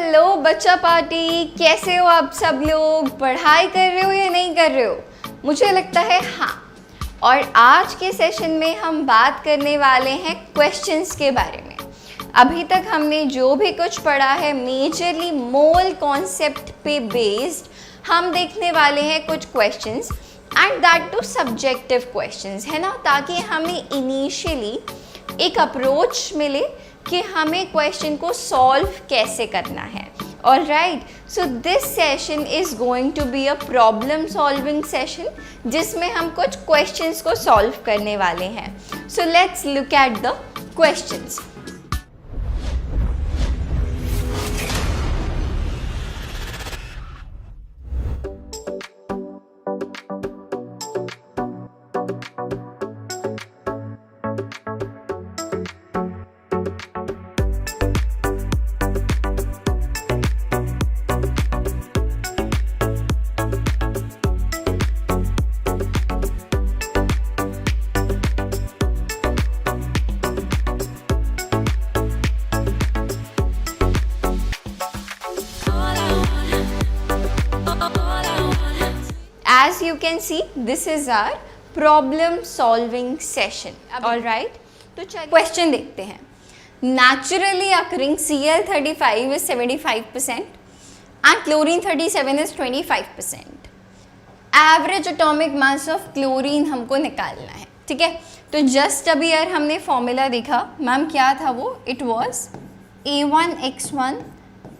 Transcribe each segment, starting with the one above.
Hello बच्चा party, कैसे हो आप सब लोग? पढ़ाई कर रहे हो या नहीं कर रहे हो? मुझे लगता है हाँ। और आज के सेशन में हम बात करने वाले हैं क्वेश्चंस के बारे में। अभी तक हमने जो भी कुछ पढ़ा है मेजरली मोल कॉन्सेप्ट पे बेस्ड हम देखने वाले हैं कुछ questions and that too subjective questions, है ना, ताकि हमें इनिशियली एक अप्रोच मिले कि हमें क्वेश्चन को सॉल्व कैसे करना है। Alright, so this session is going to be a problem solving session जिसमें हम कुछ क्वेश्चंस को सॉल्व करने वाले हैं। So let's look at the questions. As you can see, this is our problem solving session. All right, तो चलिए question देखते हैं। Naturally occurring Cl35 is 75% and chlorine 37 is 25%. Average atomic mass of chlorine हमको निकालना है, ठीक है। तो जस्ट अभी यार हमने फॉर्मूला देखा, मैम क्या था वो? It was A1x1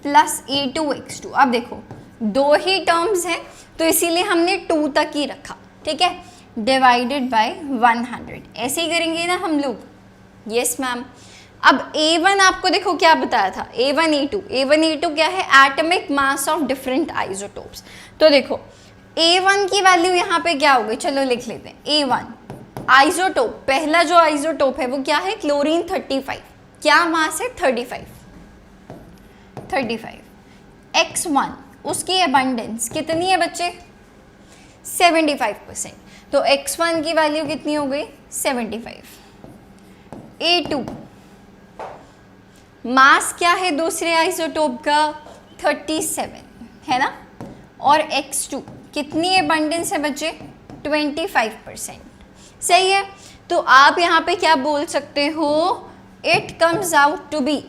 plus A2x2। अब देखो दो ही टर्म्स हैं तो इसीलिए हमने 2 तक ही रखा, ठीक है, डिवाइडेड बाय 100। ऐसे ही करेंगे ना हम लोग? Yes ma'am. अब A1 आपको देखो क्या बताया था, A1A2 क्या है? Atomic mass of different isotopes. तो देखो A1 की वैल्यू यहाँ पे क्या हो गई, चलो लिख लेते हैं। A1 आइसोटोप, पहला जो आइसोटोप है वो क्या है? क्लोरीन 35। क्या मास है? 35। X1 उसकी एबंडेंस कितनी है बच्चे? 75%। तो X1 की वैल्यू कितनी हो गई? 75। A2 मास क्या है दूसरे आइसोटोप का? 37, है ना। और X2 कितनी एबंडेंस है बच्चे? 25%। सही है। तो आप यहाँ पे क्या बोल सकते हो? It comes out to be,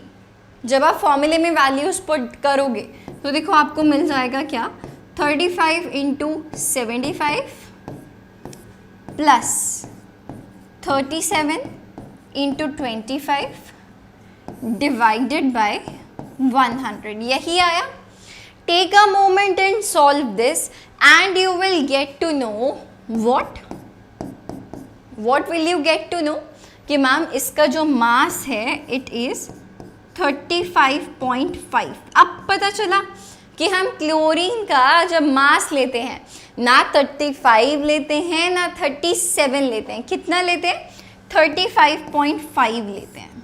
जब आप फॉर्मूले में वैल्यूज पुट करोगे तो देखो आपको मिल जाएगा क्या? 35 into 75 plus 37 into 25 divided by 100। यही आया। Take a moment and solve this and you will get to know what will you get to know कि मैम इसका जो मास है इट इज 35.5। अब पता चला कि हम क्लोरीन का जब मास लेते हैं ना 35 लेते हैं ना 37 लेते हैं, कितना लेते हैं? 35.5 लेते हैं।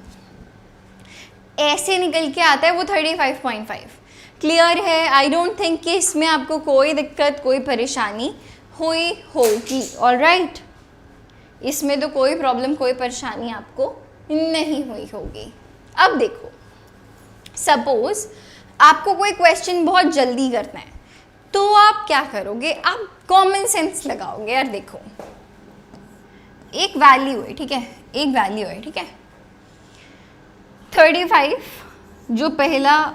ऐसे निकल के आता है वो 35.5। क्लियर है? आई डोंट थिंक कि इसमें आपको कोई दिक्कत कोई परेशानी हुई होगी। ऑलराइट, इसमें तो कोई प्रॉब्लम कोई परेशानी आपको नहीं हुई होगी। अब देखो, सपोज आपको कोई क्वेश्चन बहुत जल्दी करना है तो आप क्या करोगे? आप कॉमन सेंस लगाओगे। यार देखो एक वैल्यू है, ठीक है, एक वैल्यू है, ठीक है, 35 जो पहला,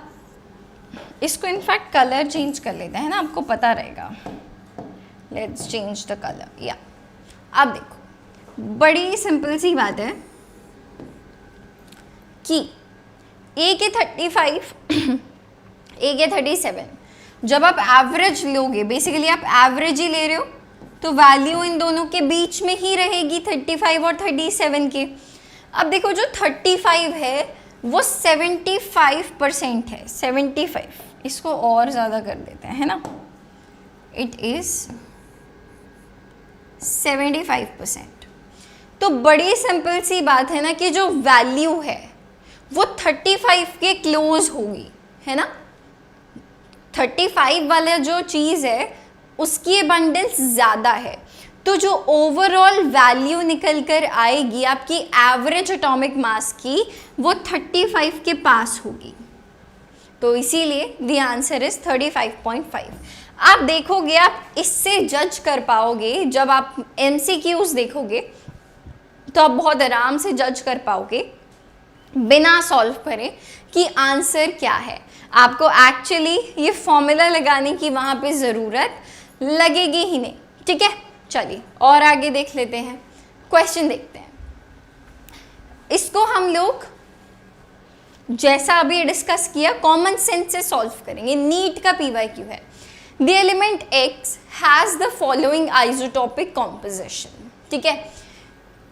इसको इनफैक्ट कलर चेंज कर लेते हैं ना, आपको पता रहेगा। Let's change the colour. या अब देखो बड़ी सिंपल सी बात है कि A के 35 A के 37 जब आप एवरेज लोगे, बेसिकली आप एवरेज ही ले रहे हो तो वैल्यू इन दोनों के बीच में ही रहेगी, 35 और 37 के। अब देखो जो 35 है वो 75% है। 75, इसको और ज़्यादा कर देते हैं, है ना। It is 75%। तो बड़ी सिंपल सी बात है ना कि जो वैल्यू है वो 35 के क्लोज होगी, है ना। 35 वाला जो चीज़ है उसकी एबंडेंस ज़्यादा है, तो जो ओवरऑल वैल्यू निकल कर आएगी आपकी एवरेज एटॉमिक मास की वो 35 के पास होगी। तो इसीलिए द आंसर इज 35.5। आप देखोगे, आप इससे जज कर पाओगे, जब आप MCQs देखोगे तो आप बहुत आराम से जज कर पाओगे बिना सॉल्व करे कि आंसर क्या है। आपको एक्चुअली ये फॉर्मूला लगाने की वहाँ पे ज़रूरत लगेगी ही नहीं। ठीक है, चलिए और आगे देख लेते हैं, क्वेश्चन देखते हैं। इसको हम लोग जैसा अभी डिस्कस किया कॉमन सेंस से सॉल्व करेंगे। नीट का PYQ है, the element X has the following isotopic composition. ठीक है,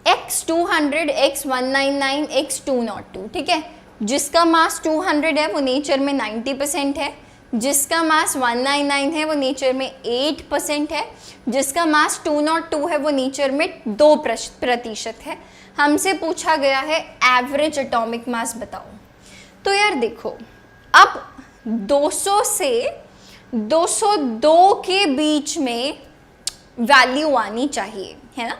X 200, X 199, X 202। ठीक है, जिसका मास 200 है वो नेचर में 90% है, जिसका मास 199 है वो नेचर में 8% है, जिसका मास 202 है वो नेचर में 2% है। हमसे पूछा गया है एवरेज एटॉमिक मास बताओ। तो यार देखो, अब 200 से 202 के बीच में वैल्यू आनी चाहिए, है ना।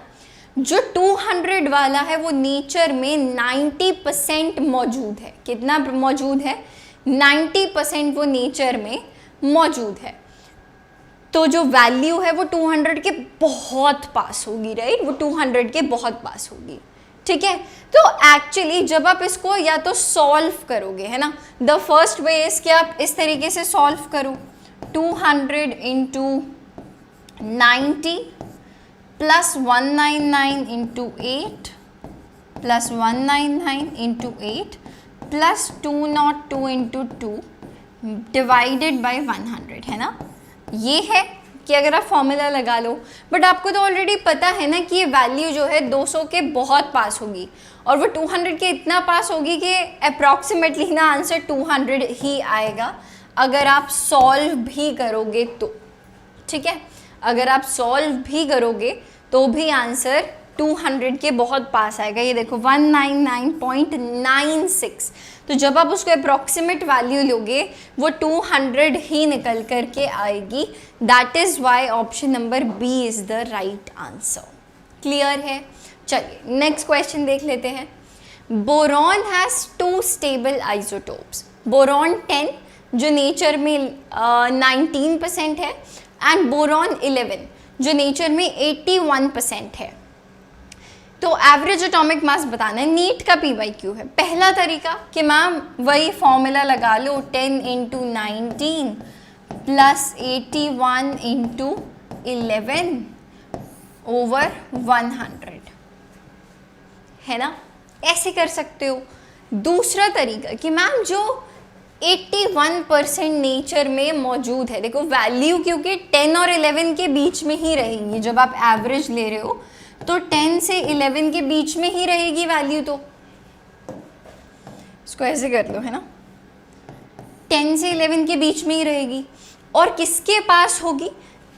जो 200 वाला है वो नेचर में 90% मौजूद है। कितना मौजूद है? 90% वो नेचर में मौजूद है। तो जो वैल्यू है वो 200 के बहुत पास होगी, राइट, वो 200 के बहुत पास होगी। ठीक है, तो एक्चुअली जब आप इसको या तो सॉल्व करोगे, है ना, द फर्स्ट वे इज कि आप इस तरीके से सॉल्व करो, 200 into 90 plus 199 into 8 plus 199 into 8 plus 202 into 2 divided by 100, है ना। ये है कि अगर आप फॉर्मूला लगा लो, बट आपको तो ऑलरेडी पता है ना कि ये वैल्यू जो है 200 के बहुत पास होगी और वो 200 के इतना पास होगी कि अप्रॉक्सीमेटली ना आंसर 200 ही आएगा अगर आप सॉल्व भी करोगे तो। ठीक है, अगर आप सॉल्व भी करोगे तो भी आंसर 200 के बहुत पास आएगा। ये देखो 199.96। तो जब आप उसको अप्रॉक्सीमेट वैल्यू लोगे वो 200 ही निकल कर के आएगी। That is why option number B is the right answer. Clear है? चलिए नेक्स्ट क्वेश्चन देख लेते हैं। Boron has 2 stable isotopes. Boron 10 जो नेचर में 19% है एंड बोरॉन 11 जो नेचर में 81% है। तो एवरेज एटॉमिक मास बताना है। नीट का PYQ है। पहला तरीका कि मैम वही फॉर्मूला लगा लो, 10 इंटू 19 प्लस 81 इंटू 11 ओवर 100, है ना, ऐसे कर सकते हो। दूसरा तरीका कि मैम जो 81% नेचर में मौजूद है, देखो वैल्यू क्योंकि 10 और 11 के बीच में ही रहेंगी। जब आप एवरेज ले रहे हो तो 10 से 11 के बीच में ही रहेगी वैल्यू। तो इसको ऐसे कर लो, है ना, 10 से 11 के बीच में ही रहेगी। और किसके पास होगी?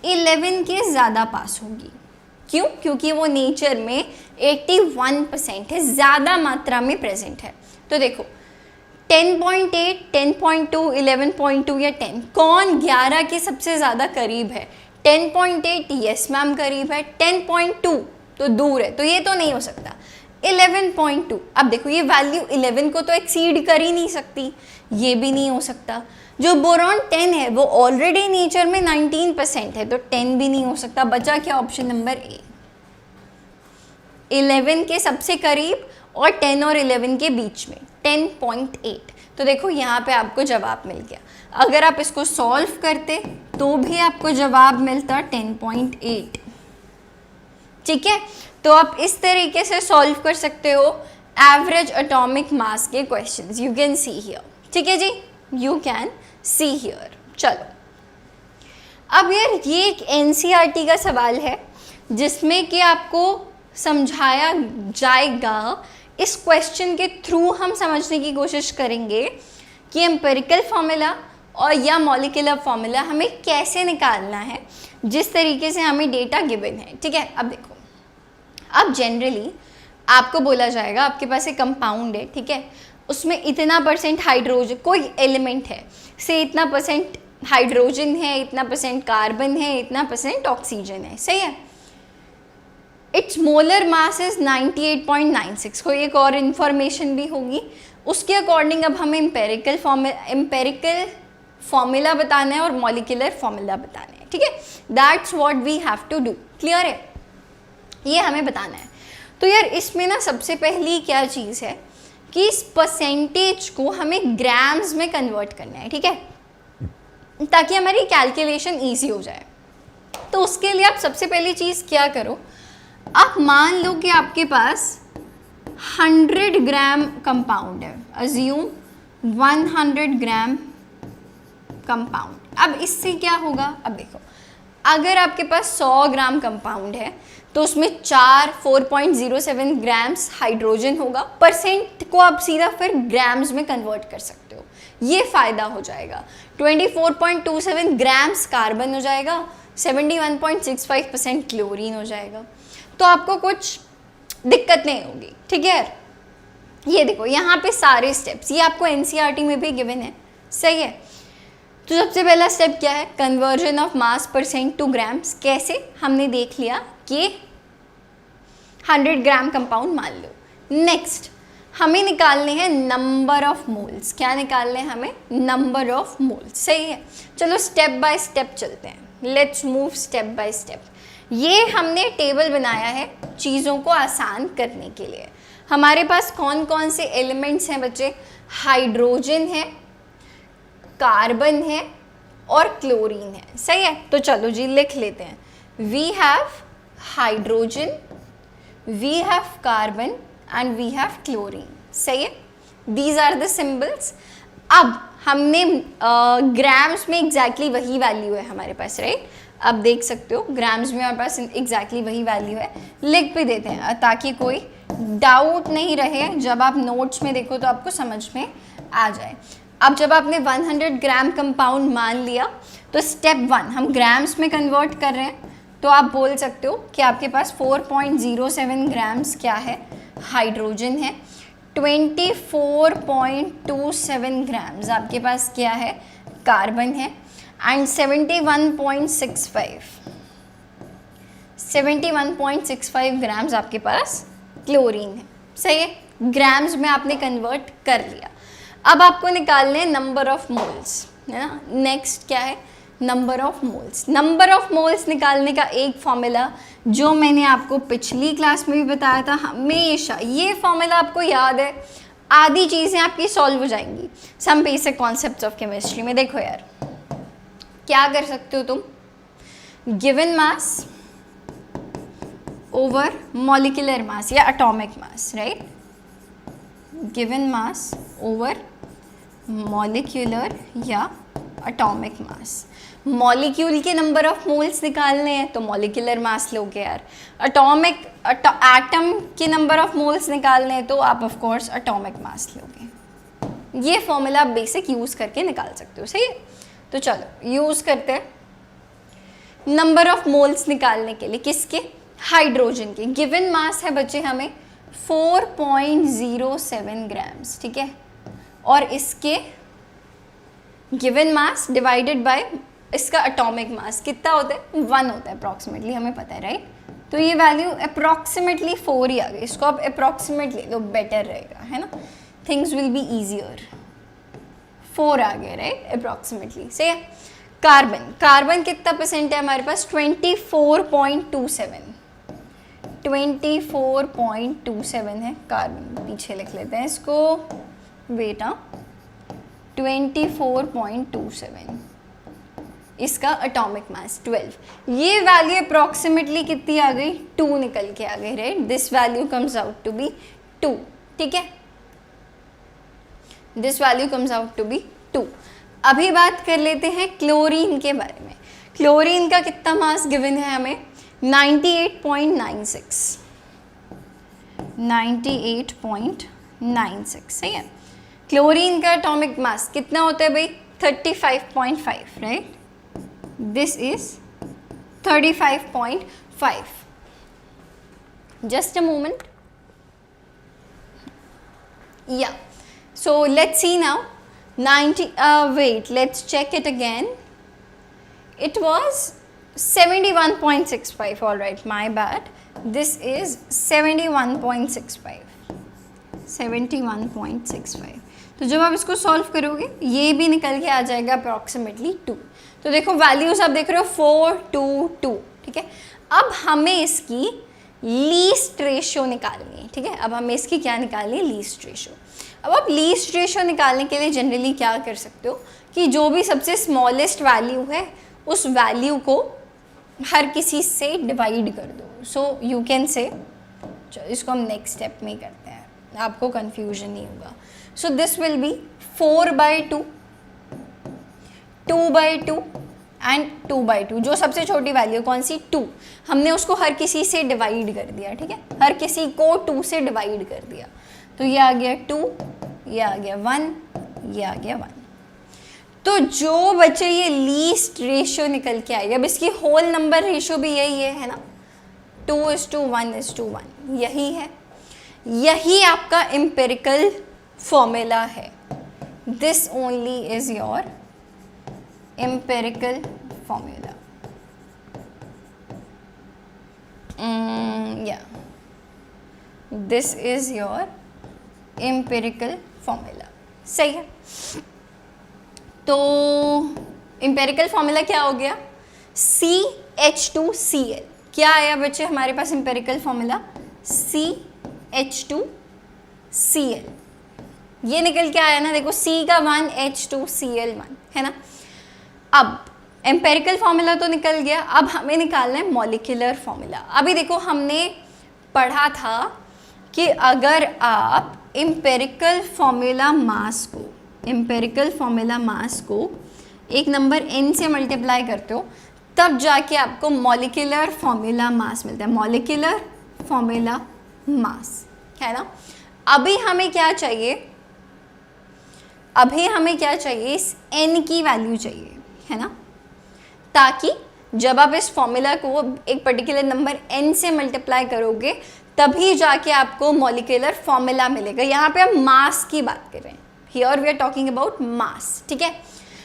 11 के ज़्यादा पास होगी। क्यों? क्योंकि वो नेचर में 81% है, ज़्यादा मात्रा में प्रेजेंट है। तो देखो 10.8, 10.2, 11.2 या 10, कौन 11 के सबसे ज़्यादा करीब है? 10.8 यस मैम करीब है, 10.2 तो दूर है, तो ये तो नहीं हो सकता। 11.2, अब देखो ये वैल्यू 11 को तो एक्सीड कर ही नहीं सकती, ये भी नहीं हो सकता। जो बोरॉन 10 है वो ऑलरेडी नेचर में 19% है, तो 10 भी नहीं हो सकता। बचा क्या? ऑप्शन नंबर ए, 11 के सबसे करीब और 10 और 11 के बीच में 10.8। तो देखो यहाँ पे आपको जवाब मिल गया। अगर आप इसको सॉल्व करते तो भी आपको जवाब मिलता 10.8। ठीक है, तो आप इस तरीके से सॉल्व कर सकते हो एवरेज एटॉमिक मास के questions. You can see here. ठीक है जी, यू कैन सी हियर। चलो अब यार ये एक NCERT का सवाल है जिसमें कि आपको समझाया जाएगा। इस क्वेश्चन के थ्रू हम समझने की कोशिश करेंगे कि एम्पिरिकल फॉर्मूला और या मॉलिक्यूलर फॉर्मूला हमें कैसे निकालना है जिस तरीके से हमें डेटा गिवन है। ठीक है, अब देखो, अब जनरली आपको बोला जाएगा आपके पास एक कंपाउंड है, ठीक है, उसमें इतना % हाइड्रोजन, कोई एलिमेंट है से इतना % हाइड्रोजन है, इतना % कार्बन है, इतना % ऑक्सीजन है, सही है। It's molar mass is 98.96। कोई एक और इन्फॉर्मेशन भी होगी उसके अकॉर्डिंग अब हमें एम्पेरिकल फॉर्मूला बताना है और मॉलिक्यूलर फॉर्मूला बताना है, ठीक है। That's what we have to do, clear है, ये हमें बताना है। तो यार इसमें ना सबसे पहली क्या चीज़ है कि इस परसेंटेज को हमें ग्राम्स में कन्वर्ट करना है, ठीक है, ताकि हमारी कैलकुलेशन ईजी हो जाए। तो उसके लिए आप सबसे पहली चीज़ क्या करो, आप मान लो कि आपके पास 100 ग्राम कंपाउंड है, अज्यूम 100 ग्राम कंपाउंड। अब इससे क्या होगा, अब देखो अगर आपके पास 100 ग्राम कंपाउंड है तो उसमें 4.07 ग्राम्स हाइड्रोजन होगा। परसेंट को आप सीधा फिर ग्राम्स में कन्वर्ट कर सकते हो, ये फ़ायदा हो जाएगा। 24.27 ग्राम्स कार्बन हो जाएगा, 71.65% क्लोरीन हो जाएगा। तो आपको कुछ दिक्कत नहीं होगी, ठीक है। ये देखो यहाँ पे सारे स्टेप्स, ये आपको एनसीईआरटी में भी गिवन है, सही है। तो सबसे पहला स्टेप क्या है, conversion of mass percent two grams. कैसे, हमने देख लिया कि 100 ग्राम कंपाउंड मान लो। नेक्स्ट हमें निकालने हैं नंबर ऑफ मोल्स। क्या निकालने हैं हमें, नंबर ऑफ मोल्स, सही है। चलो स्टेप बाय स्टेप चलते हैं, let's move step by step. ये हमने टेबल बनाया है चीज़ों को आसान करने के लिए। हमारे पास कौन कौन से एलिमेंट्स हैं बच्चे, हाइड्रोजन है, कार्बन है और क्लोरीन है, सही है। तो चलो जी लिख लेते हैं, we have hydrogen, we have carbon and we have chlorine, सही है। These are the symbols. अब हमने ग्राम्स में एग्जैक्टली वही वैल्यू है हमारे पास, राइट। अब देख सकते हो ग्राम्स में हमारे पास एग्जैक्टली वही वैल्यू है, लिख भी देते हैं ताकि कोई डाउट नहीं रहे, जब आप नोट्स में देखो तो आपको समझ में आ जाए। अब जब आपने 100 ग्राम कंपाउंड मान लिया तो स्टेप 1 हम ग्राम्स में कन्वर्ट कर रहे हैं, तो आप बोल सकते हो कि आपके पास 4.07 ग्राम्स क्या है, हाइड्रोजन है। 24.27 ग्राम्स आपके पास क्या है, कार्बन है। एंड 71.65 ग्राम्स आपके पास क्लोरीन है, सही है। ग्राम्स में आपने कन्वर्ट कर लिया। अब आपको निकालने हैं नंबर ऑफ मोल्स, है ना। नेक्स्ट क्या है, number of moles. Number of moles निकालने का एक फॉर्मूला जो मैंने आपको पिछली क्लास में भी बताया था, हमेशा ये फॉर्मूला आपको याद है, आधी चीज़ें आपकी सॉल्व हो जाएंगी some basic concepts of chemistry में। देखो यार क्या कर सकते हो तुम, given mass over molecular mass या atomic mass, right. Given mass over molecular या एटॉमिक मास। मॉलिक्यूल के नंबर ऑफ मोल्स निकालने हैं तो मॉलिक्यूलर मास लोगे यार। एटम के नंबर ऑफ मोल्स निकालने हैं तो आप ऑफ कोर्स एटॉमिक मास लोगे। ये फॉर्मूला आप बेसिक यूज़ करके निकाल सकते हो, सही है। तो चलो यूज़ करते हैं नंबर ऑफ मोल्स निकालने के लिए, किसके, हाइड्रोजन के। गिवन मास है बच्चे हमें 4.07 ग्राम्स, ठीक है। और इसके गिवन मास डिवाइडेड बाय इसका एटॉमिक मास कितना होता है, 1 होता है अप्रॉक्सीमेटली, हमें पता है, राइट। तो ये वैल्यू अप्रॉक्सीमेटली 4 ही आ गई। इसको आप अप्रॉक्सीमेट ले लो, बेटर रहेगा, है ना, थिंग्स विल बी ईजियर। 4 आ गए, राइट, अप्रॉक्सीमेटली, सही है। कार्बन, कार्बन कितना परसेंट है हमारे पास, 24.27 24.27 है कार्बन। पीछे लिख लेते हैं इसको बेटा, 24.27 इसका एटॉमिक मास 12। ये वैल्यू अप्रॉक्सीमेटली कितनी आ गई, 2 निकल के आ गई, right. This value comes out to be 2, ठीक है। This value comes out to be 2। अभी बात कर लेते हैं क्लोरीन के बारे में। क्लोरीन का कितना मास गिवन है हमें, 98.96 98.96, सही है। क्लोरीन का एटॉमिक मास कितना होता है भाई, 35.5, right. This is 35.5। Just a moment, या so let's see now 90 wait, let's check it again. It was 71.65, all right, my bad. This is 71.65, 71.65। तो जब आप इसको सॉल्व करोगे ये भी निकल के आ जाएगा अप्रॉक्सीमेटली 2। तो देखो वैल्यूज आप देख रहे हो 4, 2, 2, ठीक है। अब हमें इसकी लीस्ट रेशियो निकालनी है, ठीक है। अब हमें इसकी क्या निकालनी है, लीस्ट रेशियो। अब आप लीस्ट रेशियो निकालने के लिए जनरली क्या कर सकते हो कि जो भी सबसे स्मॉलेस्ट वैल्यू है उस वैल्यू को हर किसी से डिवाइड कर दो। सो यू कैन से, इसको हम नेक्स्ट स्टेप में करते हैं, आपको कंफ्यूजन नहीं होगा। So this will be 4/2, 2/2 and 2/2। जो सबसे छोटी वैल्यू कौन सी, 2, हमने उसको हर किसी से डिवाइड कर दिया, ठीक है। हर किसी को 2 से डिवाइड कर दिया। तो ये आ गया 2, ये आ गया 1, ये आ गया 1। तो जो बच्चे ये लीस्ट रेशियो निकल के आई, अब इसकी होल नंबर रेशियो भी यही है ना, 2:1:1, यही है, यही आपका एम्पिरिकल फॉर्मूला है। This only is your empirical formula. This is your empirical formula, सही है। तो एम्पिरिकल फॉर्मूला क्या हो गया, CH2Cl। क्या आया बच्चे हमारे पास एम्पिरिकल फॉर्मूला, CH2Cl। ये निकल के आया ना, देखो C का 1, H2Cl1, है ना। अब एम्पिरिकल फॉर्मूला तो निकल गया, अब हमें निकालना है मॉलिक्यूलर फॉर्मूला। अभी देखो हमने पढ़ा था कि अगर आप एम्पिरिकल फॉर्मूला मास को एक नंबर n से मल्टीप्लाई करते हो तब जाके आपको मॉलिक्यूलर फॉर्मूला मास मिलता है, मॉलिक्यूलर फॉर्मूला मास, है ना। अभी हमें क्या चाहिए, इस n की वैल्यू चाहिए, है ना, ताकि जब आप इस फॉर्मूला को एक पर्टिकुलर नंबर n से मल्टीप्लाई करोगे तभी जाके आपको मॉलिक्यूलर फॉर्मूला मिलेगा। यहाँ पे हम मास की बात कर रहे हैं, here we are talking about mass, ठीक है।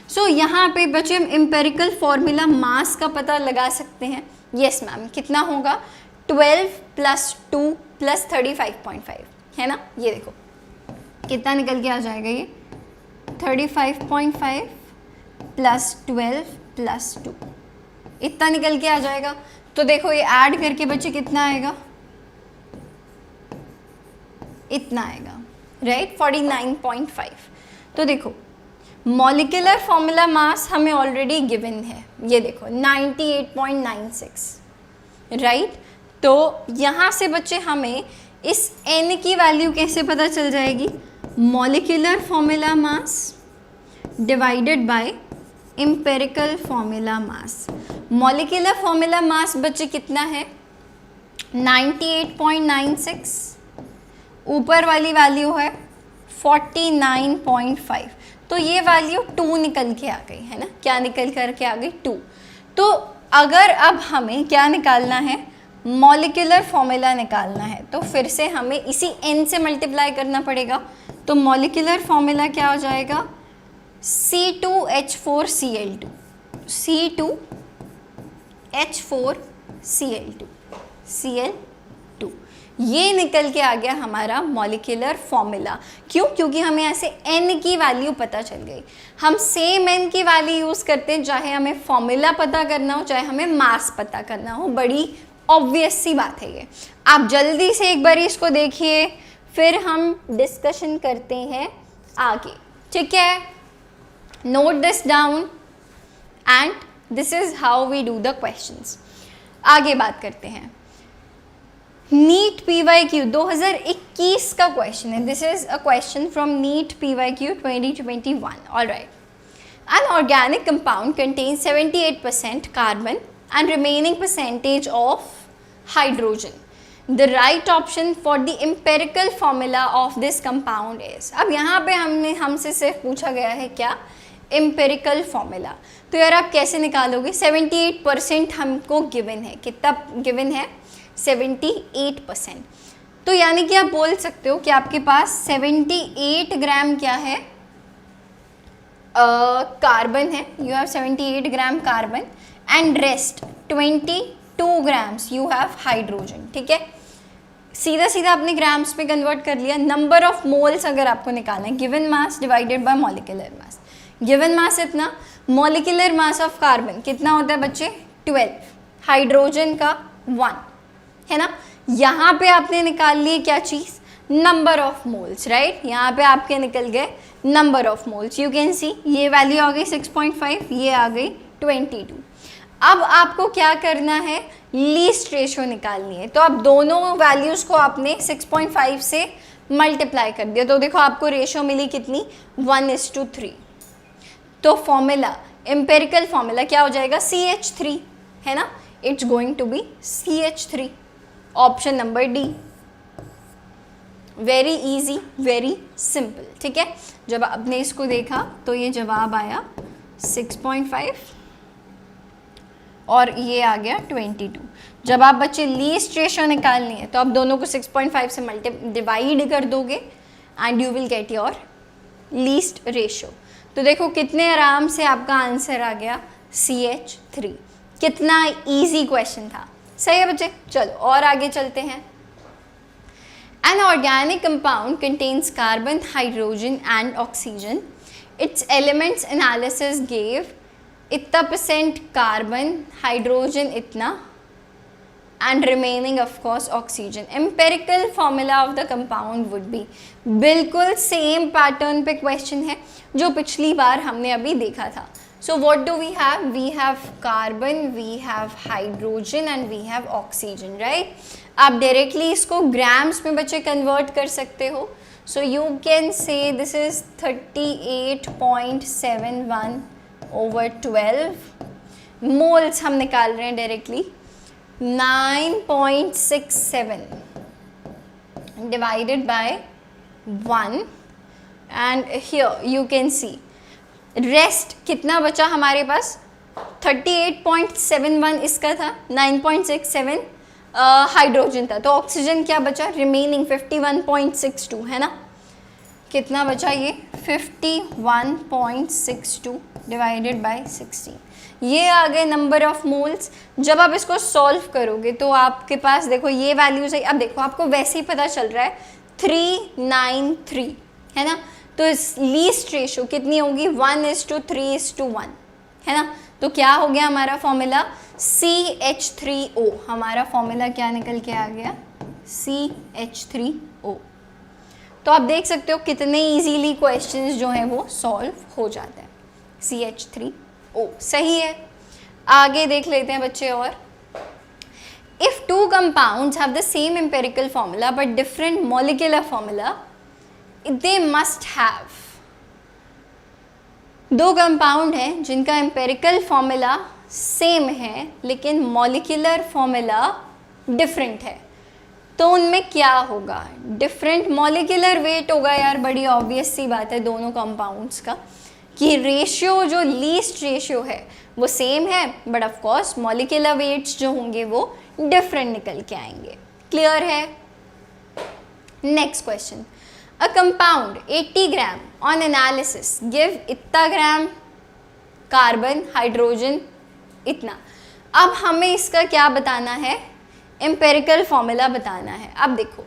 सो यहाँ पे बच्चे हम एम्पिरिकल फॉर्मूला मास का पता लगा सकते हैं। यस मैम, कितना होगा, 12 + 2 + 35.5, है ना। ये देखो कितना निकल के आ जाएगा, ये 35.5 + 12 + 2, इतना निकल के आ जाएगा। तो देखो ये ऐड करके बच्चे कितना आएगा, इतना आएगा, राइट, 49.5। तो देखो मॉलिक्यूलर फॉर्मूला मास हमें ऑलरेडी गिवन है, ये देखो 98.96, राइट। तो यहाँ से बच्चे हमें इस n की वैल्यू कैसे पता चल जाएगी, molecular formula mass divided bye empirical formula mass. Molecular formula mass बच्चे कितना है, 98.96, ऊपर वाली वैल्यू है 49.5। तो ये वैल्यू 2 निकल के आ गई, है ना। क्या निकल कर के आ गई, 2। तो अगर अब हमें क्या निकालना है, मॉलिक्यूलर फॉर्मूला निकालना है, तो फिर से हमें इसी n से मल्टीप्लाई करना पड़ेगा। तो मॉलिक्यूलर फॉर्मूला क्या हो जाएगा, C2H4Cl2, C2H4Cl2, Cl2, ये निकल के आ गया हमारा मॉलिक्यूलर फॉर्मूला। क्यों, क्योंकि हमें ऐसे n की वैल्यू पता चल गई। हम सेम n की वैल्यू यूज़ करते हैं चाहे हमें फॉर्मूला पता करना हो, चाहे हमें मास पता करना हो। बड़ी ऑब्वियस सी बात है ये। आप जल्दी से एक बार इसको देखिए, फिर हम डिस्कशन करते हैं आगे, ठीक है। Note this down and this is how we do the questions. आगे बात करते हैं, नीट PYQ 2021 का क्वेश्चन है। This is a question from NEET PYQ 2021। Alright, an organic compound contains 78% carbon and remaining percentage of hydrogen. The right option for the empirical formula of this compound is। अब यहाँ पे हमसे सिर्फ पूछा गया है क्या, empirical formula। तो यार आप कैसे निकालोगे, 78% हमको गिवन है, कितना गिवन है, 78%। तो यानी कि आप बोल सकते हो कि आपके पास 78 ग्राम क्या है, कार्बन है। You have 78 gram carbon and rest 22 grams you have hydrogen, ठीक है। सीधा सीधा आपने ग्राम्स में कन्वर्ट कर लिया। नंबर ऑफ मोल्स अगर आपको निकालना है, given mass divided bye molecular मास। गिवन मास इतना, मॉलिक्यूलर मास ऑफ कार्बन कितना होता है बच्चे 12, हाइड्रोजन का 1 है ना। यहाँ पे आपने निकाल लिए क्या चीज़, नंबर ऑफ मोल्स, राइट। यहाँ पे आपके निकल गए number of moles. You can सी ये वैल्यू आ गई 6.5, ये आ गई 22। अब आपको क्या करना है, लीस्ट रेशो निकालनी है। तो अब दोनों वैल्यूज़ को आपने 6.5 से मल्टीप्लाई कर दिया, तो देखो आपको रेशो मिली कितनी, 1:3। तो फॉर्मूला, एम्पेरिकल फॉर्मूला क्या हो जाएगा, CH3 है ना, it's going to be CH3, option number D. Very easy, very simple, ठीक है। जब आपने इसको देखा तो ये जवाब आया 6.5 और ये आ गया 22। जब आप बच्चे लीस्ट रेशो निकालनी है तो आप दोनों को 6.5 से डिवाइड कर दोगे and you will get your least ratio. तो देखो कितने आराम से आपका आंसर आ गया CH3। कितना इजी क्वेश्चन था, सही है बच्चे। चलो और आगे चलते हैं। An organic compound contains carbon, hydrogen and oxygen. Its elements analysis gave इतना % carbon, hydrogen इतना and remaining of course oxygen. Empirical formula of the compound would be, बिल्कुल सेम पैटर्न पे क्वेश्चन है जो पिछली बार हमने अभी देखा था। So what do we have? We have carbon, we have hydrogen and we have oxygen, right? आप डायरेक्टली इसको ग्राम्स में बच्चे कन्वर्ट कर सकते हो। So you can say this is 38.71 over 12 moles हम निकाल रहे हैं directly, 9.67 divided by 1 and here you can see rest कितना बचा हमारे पास, 38.71 इसका था, 9.67 हाइड्रोजन था, तो ऑक्सीजन क्या बचा, रिमेनिंग 51.62 है ना। कितना बचा ये 51.62 डिवाइडेड बाय 16, ये आ गए नंबर ऑफ मोल्स। जब आप इसको सॉल्व करोगे तो आपके पास देखो ये वैल्यूज है। अब देखो आपको वैसे ही पता चल रहा है 393 है ना। तो इस लीस्ट रेशो कितनी होगी, 1:3:1 है ना। तो क्या हो गया हमारा फॉर्मूला, CH3O। हमारा फॉर्मूला क्या निकल के आ गया, CH3O। तो आप देख सकते हो कितने इजीली क्वेश्चंस जो हैं वो सॉल्व हो जाते हैं, CH3O सही है। आगे देख लेते हैं बच्चे और, if two compounds have the same empirical formula but different molecular formula they must have, दो कंपाउंड हैं जिनका एम्पेरिकल फॉर्मूला सेम है लेकिन मॉलिक्यूलर फॉर्मूला डिफरेंट है, तो उनमें क्या होगा, डिफरेंट मॉलिक्यूलर वेट होगा। यार बड़ी ऑब्वियस सी बात है दोनों कंपाउंड्स का, कि रेशियो जो लीस्ट रेशियो है वो सेम है but of course molecular weights जो होंगे वो डिफरेंट निकल के आएंगे। क्लियर है। Next question, A compound 80 gram on analysis give इतना ग्राम कार्बन, हाइड्रोजन इतना। अब हमें इसका क्या बताना है, एम्पेरिकल फॉर्मूला बताना है। अब देखो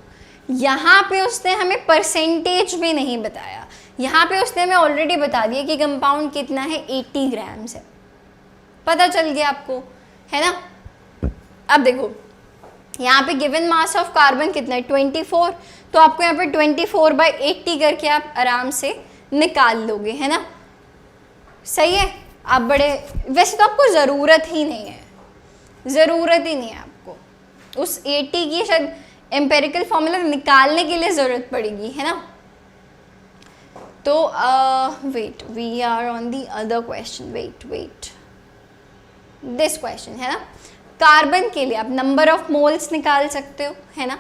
यहाँ पे उसने हमें परसेंटेज में नहीं बताया, यहाँ पे उसने हमें ऑलरेडी बता दिया कि कंपाउंड कितना है, 80 ग्राम्स है, पता चल गया आपको है ना। अब देखो यहाँ पे गिवन मास ऑफ कार्बन कितना है 24, तो आपको यहाँ पे 24/80 करके आप आराम से निकाल लोगे है ना। सही है। आप बड़े, वैसे तो आपको ज़रूरत ही नहीं है, ज़रूरत ही नहीं है आपको उस 80 की, शायद एम्पेरिकल फॉर्मूला निकालने के लिए ज़रूरत पड़ेगी है ना। तो wait, we are on the other question, wait this question है ना। कार्बन के लिए आप नंबर ऑफ मोल्स निकाल सकते हो है ना,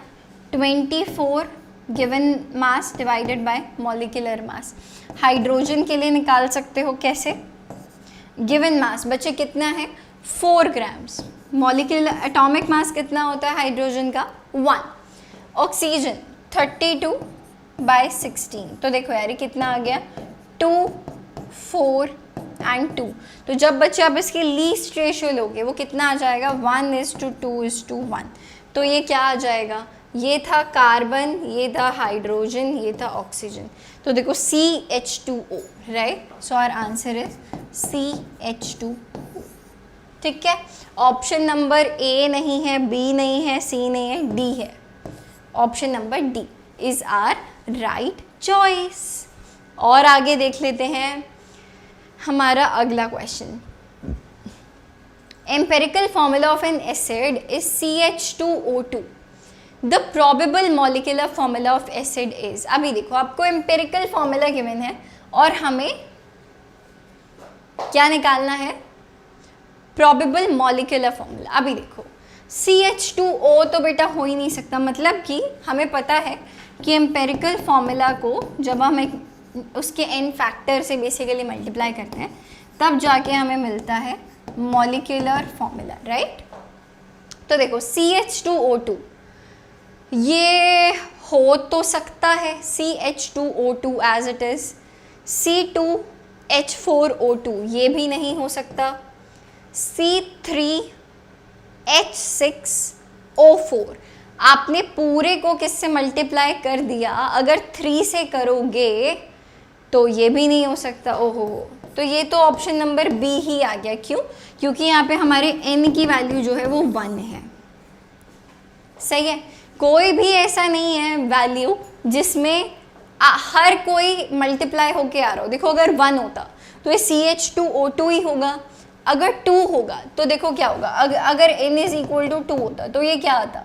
24 given mass divided bye molecular मास। हाइड्रोजन के लिए निकाल सकते हो कैसे, गिवन मास बच्चे कितना है 4 ग्राम्स, मॉलिक्यूलर एटॉमिक मास कितना होता है हाइड्रोजन का 1, ऑक्सीजन 32/16। तो देखो यार ये कितना आ गया 2, 4 एंड 2। तो जब बच्चे आप इसकी लीस्ट रेशियो लोगे वो कितना आ जाएगा 1:2:1। तो ये क्या आ जाएगा, ये था कार्बन, ये था हाइड्रोजन, ये था ऑक्सीजन। तो देखो CH2O, right? So our answer is CH2O। ठीक है, ऑप्शन नंबर A नहीं है, B नहीं है, C नहीं है, D है। Option number D is our right choice. और आगे देख लेते हैं हमारा अगला question. Empirical formula of an acid is CH2O2। The probable molecular formula of acid is. अभी देखो, आपको एम्पेरिकल फॉर्मूला गिवन है और हमें क्या निकालना है? Probable molecular formula. अभी देखो, CH2O तो बेटा हो ही नहीं सकता, मतलब कि हमें पता है कि एम्पेरिकल फॉर्मूला को जब हम उसके n फैक्टर से बेसिकली मल्टीप्लाई करते हैं तब जाके हमें मिलता है मॉलिक्यूलर फॉर्मूला, राइट? तो देखो CH2O2 ये हो तो सकता है CH2O2 as it is. C2H4O2 ये भी नहीं हो सकता। C3H6O4 आपने पूरे को किससे मल्टीप्लाई कर दिया? अगर 3 से करोगे तो ये भी नहीं हो सकता। ओहो, तो ये तो ऑप्शन नंबर B ही आ गया। क्यों? क्योंकि यहाँ पे हमारे n की वैल्यू जो है वो 1 है। सही है, कोई भी ऐसा नहीं है वैल्यू जिसमें हर कोई मल्टीप्लाई होके आ रहा हो। देखो, अगर 1 होता तो ये CH2O2 ही होगा। अगर 2 होगा तो देखो क्या होगा, अगर n इज इक्वल टू 2 होता तो ये क्या आता?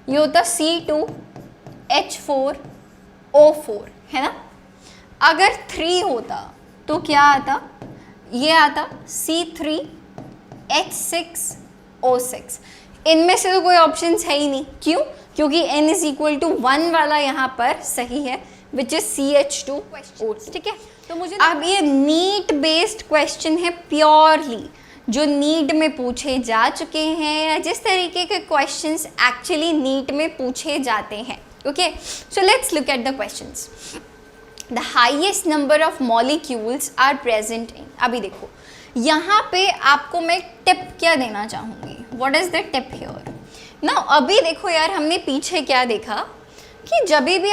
ये होता C2H4O4, है ना? अगर 3 होता तो क्या आता? ये आता C3H6O6। इनमें से तो कोई ऑप्शंस है ही नहीं। क्यों? क्योंकि n इज इक्वल टू 1 वाला यहाँ पर सही है, विच इज CH2O2। ठीक है, तो मुझे अब ये नीट बेस्ड क्वेश्चन है प्योरली, जो नीट में पूछे जा चुके हैं, या जिस तरीके के क्वेश्चंस एक्चुअली नीट में पूछे जाते हैं। Okay, so let's look at the questions. The highest number of molecules are present in. अभी देखो, यहाँ पे आपको मैं टिप क्या देना चाहूँगी। What is the tip here ना? अभी देखो यार, हमने पीछे क्या देखा कि जब भी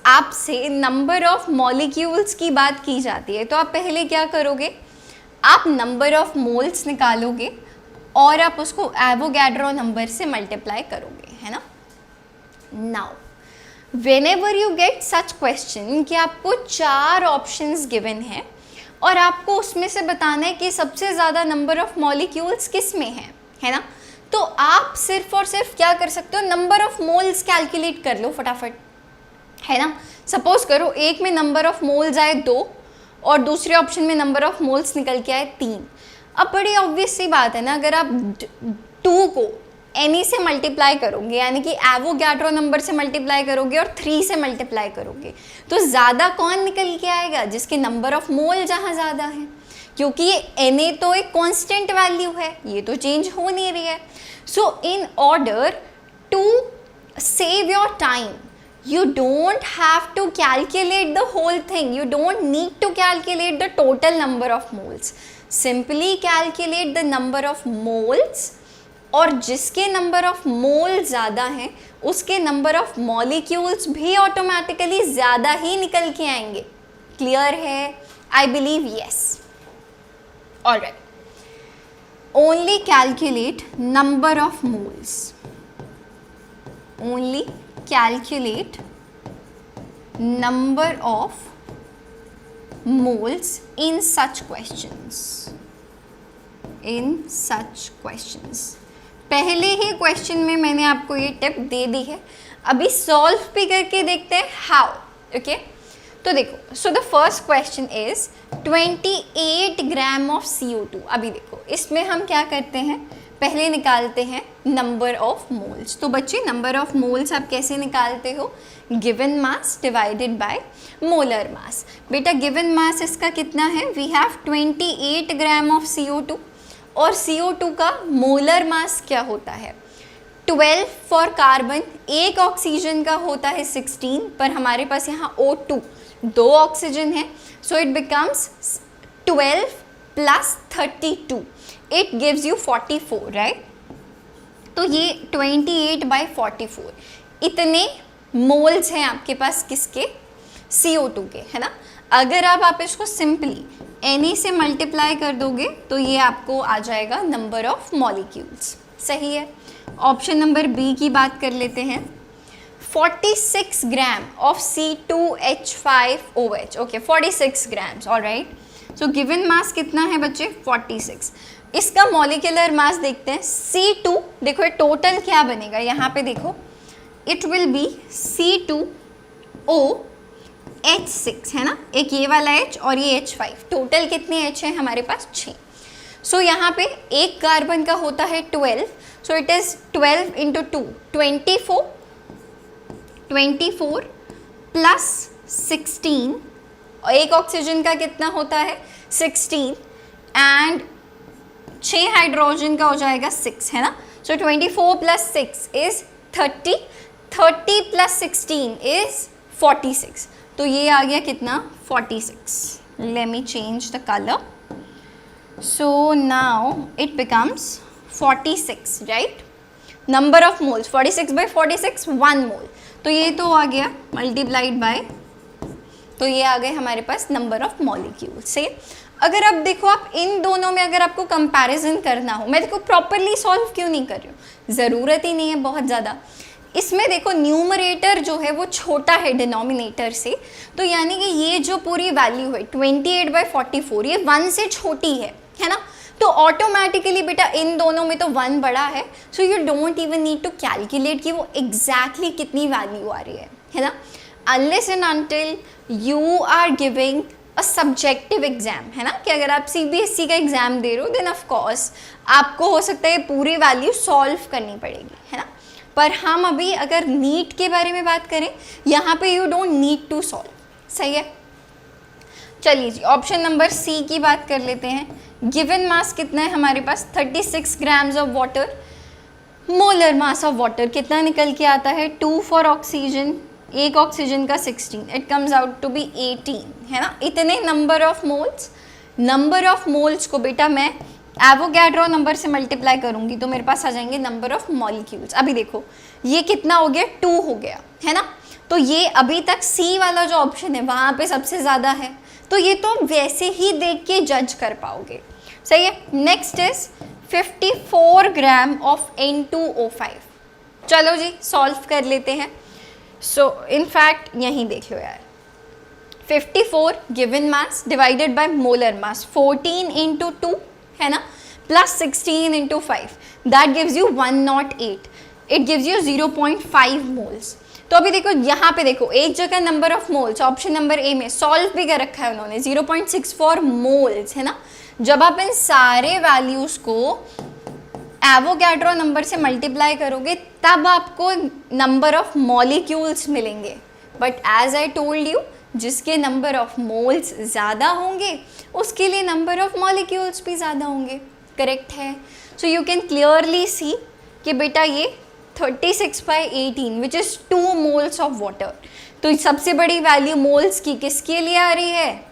आपसे नंबर ऑफ मॉलिक्यूल्स की बात की जाती है तो आप पहले क्या करोगे? आप नंबर ऑफ मोल्स निकालोगे और आप उसको एवोगैड्रो नंबर से मल्टीप्लाई करोगे, है ना? Now whenever you get such question कि आपको 4 ऑप्शंस गिवन हैं और आपको उसमें से बताना है कि सबसे ज़्यादा नंबर ऑफ मॉलिक्यूल्स किस में है ना? तो आप सिर्फ और सिर्फ क्या कर सकते हो? नंबर ऑफ मोल्स कैलकुलेट कर लो फटाफट, है ना? सपोज करो एक में नंबर ऑफ मोल्स आए 2 और दूसरे ऑप्शन में नंबर ऑफ मोल्स निकल के आए 3। अब बड़ी ऑब्वियस सी बात है ना, अगर आप 2 को एनी से मल्टीप्लाई करोगे, यानी कि एवोगैड्रो नंबर से मल्टीप्लाई करोगे और 3 से मल्टीप्लाई करोगे, तो ज़्यादा कौन निकल के आएगा? जिसके नंबर ऑफ मोल जहाँ ज़्यादा है, क्योंकि ये Na तो एक कांस्टेंट वैल्यू है, ये तो चेंज हो नहीं रही है। So in order to save your time, you don't have to calculate the whole thing. You don't need to calculate the total number of moles. Simply calculate the number of moles, और जिसके number of मोल ज़्यादा हैं उसके number of molecules भी automatically ज़्यादा ही निकल के आएंगे। क्लियर है? I believe yes. Alright, only calculate number of moles. Only calculate number of moles in such questions. पहले ही क्वेश्चन में मैंने आपको ये टिप दे दी है, अभी सॉल्व भी करके देखते हैं हाउ। ओके, तो देखो, so the first question is 28 gram of CO2। अभी देखो, इसमें हम क्या करते हैं? पहले निकालते हैं नंबर ऑफ मोल्स। तो बच्चे, नंबर ऑफ मोल्स आप कैसे निकालते हो? Given mass divided by molar मास। बेटा गिवन मास इसका कितना है? We have 28 gram of CO2 और CO2 का मोलर मास क्या होता है? 12 फॉर कार्बन, एक ऑक्सीजन का होता है 16, पर हमारे पास यहाँ O2 2 ऑक्सीजन है, सो it becomes 12 plus 32, it gives you 44, right? तो ये 28/44, इतने मोल्स हैं आपके पास किसके, CO2 के, है ना। अगर आप इसको सिंपली Na से मल्टीप्लाई कर दोगे तो ये आपको आ जाएगा नंबर ऑफ मॉलिक्यूल्स। सही है। ऑप्शन नंबर बी की बात कर लेते हैं। 46 gram of C2H5OH। Okay, 46 grams, alright. So given mass कितना है बच्चे, 46। इसका मॉलिक्यूलर मास देखते हैं। C2, देखो ये टोटल क्या बनेगा, यहाँ पे देखो, इट विल बी C2OH6, है ना, एक ये वाला H और ये H5। टोटल कितने H है हमारे पास, 6। सो यहाँ पे एक कार्बन का होता है 12, so it is 12 into 2, 24 plus 16, और एक ऑक्सीजन का कितना होता है, 16, एंड 6 हाइड्रोजन का हो जाएगा 6, है ना। सो 24 प्लस 6 इज 30, 30 प्लस 16 इज 46। तो ये आ गया कितना, 46। Let me change the colour. So now it becomes 46, right. Number of moles 46 by 46, 1 मोल। तो ये तो आ गया मल्टीप्लाइड बाय, तो ये आ गए हमारे पास नंबर ऑफ मॉलिक्यूल्स से। अगर अब देखो, आप इन दोनों में अगर आपको कंपैरिजन करना हो, मैं देखो प्रॉपरली सॉल्व क्यों नहीं कर रही हूँ, ज़रूरत ही नहीं है बहुत ज़्यादा। इसमें देखो न्यूमरेटर जो है वो छोटा है डिनोमिनेटर से, तो यानी कि ये जो पूरी वैल्यू है 28/44, ये 1 से छोटी है ना। तो ऑटोमेटिकली बेटा इन दोनों में तो 1 बड़ा है, so you don't even need to calculate कि वो एग्जैक्टली कितनी वैल्यू आ रही है ना। Unless and until you are giving a subjective exam, है ना, कि अगर आप CBSE का एग्जाम दे रहे हो देन ऑफ कोर्स आपको हो सकता है पूरी वैल्यू सॉल्व करनी पड़ेगी, है ना। पर हम अभी अगर नीट के बारे में बात करें, यहाँ पे you don't need to solve. सही है। चलिए जी, ऑप्शन नंबर सी की बात कर लेते हैं। गिवन मास कितना है हमारे पास, 36 grams of water. Molar mass of water कितना निकल के आता है, 2 फॉर ऑक्सीजन, एक ऑक्सीजन का 16, it comes out to be 18, है ना। इतने नंबर ऑफ मोल्स को बेटा मैं एवोगैड्रो नंबर से मल्टीप्लाई करूंगी तो मेरे पास आ जाएंगे नंबर ऑफ मॉलिक्यूल्स। अभी देखो ये कितना हो गया, 2 हो गया, है ना। तो ये अभी तक सी वाला जो ऑप्शन है वहाँ पे सबसे ज़्यादा है, तो ये तो वैसे ही देख के जज कर पाओगे। सही है। Next is 54 gram of N2O5। चलो जी सॉल्व कर लेते हैं। सो इनफैक्ट यहीं देख लो यार, 54 given mass divided by molar mass 14 into 2, है ना, plus 16 into 5, that gives you 108, it gives you 0.5 moles. तो अभी देखो यहाँ पे देखो, एक जगह number of moles option number ए में सॉल्व भी कर रखा है उन्होंने, 0.64 मोल्स, है ना। जब आप इन सारे वैल्यूज को एवोगैड्रो नंबर से मल्टीप्लाई करोगे तब आपको नंबर ऑफ मॉलिक्यूल्स मिलेंगे। But as I told you, जिसके नंबर ऑफ मोल्स ज़्यादा होंगे उसके लिए नंबर ऑफ मॉलिक्यूल्स भी ज़्यादा होंगे। करेक्ट है। So you can clearly see कि बेटा ये 36/18 which is 2 moles of water. तो सबसे बड़ी वैल्यू मोल्स की किसके लिए आ रही है,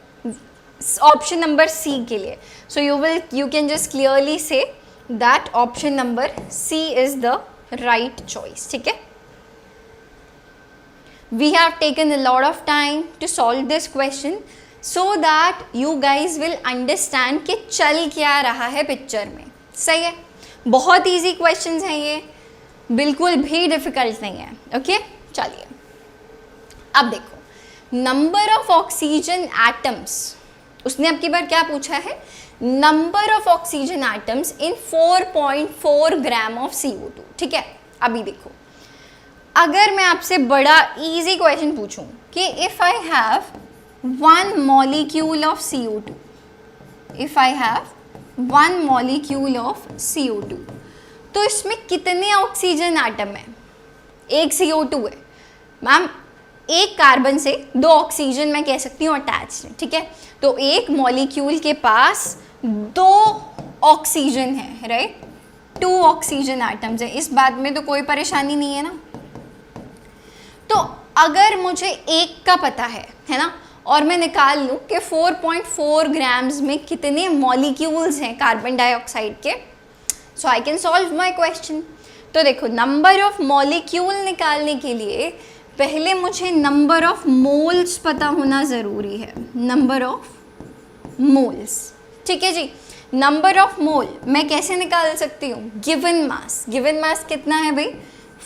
ऑप्शन नंबर सी के लिए। So you can just clearly say that option number C is the right choice. ठीक है। We have taken a lot of time to solve this question so that you guys will understand कि चल क्या रहा है picture में। सही है। बहुत इजी क्वेश्चंस हैं ये, बिल्कुल भी डिफिकल्ट नहीं है। ओके चलिए अब देखो, नंबर ऑफ ऑक्सीजन एटम्स, उसने अब की बार क्या पूछा है, number of oxygen atoms in 4.4 gram of CO2। ठीक है। अभी देखो, अगर मैं आपसे बड़ा इजी क्वेश्चन पूछूं कि if I have 1 molecule of CO2, if I have 1 molecule of CO2, तो इसमें कितने ऑक्सीजन एटम है, एक CO2 है मैम, एक कार्बन से 2 ऑक्सीजन मैं कह सकती हूँ अटैच्ड है। ठीक है। तो एक मॉलिक्यूल के पास 2 ऑक्सीजन है, राइट, 2 ऑक्सीजन एटम्स है। इस बात में तो कोई परेशानी नहीं है ना। तो अगर मुझे एक का पता है ना, और मैं निकाल लूँ कि 4.4 ग्राम्स में कितने मॉलिक्यूल्स हैं कार्बन डाइऑक्साइड के, so I can solve my question. तो देखो नंबर ऑफ मॉलिक्यूल निकालने के लिए पहले मुझे नंबर ऑफ मोल्स पता होना ज़रूरी है, नंबर ऑफ मोल्स। ठीक है जी, नंबर ऑफ मोल मैं कैसे निकाल सकती हूँ, गिवन मास, गिवन मास कितना है भाई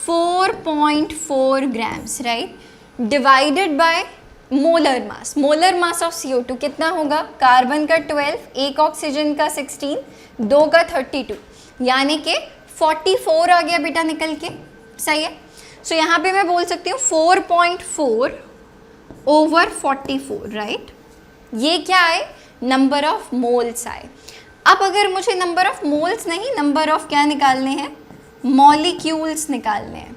4.4 grams, right, divided by molar mass of CO2 कितना होगा, कार्बन का 12, एक ऑक्सीजन का 16, दो का 32, यानी कि 44 आ गया बेटा निकल के, सही है। सो यहाँ पे मैं बोल सकती हूँ 4.4 ओवर 44, राइट, ये क्या है, नंबर ऑफ मोल्स आए। अब अगर मुझे नंबर ऑफ मोल्स नहीं, नंबर ऑफ क्या निकालने हैं, मॉलिक्यूल्स निकालने हैं,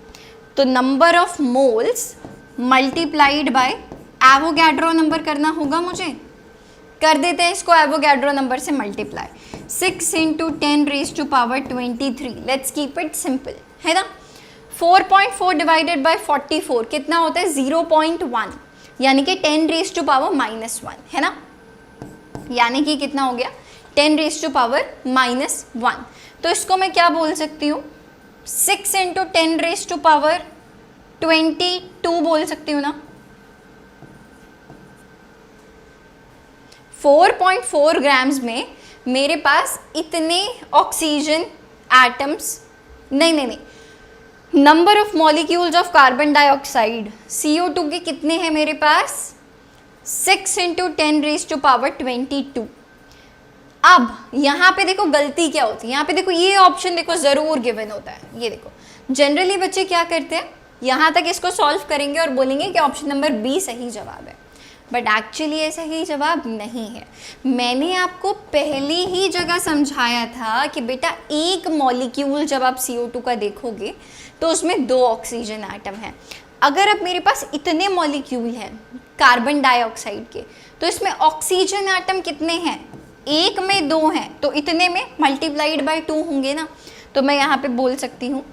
तो number of moles multiplied by Avogadro number करना होगा मुझे, कर देते हैं इसको एवोगैड्रो नंबर से multiply, 6 × 10⁻23, let's keep it simple, है ना। 4.4 डिवाइडेड बाय 44 कितना होता है 0.1, यानी कि 10⁻⁻1, है ना, यानी कि कितना हो गया 10⁻⁻1। तो इसको मैं क्या बोल सकती हूँ, 6 × 10⁻22 बोल सकती हूँ ना। 4.4 ग्राम्स में मेरे पास इतने ऑक्सीजन एटम्स, नहीं, number of molecules of carbon dioxide CO2 के कितने हैं मेरे पास, 6 × 10⁻22। अब यहाँ पे देखो गलती क्या होती है, यहाँ पे देखो ये ऑप्शन देखो ज़रूर गिवन होता है, ये देखो जनरली बच्चे क्या करते हैं, यहाँ तक इसको सॉल्व करेंगे और बोलेंगे कि ऑप्शन नंबर बी सही जवाब है, बट एक्चुअली ये सही जवाब नहीं है। मैंने आपको पहली ही जगह समझाया था कि बेटा एक मॉलिक्यूल जब आप CO2 का देखोगे तो उसमें 2 ऑक्सीजन एटम हैं। अगर अब मेरे पास इतने मॉलिक्यूल हैं कार्बन डाइऑक्साइड के, तो इसमें ऑक्सीजन एटम कितने हैं, एक में 2 हैं, तो इतने में मल्टीप्लाइड बाय 2 होंगे ना। तो मैं यहाँ पे बोल सकती हूँ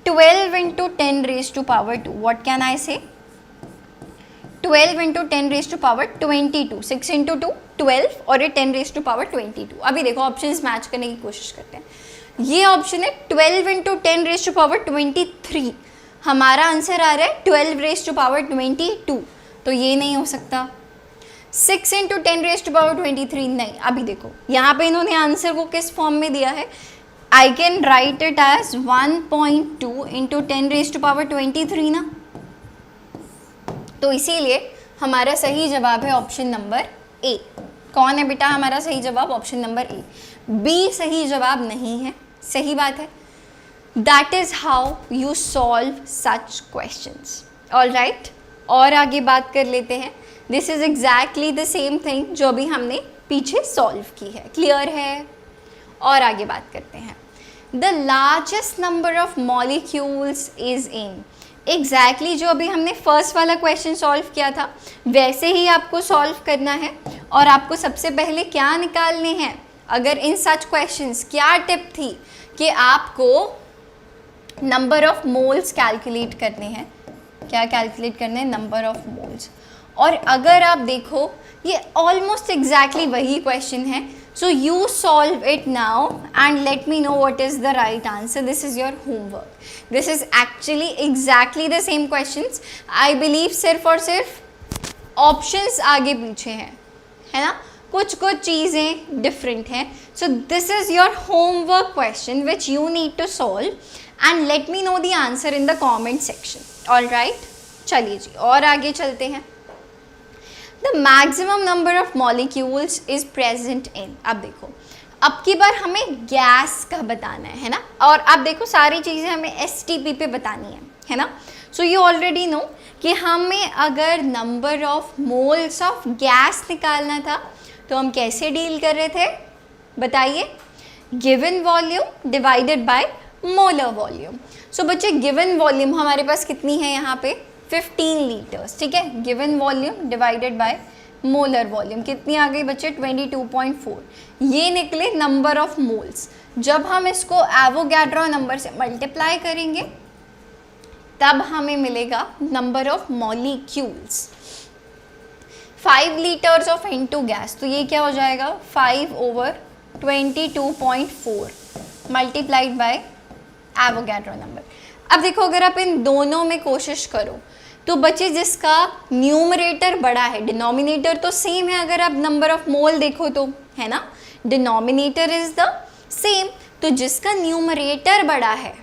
12 × 10⁻², व्हाट कैन आई से, 12 × 10⁻22, 6 × 2 12 और ये 10⁻22। अभी देखो ऑप्शंस मैच करने की कोशिश करते हैं, ये ऑप्शन है 12 × 10⁻23, हमारा आंसर आ रहा है 12⁻22, तो ये नहीं हो सकता। 6 × 10⁻23 नहीं। अभी देखो यहाँ पे इन्होंने आंसर को किस फॉर्म में दिया है, I can write it as 1.2 × 10⁻23 ना, तो इसीलिए हमारा सही जवाब है ऑप्शन नंबर ए। कौन है बेटा हमारा सही जवाब, ऑप्शन नंबर ए। बी सही जवाब नहीं है, सही बात है। That is how you solve such questions, all right. और आगे बात कर लेते हैं, this is exactly the same thing जो अभी हमने पीछे सॉल्व की है, क्लियर है। और आगे बात करते हैं, the largest number of molecules is in, exactly जो अभी हमने फर्स्ट वाला क्वेश्चन सॉल्व किया था वैसे ही आपको सॉल्व करना है। और आपको सबसे पहले क्या निकालने हैं, अगर इन सच क्वेश्चंस क्या टिप थी कि आपको नंबर ऑफ मोल्स कैलकुलेट करने हैं, क्या कैलकुलेट करने हैं, नंबर ऑफ मोल्स। और अगर आप देखो ये ऑलमोस्ट एग्जैक्टली वही क्वेश्चन है, so you solve it now and let me know what is the right answer. This is your homework. This is actually exactly the same questions. I believe सिर्फ और सिर्फ options आगे पीछे हैं, है ना, कुछ चीज़ें different हैं। So this is your homework question which you need to solve and let me know the answer in the comment section. All right? चलिए जी और आगे चलते हैं। The maximum number of molecules is present in, अब देखो अब की बार हमें गैस का बताना है ना, और अब देखो सारी चीज़ें हमें STP पे बतानी है ना। सो यू ऑलरेडी नो कि हमें अगर number of moles of gas निकालना था तो हम कैसे डील कर रहे थे बताइए, given volume divided by molar volume. So बच्चे गिवन वॉल्यूम हमारे पास कितनी है यहाँ पे 15 लीटर्स, ठीक है, given volume divided by molar volume कितनी आ गई बच्चे 22.4, ये निकले नंबर ऑफ मोल्स। जब हम इसको एवोगैड्रो नंबर से मल्टीप्लाई करेंगे तब हमें मिलेगा number of molecules. 5 litres of N2 gas, तो ये क्या हो जाएगा 5/22.4 मल्टीप्लाइड बाय एवोगैड्रो नंबर। अब देखो अगर आप इन दोनों में कोशिश करो तो बच्चे जिसका न्यूमरेटर बड़ा है, डिनोमिनेटर तो सेम है, अगर आप नंबर ऑफ मोल देखो तो, है ना, डिनोमिनेटर इज द सेम, तो जिसका न्यूमरेटर बड़ा है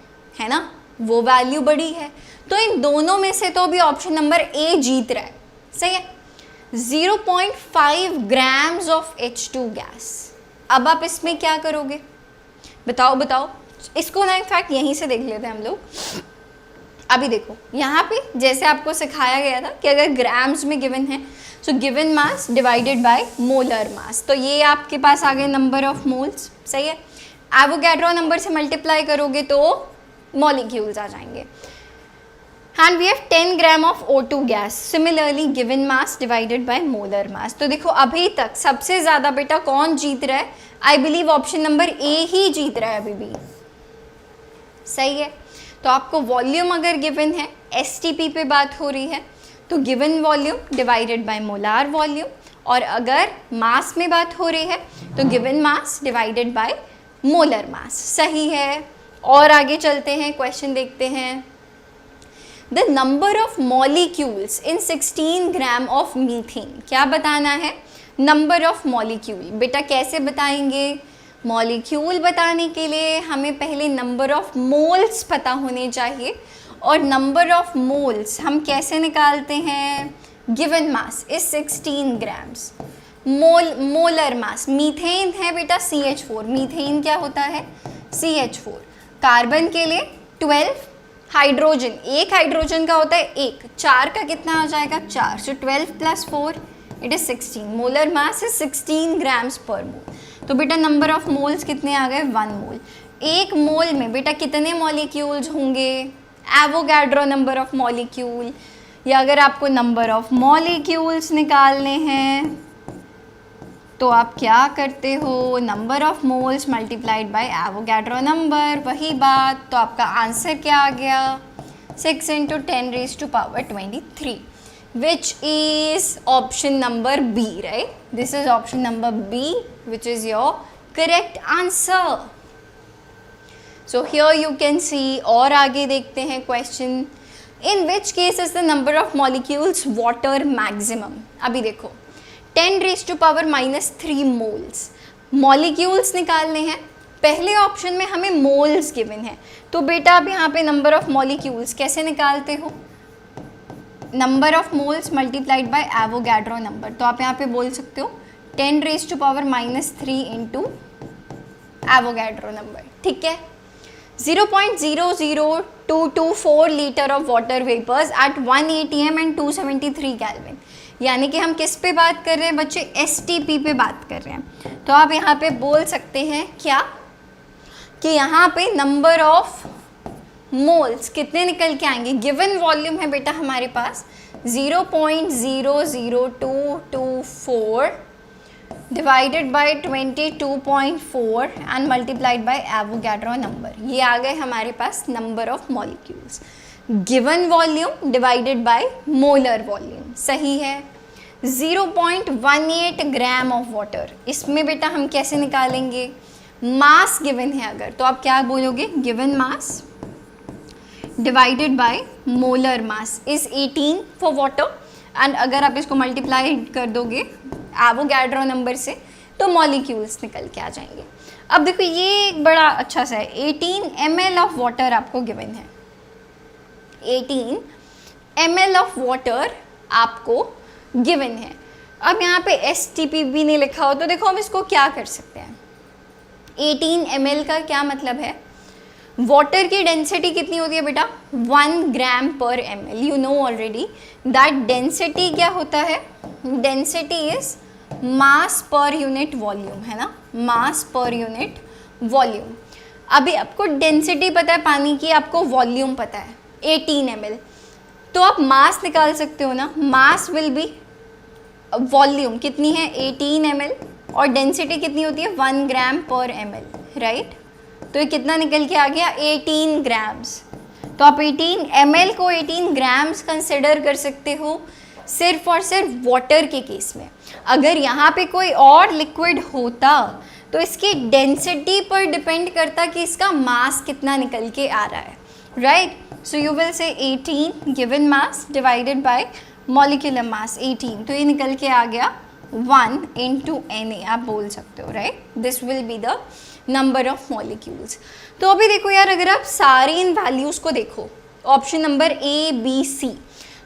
ना, वो वैल्यू बड़ी है। तो इन दोनों में से तो भी ऑप्शन नंबर ए जीत रहा है, सही है। 0.5 ग्राम्स ऑफ H2 गैस। अब आप इसमें क्या करोगे, बताओ बताओ। इसको ना इनफैक्ट यहीं से देख लेते हैं हम लोग। अभी देखो यहाँ पे जैसे आपको सिखाया गया था कि अगर ग्राम्स में गिवन है so given mass divided by molar mass, तो ये आपके पास आ गए नंबर ऑफ मोल्स, सही है। एवोगैड्रो नंबर से मल्टीप्लाई करोगे तो मॉलिक्यूल्स आ जाएंगे। And we have 10 gram of O2 gas, similarly given mass divided by molar mass. तो देखो अभी तक सबसे ज़्यादा बेटा कौन जीत रहा है, I believe option number A ही जीत रहा है अभी भी, सही है। तो आपको वॉल्यूम अगर गिवन है, STP पे बात हो रही है, तो given volume divided bye molar volume, और अगर मास में बात हो रही है तो given mass divided by molar मास, सही है। और आगे चलते हैं, क्वेश्चन देखते हैं। The number of molecules in 16 gram of methane, क्या बताना है, नंबर ऑफ मॉलिक्यूल। बेटा कैसे बताएंगे, मॉलिक्यूल बताने के लिए हमें पहले नंबर ऑफ मोल्स पता होने चाहिए, और नंबर ऑफ मोल्स हम कैसे निकालते हैं, given mass is 16 grams, molar mass, methane है बेटा CH4, मीथेन क्या होता है CH4, कार्बन के लिए 12, हाइड्रोजन, एक हाइड्रोजन का होता है एक, 4 का कितना आ जाएगा 4, सो 12 + 4 it is 16, molar mass is 16 grams पर मोल। तो बेटा नंबर ऑफ मोल्स कितने आ गए, 1 मोल। एक मोल में बेटा कितने मॉलिक्यूल्स होंगे, एवोगैड्रो नंबर ऑफ मॉलिक्यूल, या अगर आपको नंबर ऑफ मॉलिक्यूल्स निकालने हैं तो आप क्या करते हो, number of moles multiplied by Avogadro number, वही बात। तो आपका आंसर क्या आ गया, 6 × 10⁻23, which is option number B, right. This is option number B which is your correct answer. So here you can see, और आगे देखते हैं question, in which case is the number of molecules water maximum. अभी देखो 10⁻³ moles, molecules निकालने हैं, पहले option में हमें मोल्स गिवन है, तो बेटा आप यहाँ पे नंबर ऑफ मॉलिक्यूल्स कैसे निकालते हो, number of moles multiplied by Avogadro number. तो आप यहाँ पे बोल सकते हो 10⁻³ इंटू एवोगैड्रो नंबर, ठीक है। 0.00224 litre of water vapours at 1 atm and 273 kelvin, यानी कि हम किस पे बात कर रहे हैं बच्चे, STP पे बात कर रहे हैं। तो आप यहाँ पे बोल सकते हैं क्या कि यहाँ पे नंबर ऑफ मोल्स कितने निकल के आएंगे, गिवन वॉल्यूम है बेटा हमारे पास 0.00224 divided by 22.4 and multiplied by Avogadro number, ये आ गए हमारे पास number of molecules. Given volume divided by molar volume, सही है। 0.18 ग्राम ऑफ वाटर, इसमें बेटा हम कैसे निकालेंगे, मास गिवन है अगर, तो आप क्या बोलोगे, given mass divided by molar mass is 18 for water, and अगर आप इसको मल्टीप्लाई कर दोगे एवोगैड्रो नंबर से तो मॉलिक्यूल्स निकल के आ जाएंगे। अब देखो ये एक बड़ा अच्छा सा है, 18 ml ऑफ वाटर आपको गिवन है, 18 ml ऑफ वाटर आपको गिवन है। अब यहाँ पे STP भी नहीं लिखा हो तो देखो हम इसको क्या कर सकते हैं, 18 ml का क्या मतलब है, वाटर की डेंसिटी कितनी होती है बेटा 1 ग्राम पर ml, you know already that density क्या होता है, density is mass per unit volume, है ना, मास पर यूनिट वॉल्यूम। अभी आपको डेंसिटी पता है पानी की, आपको वॉल्यूम पता है 18 ml, तो आप मास निकाल सकते हो ना, मास विल बी वॉल्यूम कितनी है 18 ml और डेंसिटी कितनी होती है 1 ग्राम पर ml, राइट। तो ये कितना निकल के आ गया 18 ग्राम्स। तो आप 18 ml को 18 ग्राम्स कंसिडर कर सकते हो सिर्फ और सिर्फ वाटर के केस में। अगर यहाँ पे कोई और लिक्विड होता तो इसकी डेंसिटी पर डिपेंड करता कि इसका मास कितना निकल के आ रहा है, राइट. सो यू विल से 18 given mass divided bye molecular मास 18, तो ये निकल के आ गया 1 into Na, आप बोल सकते हो, right. This will be the number of molecules. तो अभी देखो यार, अगर आप सारी इन वैल्यूज़ को देखो, option number A B C,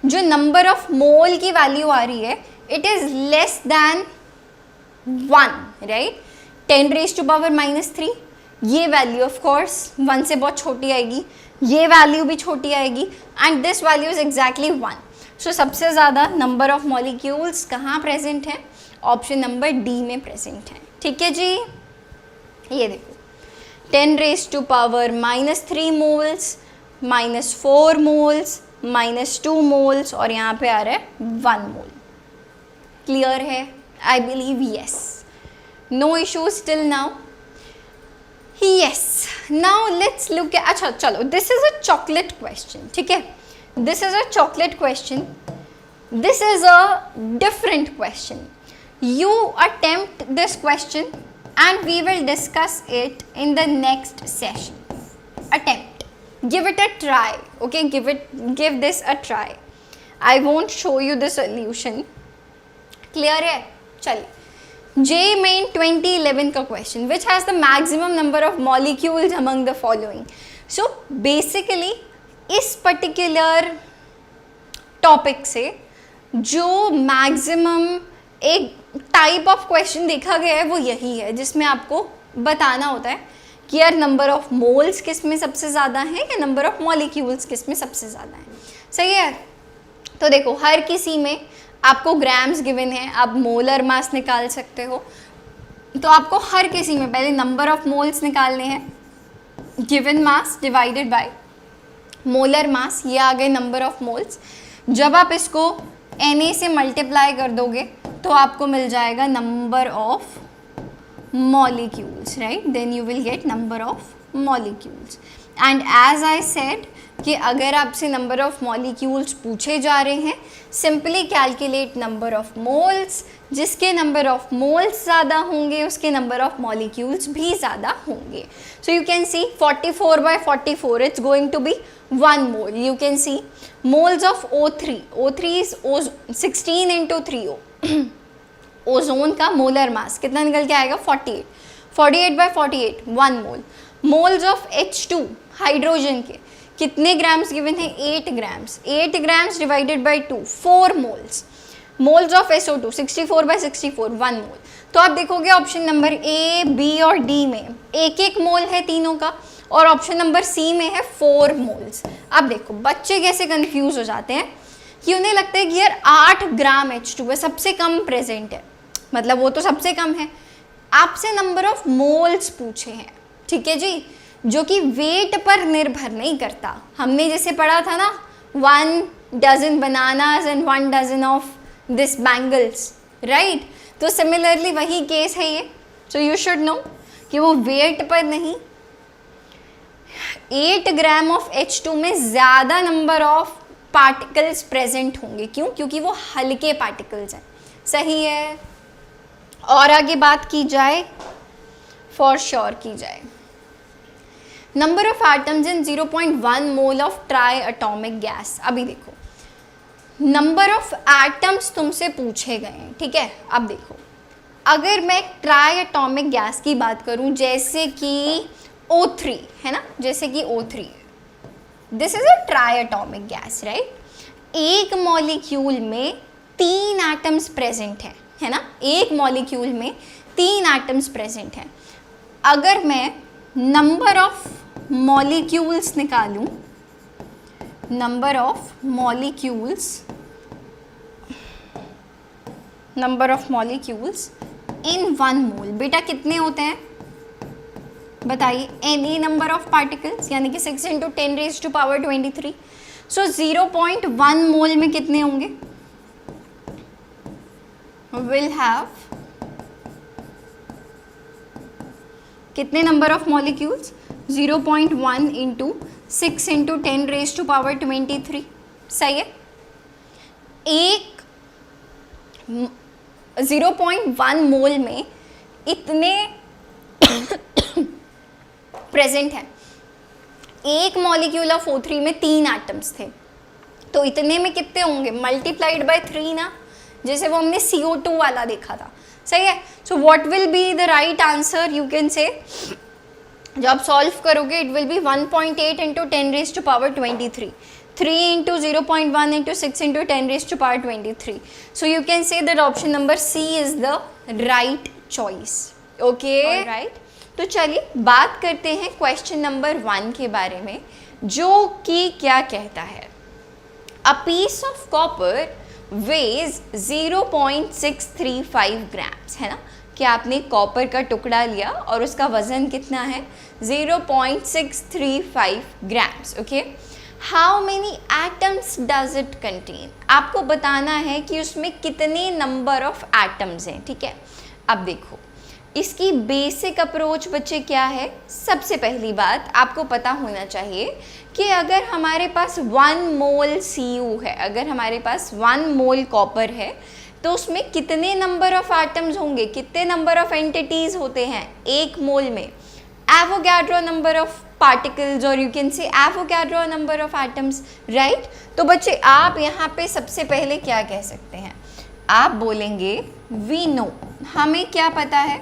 जो नंबर ऑफ मोल की वैल्यू आ रही है it is less than 1, right. 10 raised to power -3, ये वैल्यू ऑफ कोर्स 1 से बहुत छोटी आएगी, ये वैल्यू भी छोटी आएगी, and this value is exactly 1. सो सबसे ज़्यादा नंबर ऑफ मॉलिक्यूल्स कहाँ प्रेजेंट है? ऑप्शन नंबर डी में प्रेजेंट है. ठीक है जी. ये देखो 10 raised to power -3 moles, -4 moles, -2 moles, और यहाँ पे आ रहा है 1 मोल. क्लियर है? I believe yes. No issues till now. Yes. Now let's look at, अच्छा चलो, this is a chocolate question. ठीक है, this is a chocolate question. This is a different question. You attempt this question and we will discuss it in the next session. Attempt. Give it a try. Okay, give this a try. I won't show you the solution. Clear है? चलिए. J main 2011 का question. Which has the maximum number of molecules among the following? So basically इस particular topic से जो maximum एक type of question देखा गया है वो यही है, जिसमें आपको बताना होता है कि यार नंबर ऑफ मोल्स किस में सबसे ज़्यादा है या नंबर ऑफ मॉलिक्यूल्स किस में सबसे ज़्यादा है. सही है. तो देखो हर किसी में आपको ग्राम्स गिवन है, आप मोलर मास निकाल सकते हो. तो आपको हर किसी में पहले नंबर ऑफ मोल्स निकालने हैं, given mass divided by molar मास, ये आ गए नंबर ऑफ मोल्स. जब आप इसको Na से मल्टीप्लाई कर दोगे तो आपको मिल जाएगा number of molecules, right. Then you will get number of molecules. And as I said कि अगर आपसे नंबर ऑफ मॉलिक्यूल्स पूछे जा रहे हैं, simply calculate number of moles. जिसके नंबर ऑफ मोल्स ज़्यादा होंगे उसके नंबर ऑफ मॉलिक्यूल्स भी ज़्यादा होंगे. So you can see 44/44 it's going to be 1 mole. You can see moles of O3. O3 is 16 into 3O. Ozone का molar mass कितना निकल के आएगा? 48. 48/48 1 मोल. मोल्स ऑफ H2 हाइड्रोजन के कितने ग्राम्स गिवन है? 8 grams. 8 grams divided by 2 4 moles. Moles of SO2 64/64 1 मोल. तो आप देखोगे ऑप्शन नंबर ए बी और डी में एक एक मोल है तीनों का, और ऑप्शन नंबर सी में है 4 मोल्स. अब देखो बच्चे कैसे कंफ्यूज हो जाते हैं कि उन्हें लगता है कि यार 8 ग्राम H2 है, सबसे कम प्रेजेंट है, मतलब वो तो सबसे कम है. आपसे नंबर ऑफ मोल्स पूछे हैं, ठीक है जी, जो कि वेट पर निर्भर नहीं करता. हमने जैसे पढ़ा था ना 1 dozen bananas and 1 dozen of this bangles, right. तो सिमिलरली वही केस है ये. सो यू शुड नो कि वो वेट पर नहीं, 8 ग्राम ऑफ H2 में ज़्यादा नंबर ऑफ पार्टिकल्स प्रेजेंट होंगे. क्यों? क्योंकि वो हल्के पार्टिकल्स हैं. सही है. और आगे बात की जाए, फॉर श्योर की जाए, number of atoms in 0.1 mole of try atomic gas. अभी देखो नंबर ऑफ एटम्स तुमसे पूछे गए हैं, ठीक है. अब देखो अगर मैं ट्राई एटॉमिक गैस की बात करूं, जैसे कि O3 है ना, जैसे कि O3, this is a try atomic gas, right. एक मॉलिक्यूल में 3 एटम्स प्रेजेंट है ना, एक मॉलिक्यूल में 3 एटम्स प्रेजेंट हैं. अगर मैं नंबर ऑफ मॉलिक्यूल्स निकालूं, नंबर ऑफ मॉलिक्यूल्स इन 1 मोल, बेटा कितने होते हैं बताइए? एनी नंबर ऑफ पार्टिकल्स, यानी कि 6 × 10 raised to power 23. सो 0.1 मोल में कितने होंगे? विल हैव कितने number of molecules? 0.1 × 6 × 10 raised to power 23. सही है. एक 0.1 मोल में इतने प्रेजेंट है। एक मॉलिक्यूल ऑफ O3 में 3 एटम्स थे, तो इतने में कितने होंगे, मल्टीप्लाइड बाय 3 ना, जैसे वो हमने CO2 वाला देखा था, सही है। सो what will be the right answer, you can से, जब आप सॉल्व करोगे it will B 1.8 into 10⁻23, 3 into 0.1 into 6 into 10⁻23. So you can say that option number C is the right choice. Okay, right. तो चलिए बात करते हैं क्वेश्चन नंबर 1 के बारे में, जो कि क्या कहता है, A piece of copper weighs 0.635 grams, है ना, कि आपने कॉपर का टुकड़ा लिया और उसका वजन कितना है, 0.635 grams. Okay, how many atoms does it contain, आपको बताना है कि उसमें कितने नंबर ऑफ एटम्स हैं, ठीक है। अब देखो इसकी बेसिक अप्रोच बच्चे क्या है, सबसे पहली बात आपको पता होना चाहिए कि अगर हमारे पास 1 मोल Cu है, अगर हमारे पास 1 मोल कॉपर है, तो उसमें कितने नंबर ऑफ एटम्स होंगे, कितने नंबर ऑफ एंटिटीज होते हैं एक मोल में, एवोगाड्रो नंबर ऑफ पार्टिकल्स, और यू कैन से Avogadro number of atoms, right. तो बच्चे आप यहाँ पे सबसे पहले क्या कह सकते हैं, आप बोलेंगे वी नो, हमें क्या पता है,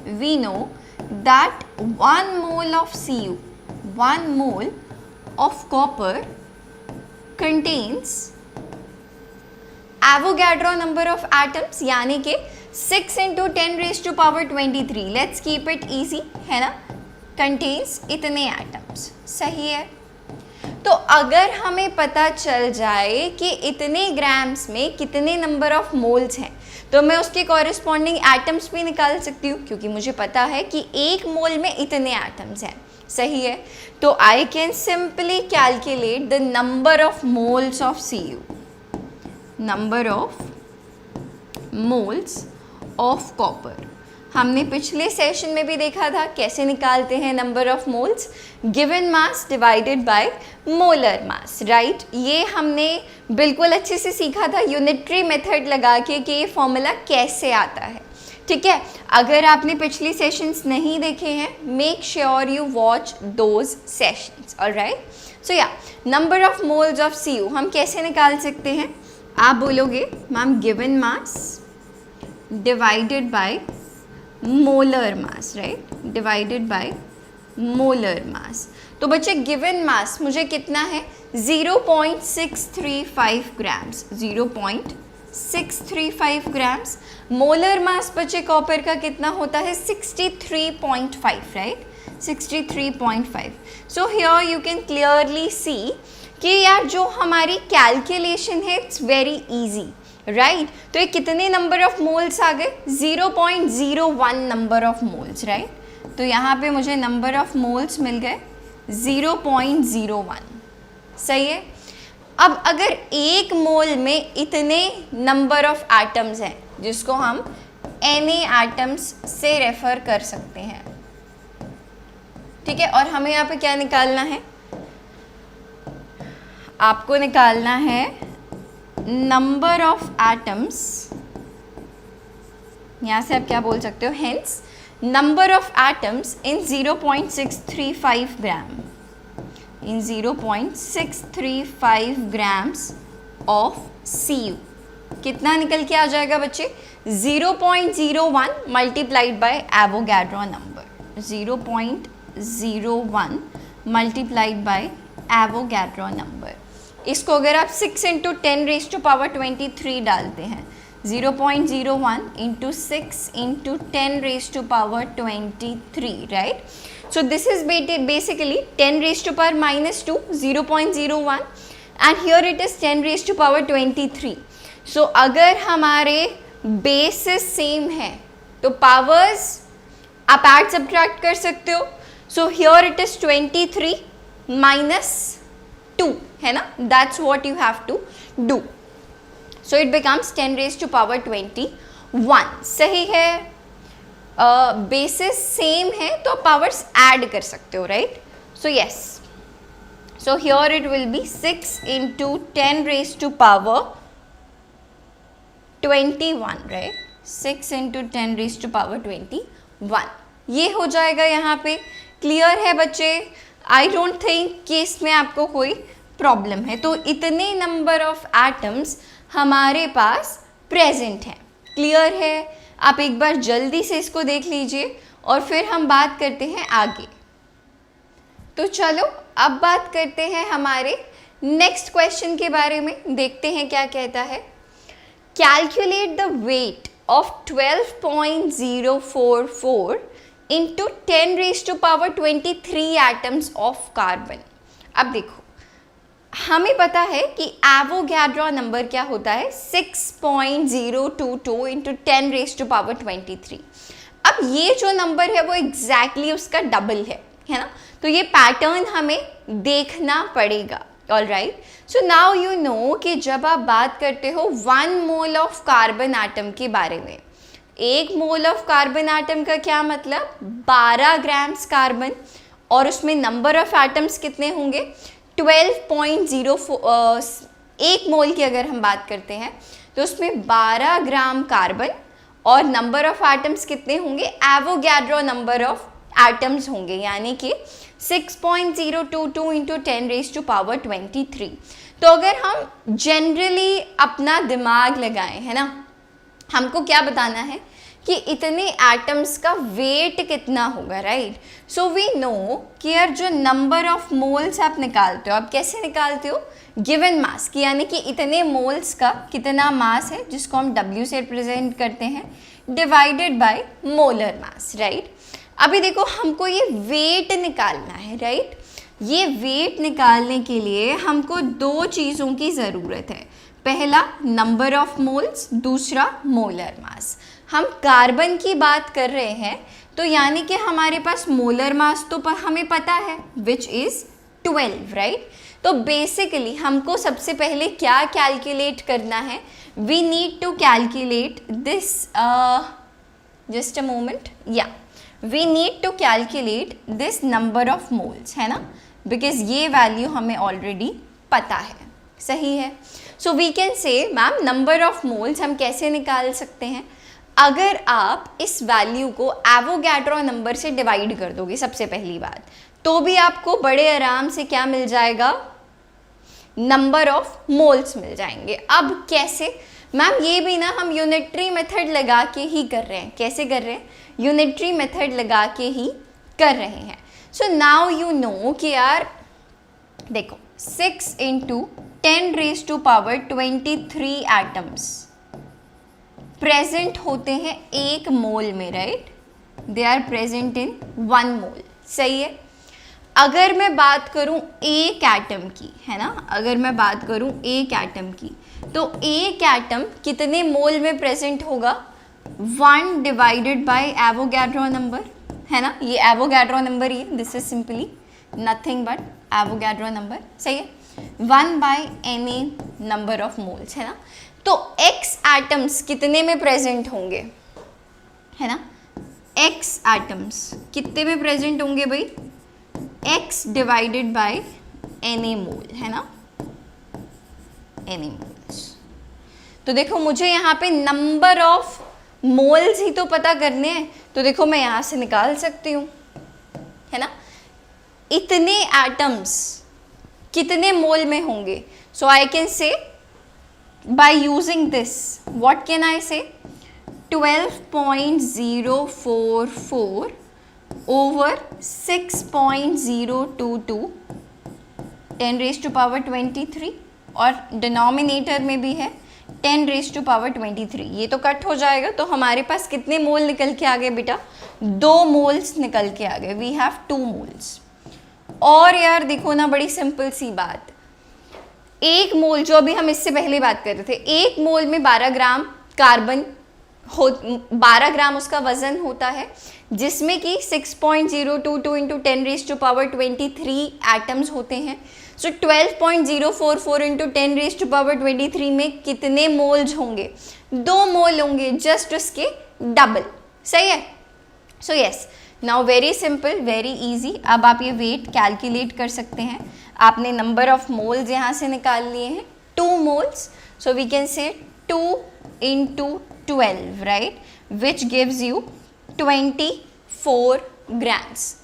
we know that 1 mole of Cu, 1 mole of copper contains Avogadro number of atoms, यानी कि 6 into 10⁻23, let's keep it easy, है ना, कंटेन्स इतने एटम्स, सही है। तो अगर हमें पता चल जाए कि इतने ग्राम्स में कितने नंबर ऑफ मोल्स हैं, तो मैं उसके कॉरेस्पॉन्डिंग एटम्स भी निकाल सकती हूँ, क्योंकि मुझे पता है कि एक मोल में इतने एटम्स हैं, सही है। तो I can simply calculate the number of moles of Cu, number of moles of copper. हमने पिछले सेशन में भी देखा था कैसे निकालते हैं number of moles, given mass divided by molar mass, right. ये हमने बिल्कुल अच्छे से सीखा था यूनिटरी मेथड लगा के कि ये फॉर्मूला कैसे आता है, ठीक है। अगर आपने पिछली सेशंस नहीं देखे हैं, make sure you watch those sessions, alright. So या number of moles of Cu हम कैसे निकाल सकते हैं, आप बोलोगे ma'am given mass divided by molar mass, right, divided by molar mass. तो बच्चे गिवन मास मुझे कितना है, 0.635 ग्राम्स, 0.635 ग्राम्स। मोलर मास बच्चे कॉपर का कितना होता है, 63.5, right, 63.5। So here you can clearly see कि यार जो हमारी कैलकुलेशन है इट्स वेरी इजी, राइट। तो ये कितने नंबर ऑफ मोल्स आ गए, 0.01 नंबर ऑफ मोल्स, राइट। तो यहाँ पे मुझे नंबर ऑफ मोल्स मिल गए 0.01, सही है। अब अगर एक मोल में इतने नंबर ऑफ एटम्स हैं, जिसको हम Na एटम्स से रेफर कर सकते हैं, ठीक है। और हमें यहाँ पे क्या निकालना है, आपको निकालना है नंबर ऑफ एटम्स, यहाँ से आप क्या बोल सकते हो, hence number of atoms in 0.635 gram, in 0.635 grams of Cu कितना निकल के आ जाएगा बच्चे, 0.01 multiplied by Avogadro number, 0.01 multiplied by Avogadro number. इसको अगर आप 6 इंटू 10⁻23 डालते हैं, 0.01 into 6 into 10⁻23, right. So this is basically 10⁻⁻2, 0.01, and here it is 10⁻23। सो अगर हमारे बेसिस सेम है तो पावर्स आप ऐड सब्ट्रैक्ट कर सकते हो। So here it is 23 minus 2, है ना, that's what you have to do. So it becomes 10⁻21, सही है। बेसिस सेम है तो पावर्स ऐड कर सकते हो, right. So yes, so here it will B 6 into 10⁻21, right, 6 into 10⁻21, ये हो जाएगा यहाँ पे। क्लियर है बच्चे? आई डोंट थिंक कि इसमें आपको कोई प्रॉब्लम है। तो इतने नंबर ऑफ एटम्स हमारे पास प्रेजेंट हैं। क्लियर है? आप एक बार जल्दी से इसको देख लीजिए और फिर हम बात करते हैं आगे। तो चलो अब बात करते हैं हमारे नेक्स्ट क्वेश्चन के बारे में। देखते हैं क्या कहता है। Calculate the weight of 12.044 into 10⁻23 atoms of carbon. अब देखो, हमें पता है कि एवोगैड्रो नंबर क्या होता है, 6.022 इंटू 10⁻23। अब ये जो नंबर है वो एग्जैक्टली उसका डबल है ना? तो ये पैटर्न हमें देखना पड़ेगा। All right, so now you know कि जब आप बात करते हो 1 मोल ऑफ कार्बन एटम के बारे में, 1 मोल ऑफ कार्बन एटम का क्या मतलब, 12 ग्राम्स कार्बन, और उसमें नंबर ऑफ एटम्स कितने होंगे, 12.04। 1 मोल की अगर हम बात करते हैं तो उसमें 12 ग्राम कार्बन और नंबर ऑफ एटम्स कितने होंगे, एवोगैड्रो नंबर ऑफ एटम्स होंगे, यानी कि 6.022 इंटू 10⁻23। तो अगर हम जनरली अपना दिमाग लगाएं, है ना, हमको क्या बताना है कि इतने एटम्स का वेट कितना होगा, राइट? सो वी नो कि यार जो नंबर ऑफ मोल्स आप निकालते हो, आप कैसे निकालते हो, गिवन मास की, यानी कि इतने मोल्स का कितना मास है जिसको हम W से रिप्रेजेंट करते हैं, divided by molar mass, right? अभी देखो हमको ये वेट निकालना है, राइट? ये वेट निकालने के लिए हमको 2 चीज़ों की ज़रूरत है। पहला नंबर ऑफ मोल्स, दूसरा मोलर मास। हम कार्बन की बात कर रहे हैं तो यानी कि हमारे पास मोलर मास तो हमें पता है, विच इज़ 12, राइट? तो बेसिकली हमको सबसे पहले क्या कैलकुलेट करना है, we need to calculate this, just a moment, या we need to calculate this number of moles, है ना, बिकॉज ये वैल्यू हमें ऑलरेडी पता है, सही है? So we can say ma'am number of moles हम कैसे निकाल सकते हैं, अगर आप इस वैल्यू को एवोगैड्रो नंबर से डिवाइड कर दोगे सबसे पहली बात, तो भी आपको बड़े आराम से क्या मिल जाएगा, नंबर ऑफ मोल्स मिल जाएंगे। अब कैसे मैम, ये भी ना हम यूनिटरी मेथड लगा के ही कर रहे हैं। कैसे कर रहे हैं, यूनिटरी मेथड लगा के ही कर रहे हैं। सो नाउ यू नो कि यार देखो 6 इंटू 10⁻23 एटम्स प्रेजेंट होते हैं 1 मोल में, right? They are present in 1 mole, सही है? अगर मैं बात करूं एक एटम की, है ना, अगर मैं बात करूं एक एटम की, तो एक एटम कितने मोल में प्रेजेंट होगा, 1 डिवाइडेड बाय एवोगैड्रो नंबर, है ना? ये Avogadro number he, this is simply nothing but Avogadro number, सही है? 1 by any number of moles, है ना? तो x एटम्स कितने में प्रेजेंट होंगे, है ना? x एटम्स कितने में प्रेजेंट होंगे भाई, x डिवाइडेड बाय एनी मोल, है ना, एनी मोल्स। तो देखो मुझे यहाँ पे नंबर ऑफ मोल्स ही तो पता करने हैं, तो देखो मैं यहाँ से निकाल सकती हूँ, है ना, इतने एटम्स कितने मोल में होंगे। So I can say by using this, what can I say, 12.044 over 6.022 10⁻23, और डिनोमिनेटर में भी है 10⁻23। ये तो कट हो जाएगा, तो हमारे पास कितने मोल निकल के आ गए बेटा, 2 मोल्स निकल के आ गए, वी हैव 2 मोल्स। और यार देखो ना, बड़ी सिंपल सी बात, 1 मोल, जो अभी हम इससे पहले बात कर रहे थे, 1 मोल में 12 ग्राम कार्बन 12 ग्राम उसका वजन होता है, जिसमें कि 6.022 इंटू 10⁻23 एटम्स होते हैं। सो 12.044 इंटू 10⁻23 में कितने मोल्स होंगे, 2 मोल होंगे, जस्ट उसके डबल, सही है? So yes, now very simple, very easy. अब आप ये वेट कैलकुलेट कर सकते हैं। आपने नंबर ऑफ मोल्स यहाँ से निकाल लिए हैं, 2 moles, so we can say 2 into 12, right, which gives you 24 grams.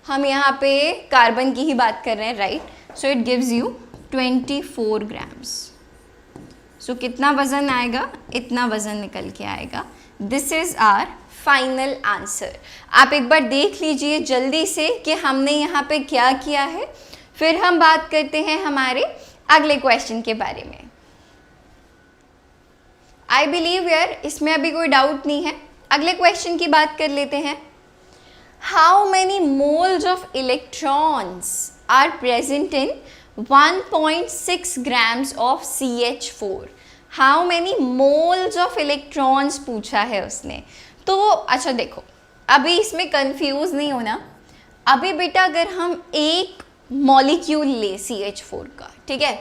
हम यहाँ पे कार्बन की ही बात कर रहे हैं, right? So it gives you 24 grams. So कितना वजन आएगा? इतना वजन निकल के आएगा। This is our final answer. आप एक बार देख लीजिए जल्दी से कि हमने यहाँ पे क्या किया है, फिर हम बात करते हैं हमारे अगले क्वेश्चन के बारे में। आई बिलीव यार इसमें अभी कोई डाउट नहीं है। अगले क्वेश्चन की बात कर लेते हैं। How many moles of electrons are present in 1.6 grams of CH4? How many moles of electrons पूछा है उसने। तो अच्छा देखो, अभी इसमें कंफ्यूज नहीं होना। अभी बेटा अगर हम एक मॉलिक्यूल ले CH4 का, ठीक है,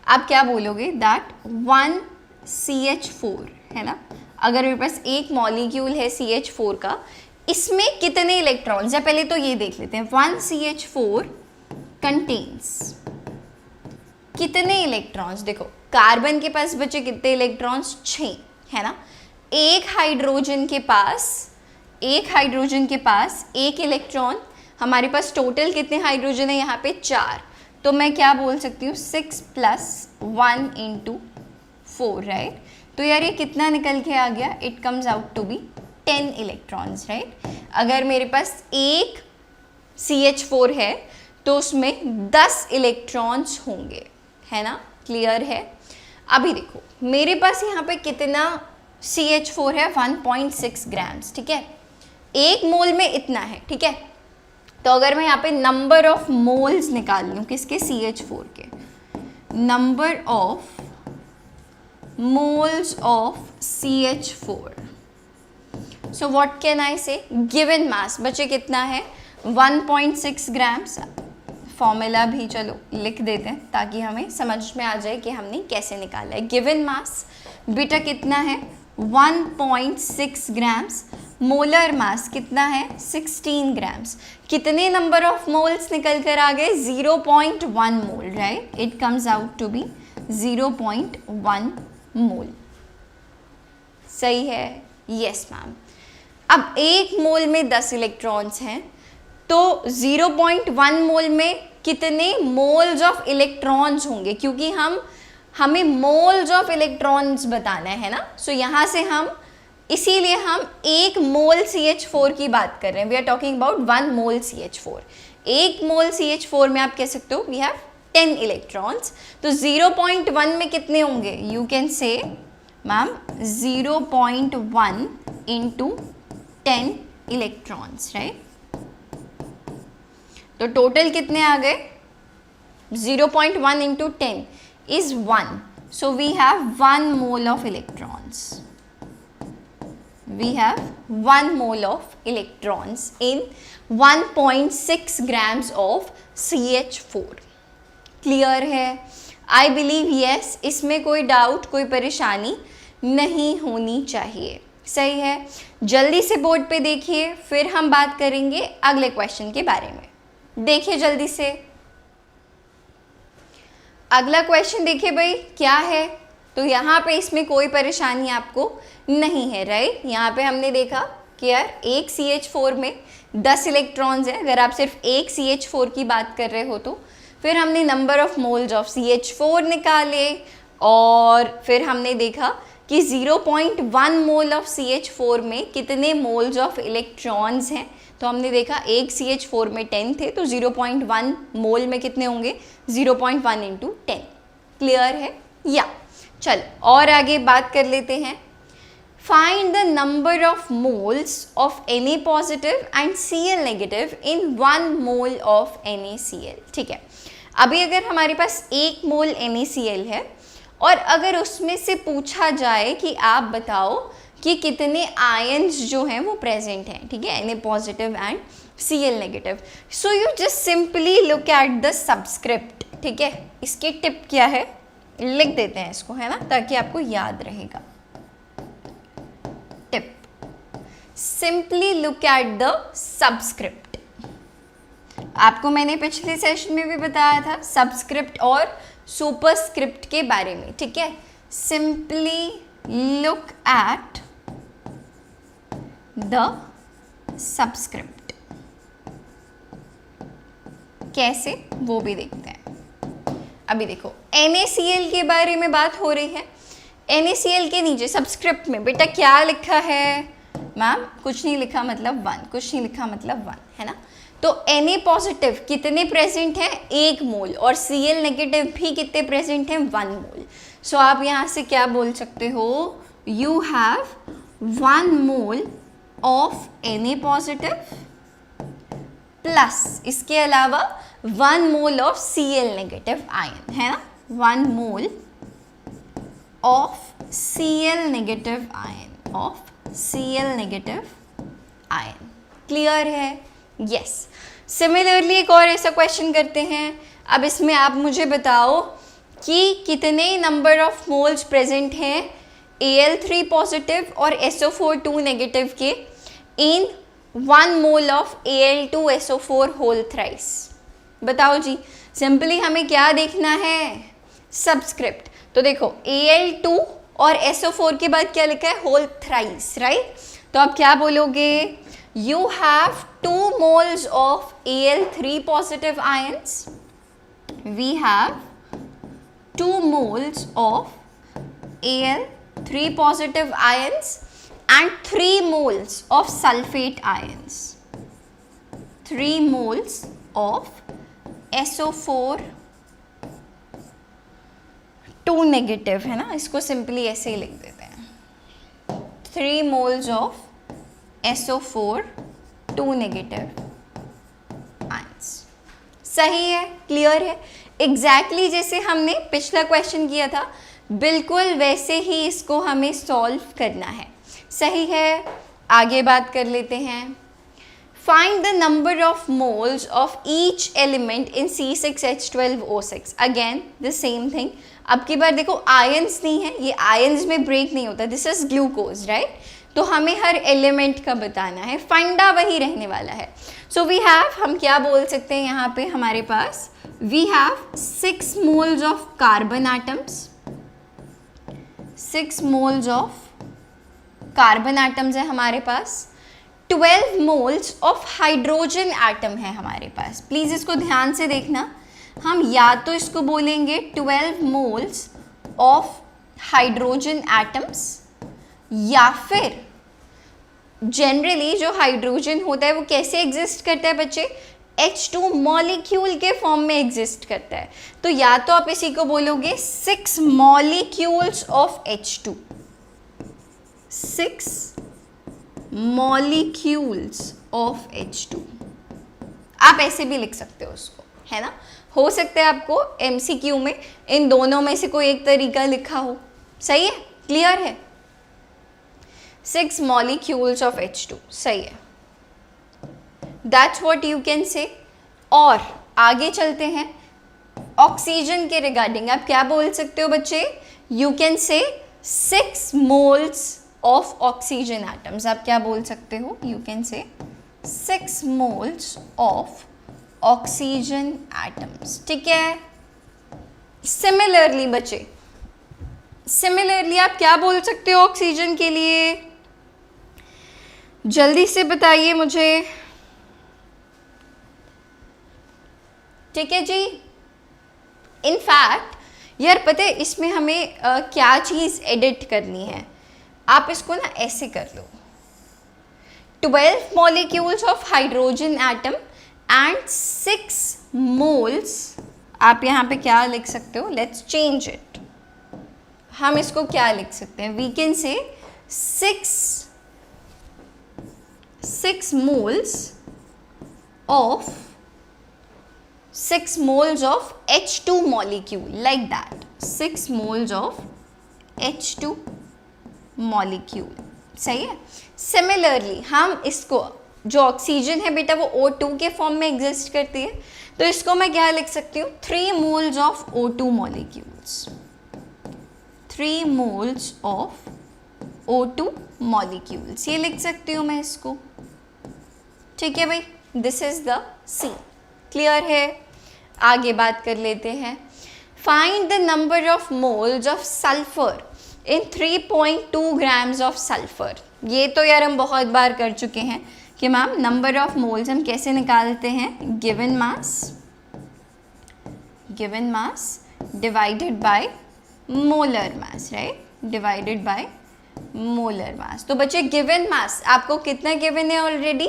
आप क्या बोलोगे? दैट 1 CH4 है ना। अगर मेरे पास एक मॉलिक्यूल है CH4 का, इसमें कितने इलेक्ट्रॉन्स है पहले तो ये देख लेते हैं। 1 CH4 कंटेन्स कितने इलेक्ट्रॉन्स? देखो कार्बन के पास बचे कितने इलेक्ट्रॉन्स? 6 है ना। एक हाइड्रोजन के पास एक इलेक्ट्रॉन। हमारे पास टोटल कितने हाइड्रोजन है यहाँ पे? 4। तो मैं क्या बोल सकती हूँ? 6 + 1 × 4, राइट? तो यार ये कितना निकल के आ गया? It comes out to be 10 electrons, right? अगर मेरे पास एक CH4 है तो उसमें 10 इलेक्ट्रॉन्स होंगे, है ना। क्लियर है? अभी देखो मेरे पास यहाँ पे कितना CH4 है? 1.6 ग्राम्स, ठीक है। एक मोल में इतना है, ठीक है। तो अगर मैं यहाँ पे नंबर ऑफ मोल्स निकाल लूँ किसके? CH4 के। Number of moles of CH4. So what can I say? Given mass बचे कितना है? 1.6 ग्राम्स। फॉर्मूला भी चलो लिख देते हैं ताकि हमें समझ में आ जाए कि हमने कैसे निकाला है। गिवन मास बेटा कितना है? 1.6 ग्राम्स। मोलर मास कितना है? 16 ग्राम्स। कितने नंबर ऑफ मोल्स निकल कर आ गए? 0.1 mole, right? It comes out to be 0.1 mole. सही है? Yes ma'am. अब एक मोल में 10 इलेक्ट्रॉन्स हैं, तो 0.1 मोल में कितने मोल्स ऑफ इलेक्ट्रॉन्स होंगे? क्योंकि हमें मोल्स ऑफ इलेक्ट्रॉन्स बताना है ना। सो यहाँ से हम इसीलिए हम एक मोल CH4 की बात कर रहे हैं। We are talking about 1 mole CH4। एक मोल CH4 में आप कह सकते हो वी हैव 10 इलेक्ट्रॉन्स। तो 0.1 में कितने होंगे? You can say ma'am 0.1 × 10 electrons, right? तो टोटल कितने आ गए? 0.1 × 10 is 1. So we have 1 mole of electrons. We have 1 mole of electrons in 1.6 grams of CH4. Clear है? I believe yes. इसमें कोई डाउट, कोई परेशानी नहीं होनी चाहिए। सही है? जल्दी से बोर्ड पे देखिए, फिर हम बात करेंगे अगले क्वेश्चन के बारे में। देखिए जल्दी से अगला क्वेश्चन। देखिए भाई क्या है। तो यहाँ पे इसमें कोई परेशानी आपको नहीं है, राइट? यहाँ पे हमने देखा कि यार एक CH4 में 10 इलेक्ट्रॉन्स हैं। अगर आप सिर्फ एक CH4 की बात कर रहे हो तो फिर हमने number of moles of CH4 निकाले और फिर हमने देखा कि 0.1 मोल ऑफ CH4 में कितने मोल्स ऑफ इलेक्ट्रॉन्स हैं। तो हमने देखा एक CH4 में 10 थे, तो 0.1 मोल में कितने होंगे? 0.1 × 10। क्लियर है? या चल और आगे बात कर लेते हैं। Find the number of moles of Na positive and Cl negative in 1 mole of NaCl। ठीक है, अभी अगर हमारे पास 1 मोल NaCl है और अगर उसमें से पूछा जाए कि आप बताओ कि कितने आयन्स जो हैं वो प्रेजेंट हैं, ठीक है, Na positive and Cl negative. So you just simply look at the subscript. ठीक है, इसकी टिप क्या है लिख देते हैं इसको, है ना, ताकि आपको याद रहेगा। Tip, simply look at the subscript. आपको मैंने पिछले सेशन में भी बताया था सबस्क्रिप्ट और सुपरस्क्रिप्ट के बारे में। ठीक है, simply look at the subscript. कैसे वो भी देखते हैं। अभी देखो NaCl के बारे में बात हो रही है। NaCl के नीचे सबस्क्रिप्ट में बेटा क्या लिखा है मैम? कुछ नहीं लिखा मतलब 1, कुछ नहीं लिखा मतलब 1, है ना। तो Na पॉजिटिव कितने प्रेजेंट हैं? 1 मोल, और Cl नेगेटिव भी कितने प्रेजेंट हैं? 1 मोल। सो आप यहाँ से क्या बोल सकते हो? You have 1 mole of Na positive plus इसके अलावा 1 mole of Cl negative ion, है ना। 1 mole of Cl negative ion, of Cl negative ion. Clear है? यस। सिमिलरली एक और ऐसा क्वेश्चन करते हैं। अब इसमें आप मुझे बताओ कि कितने नंबर ऑफ मोल्स प्रेजेंट हैं Al3 पॉजिटिव और SO4 2 नेगेटिव के इन 1 mole of Al2SO4 whole thrice. बताओ जी। सिंपली हमें क्या देखना है? सबस्क्रिप्ट। तो देखो Al2 और SO4 के बाद क्या लिखा है? Whole thrice, right. तो आप क्या बोलोगे? You have 2 moles of Al3 positive ions. We have 2 moles of Al3 positive ions and 3 moles of sulfate ions. 3 moles of SO4 2 negative, है ना। इसको सिंपली ऐसे ही लिख देते हैं। 3 moles of SO4 2 negative ions. सही है? क्लियर है? एग्जैक्टली जैसे हमने पिछला क्वेश्चन किया था बिल्कुल वैसे ही इसको हमें सॉल्व करना है। सही है? आगे बात कर लेते हैं। Find the number of moles of each element in C6H12O6। Again the same thing. अब की बार देखो आयंस नहीं है, ये आयंस में ब्रेक नहीं होता, दिस इज ग्लूकोज, राइट। तो हमें हर एलिमेंट का बताना है, फंडा वही रहने वाला है। सो वी हैव, हम क्या बोल सकते हैं यहाँ पे हमारे पास? We have 6 moles of carbon atoms, 6 moles of carbon atoms है हमारे पास। 12 मोल्स ऑफ हाइड्रोजन एटम है हमारे पास। प्लीज इसको ध्यान से देखना। हम या तो इसको बोलेंगे 12 मोल्स ऑफ हाइड्रोजन एटम्स, या फिर जनरली जो हाइड्रोजन होता है वो कैसे एग्जिस्ट करता है बच्चे? H2 मॉलिक्यूल के फॉर्म में एग्जिस्ट करता है। तो या तो आप इसी को बोलोगे 6 molecules of H2, 6 molecules of H2। आप ऐसे भी लिख सकते हो उसको, है ना। हो सकता है आपको MCQ में इन दोनों में से कोई एक तरीका लिखा हो। सही है? क्लियर है? 6 molecules of H2, सही है। That's what you can say। और आगे चलते हैं ऑक्सीजन के रिगार्डिंग। आप क्या बोल सकते हो बच्चे? You can say 6 moles of oxygen atoms। आप क्या बोल सकते हो? You can say 6 moles of oxygen atoms। ठीक है। सिमिलरली बच्चे, सिमिलरली आप क्या बोल सकते हो ऑक्सीजन के लिए? जल्दी से बताइए मुझे। ठीक है जी। इनफैक्ट यार पता है इसमें हमें क्या चीज़ एडिट करनी है। आप इसको ना ऐसे कर लो, 12 molecules of hydrogen atom and 6 moles. आप यहाँ पे क्या लिख सकते हो? Let's change it. हम इसको क्या लिख सकते हैं? वी कैन से 6 moles of 6 moles of H2 molecule, like that। 6 moles of H2 molecule। सही है। सिमिलरली हम इसको, जो ऑक्सीजन है बेटा वो O2 के फॉर्म में एग्जिस्ट करती है, तो इसको मैं क्या लिख सकती हूँ? 3 moles of O2 molecules, 3 moles of O2 molecules। ये लिख सकती हूँ मैं इसको। ठीक है भाई, this is the C। Clear है? आगे बात कर लेते हैं। Find the number of moles of sulphur in 3.2 grams of sulphur. ये तो यार हम बहुत बार कर चुके हैं कि मैम नंबर ऑफ मोल्स हम कैसे निकालते हैं? Given mass given mass divided by molar mass, right, divided by molar mass. तो बच्चे गिवन मास आपको कितना गिवन है ऑलरेडी,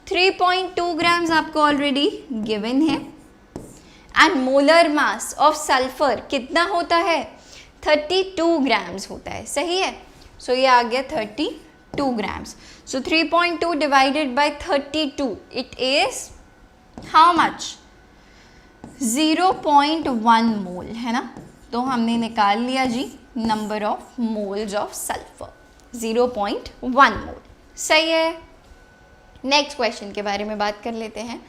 3.2 ग्राम्स आपको ऑलरेडी गिवन है। And molar mass of sulphur कितना होता है, 32 ग्राम्स होता है, सही है। सो ये आ गया 32 grams. So 3.2 divided by 32, it is how much, 0.1 mole, है ना। तो हमने निकाल लिया जी number of moles of sulphur, 0.1 mole, सही है। नेक्स्ट क्वेश्चन के बारे में बात कर लेते हैं।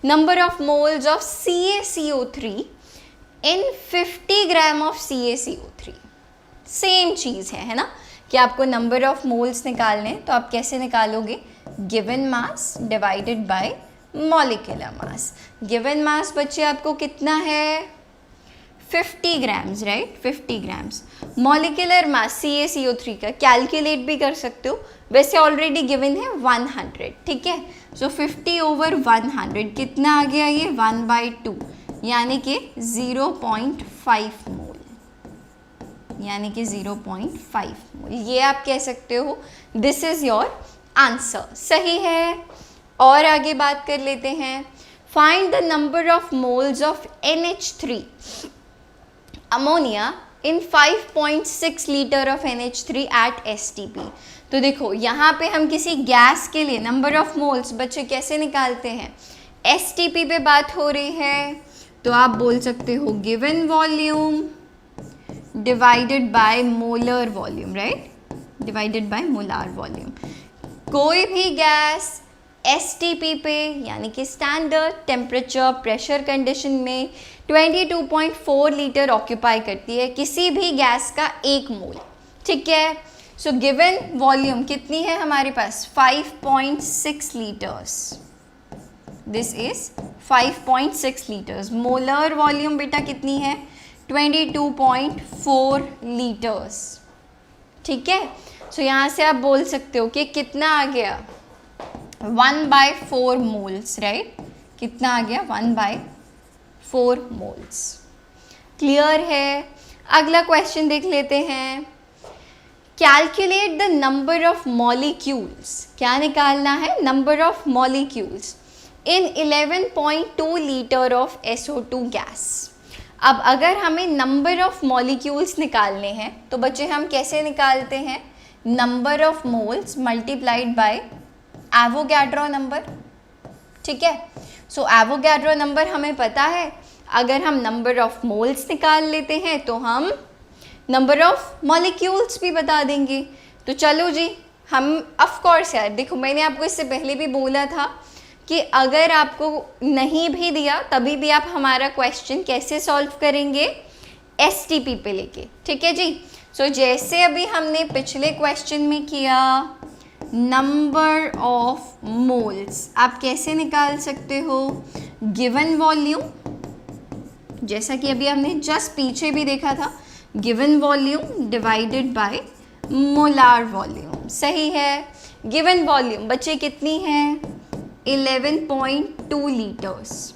Number of moles of CaCO3 in 50 gram of CaCO3। Same चीज़ है ना, कि आपको नंबर ऑफ मोल्स निकालने हैं, तो आप कैसे निकालोगे, given mass divided bye molecular मास। गिवन मास बच्चे आपको कितना है, 50 grams, right, 50 grams. Molecular mass CaCO3 का कैलकुलेट भी कर सकते हो, वैसे ऑलरेडी गिवन है 100, ठीक है। सो 50/100 कितना आ गया, ये 1/2, यानी कि 0.5 मोल, यानी कि 0.5 मोल। ये आप कह सकते हो दिस इज योर आंसर, सही है। और आगे बात कर लेते हैं। Find the number of moles of NH3 ammonia in 5.6 litre of NH3 at STP। तो देखो यहाँ पे हम किसी गैस के लिए नंबर ऑफ मोल्स बच्चे कैसे निकालते हैं, STP पे बात हो रही है, तो आप बोल सकते हो given volume divided by molar volume, right, divided bye molar volume. कोई भी गैस STP पे यानी कि स्टैंडर्ड टेम्परेचर प्रेशर कंडीशन में 22.4 लीटर ऑक्यूपाई करती है, किसी भी गैस का 1 मोल, ठीक है। सो गिवन वॉल्यूम कितनी है हमारे पास, 5.6 litres, this is 5.6 litres. Molar volume बेटा कितनी है, 22.4 लीटर्स, ठीक है। सो यहाँ से आप बोल सकते हो कि कितना आ गया, 1/4 मोल्स, राइट, कितना आ गया, 1/4 मोल्स। क्लियर है। अगला क्वेश्चन देख लेते हैं। Calculate the number of molecules, क्या निकालना है, number of molecules in 11.2 litre of SO2 gas. अब अगर हमें नंबर ऑफ मॉलिक्यूल्स निकालने हैं तो बच्चे हम कैसे निकालते हैं, number of moles multiplied by Avogadro number, ठीक है। सो एवोगैड्रो नंबर हमें पता है, अगर हम नंबर ऑफ मोल्स निकाल लेते हैं तो हम नंबर ऑफ मॉलिक्यूल्स भी बता देंगे। तो चलो जी, हम ऑफ कोर्स यार देखो, मैंने आपको इससे पहले भी बोला था कि अगर आपको नहीं भी दिया तभी भी आप हमारा क्वेश्चन कैसे सॉल्व करेंगे, STP पे लेके, ठीक है जी। सो जैसे अभी हमने पिछले क्वेश्चन में किया, नंबर ऑफ मोल्स आप कैसे निकाल सकते हो, गिवन वॉल्यूम, जैसा कि अभी हमने जस्ट पीछे भी देखा था, given volume divided bye molar volume, सही है। गिवन वॉल्यूम बच्चे कितनी है, 11.2 लीटर्स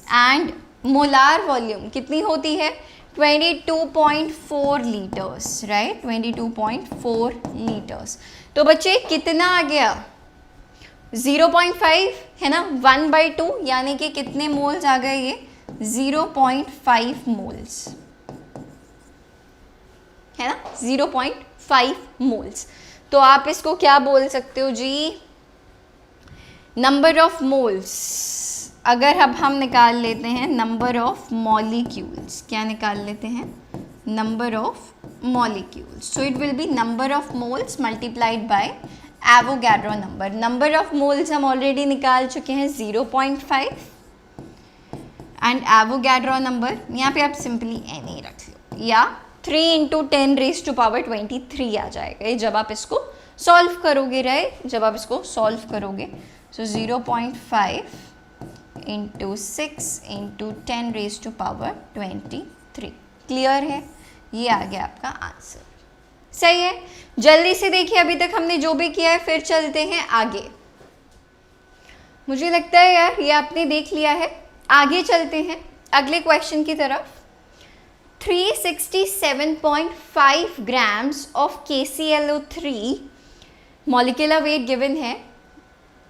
एंड मोलार वॉल्यूम कितनी होती है, 22.4 लीटर्स, राइट, 22.4 लीटर्स। तो बच्चे कितना आ गया, 0.5 है ना, 1/2, यानी कि कितने मोल्स आ गए, ये 0.5 मोल्स, है ना, 0.5 मोल्स। तो आप इसको क्या बोल सकते हो जी, नंबर ऑफ मोल्स। अगर अब हम निकाल लेते हैं नंबर ऑफ मॉलिक्यूल्स, क्या निकाल लेते हैं, number of molecules, so it will B number of moles multiplied by Avogadro number. Number of moles हम ऑलरेडी निकाल चुके हैं 0.5 एंड एवोगैड्रो नंबर यहाँ पे आप सिंपली n ही रख लो, या 3 × 10⁻23 आ जाएगा जब आप इसको सॉल्व करोगे, राइट, जब आप इसको सॉल्व करोगे। सो 0.5 × 6 × 10⁻23, क्लियर है, ये आ गया आपका आंसर, सही है। जल्दी से देखिए, अभी तक हमने जो भी किया है, फिर चलते हैं आगे। मुझे लगता है यार ये आपने देख लिया है, आगे चलते हैं। अगले क्वेश्चन की तरफ. 367.5 grams of KClO3 molecular weight given है,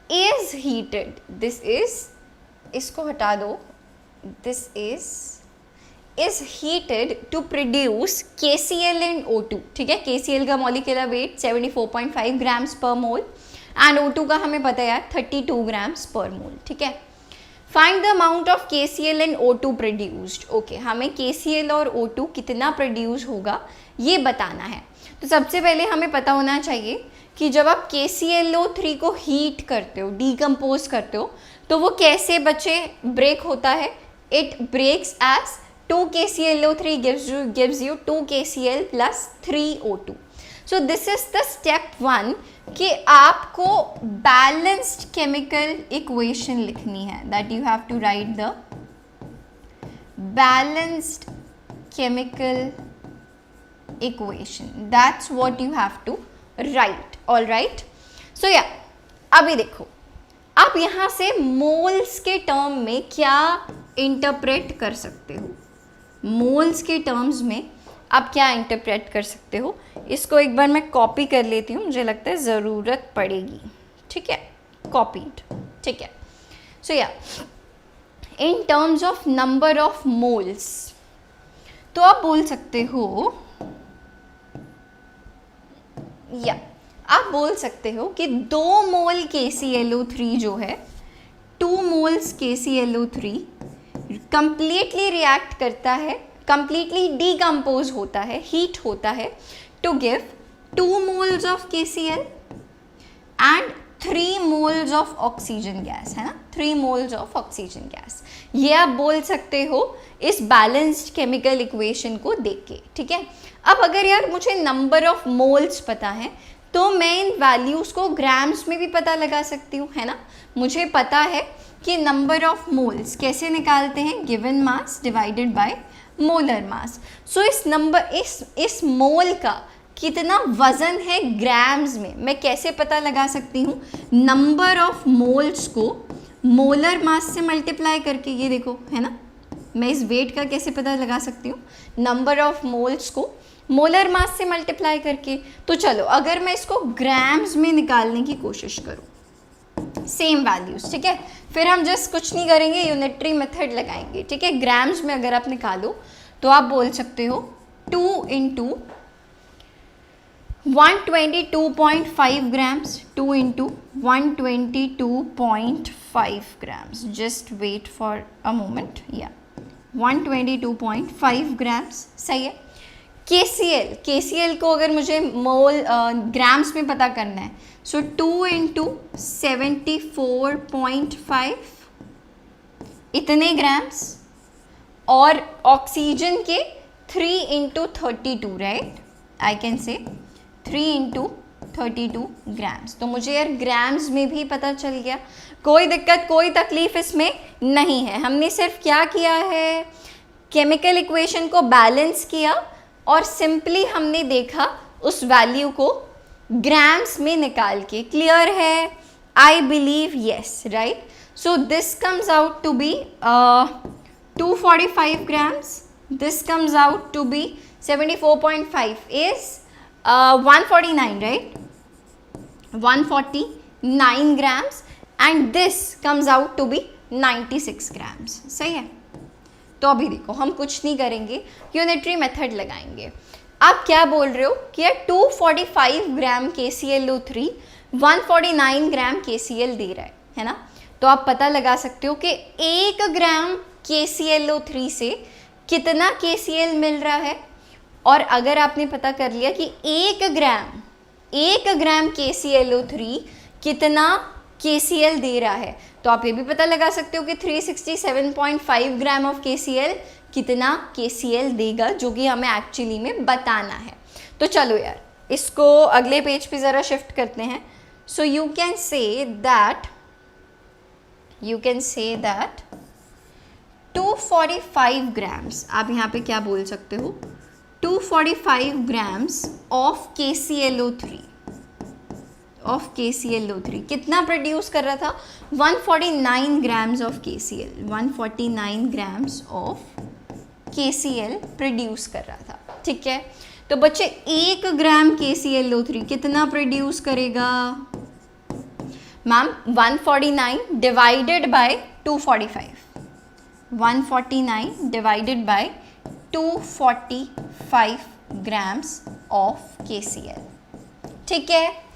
is heated. This is, इसको हटा दो, this is heated to produce KCl and O2. ठीक है, KCl का molecular weight 74.5 grams per mole and O2 का हमें पता है 32 grams per mole. ठीक है, find the amount of KCl and O2 produced. Okay, हमें KCl और O2 कितना प्रोड्यूस होगा ये बताना है. तो सबसे पहले हमें पता होना चाहिए कि जब आप KClO3 को हीट करते हो, डीकम्पोज करते हो, तो वो कैसे बच्चे ब्रेक होता है. It breaks as 2 KClO3 gives you 2 KCl plus 3 O2. So this is the step 1 कि आपको बैलेंस्ड केमिकल इक्वेशन लिखनी है. That you have to write the balanced chemical equation. That's what you have to write. All right. So yeah, अभी देखो, आप यहाँ से moles के टर्म में क्या इंटरप्रेट कर सकते हो. मोल्स के टर्म्स में आप क्या इंटरप्रेट कर सकते हो, इसको एक बार मैं कॉपी कर लेती हूँ, मुझे लगता है ज़रूरत पड़ेगी. ठीक है, कॉपीड. ठीक है. सो या, in terms of number of moles, तो आप बोल सकते हो, या आप बोल सकते हो कि 2 मोल KClO3 जो है, 2 मोल्स KClO3 कंप्लीटली रिएक्ट करता है, कंप्लीटली डीकम्पोज होता है, हीट होता है, to give 2 moles of KCl and 3 moles of oxygen gas, है ना, 3 मोल्स ऑफ ऑक्सीजन गैस. ये आप बोल सकते हो इस बैलेंस्ड केमिकल इक्वेशन को देख के. ठीक है, अब अगर यार मुझे नंबर ऑफ मोल्स पता है तो मैं इन वैल्यूज़ को ग्राम्स में भी पता लगा सकती हूँ, है ना. मुझे पता है कि नंबर ऑफ मोल्स कैसे निकालते हैं, given mass divided by molar mass. So इस मोल का कितना वजन है ग्राम्स में, मैं कैसे पता लगा सकती हूँ. नंबर ऑफ मोल्स को मोलर मास से मल्टीप्लाई करके. ये देखो, है ना, मैं इस वेट का कैसे पता लगा सकती हूँ, नंबर ऑफ मोल्स को मोलर मास से मल्टीप्लाई करके. तो चलो, अगर मैं इसको ग्राम्स में निकालने की कोशिश करूँ, सेम वैल्यूज. ठीक है, फिर हम जस्ट कुछ नहीं करेंगे, यूनिटरी मेथड लगाएंगे. ठीक है, ग्राम्स में अगर आप निकालो तो आप बोल सकते हो 2 into 122.5 grams, 2 into 122.5 grams. Just wait for a moment. Yeah, 122.5 grams. सही है. KCl को अगर मुझे मोल ग्राम्स में पता करना है, सो 2 into 74.5 इतने ग्राम्स, और ऑक्सीजन के 3 into 32, राइट. आई कैन से 3 into 32 ग्राम्स. तो मुझे यार ग्राम्स में भी पता चल गया, कोई दिक्कत कोई तकलीफ इसमें नहीं है. हमने सिर्फ क्या किया है, केमिकल इक्वेशन को बैलेंस किया और सिंपली हमने देखा उस वैल्यू को ग्राम्स में निकाल के. क्लियर है? I believe yes, right. So this comes out to be 245 grams. This comes out to be 74.5 is 149, right? 149 grams, and this comes out to be 96 grams. सही है. तो अभी देखो, हम कुछ नहीं करेंगे, यूनिटरी मेथड लगाएंगे. आप क्या बोल रहे हो कि यार 245 ग्राम KClO3 149 ग्राम KCl दे रहा है ना. तो आप पता लगा सकते हो कि 1 ग्राम KClO3 से कितना KCl मिल रहा है. और अगर आपने पता कर लिया कि 1 ग्राम KClO3 कितना KCl दे रहा है, तो आप ये भी पता लगा सकते हो कि 367.5 ग्राम ऑफ KCl कितना KCl देगा, जो कि हमें एक्चुअली में बताना है. तो चलो यार, इसको अगले पेज पे ज़रा शिफ्ट करते हैं. सो you can say that 245 grams, आप यहाँ पे क्या बोल सकते हो, 245 grams of KClO3. Of KClO3 कितना प्रोड्यूस कर रहा था? 149 grams of KCl, 149 grams of KCl produce कर रहा था, ठीक है। तो बच्चे 1 ग्राम KClO3 कितना प्रोड्यूस करेगा? Ma'am 149 divided by 245, 149 divided by 245 grams of KCl, ठीक है।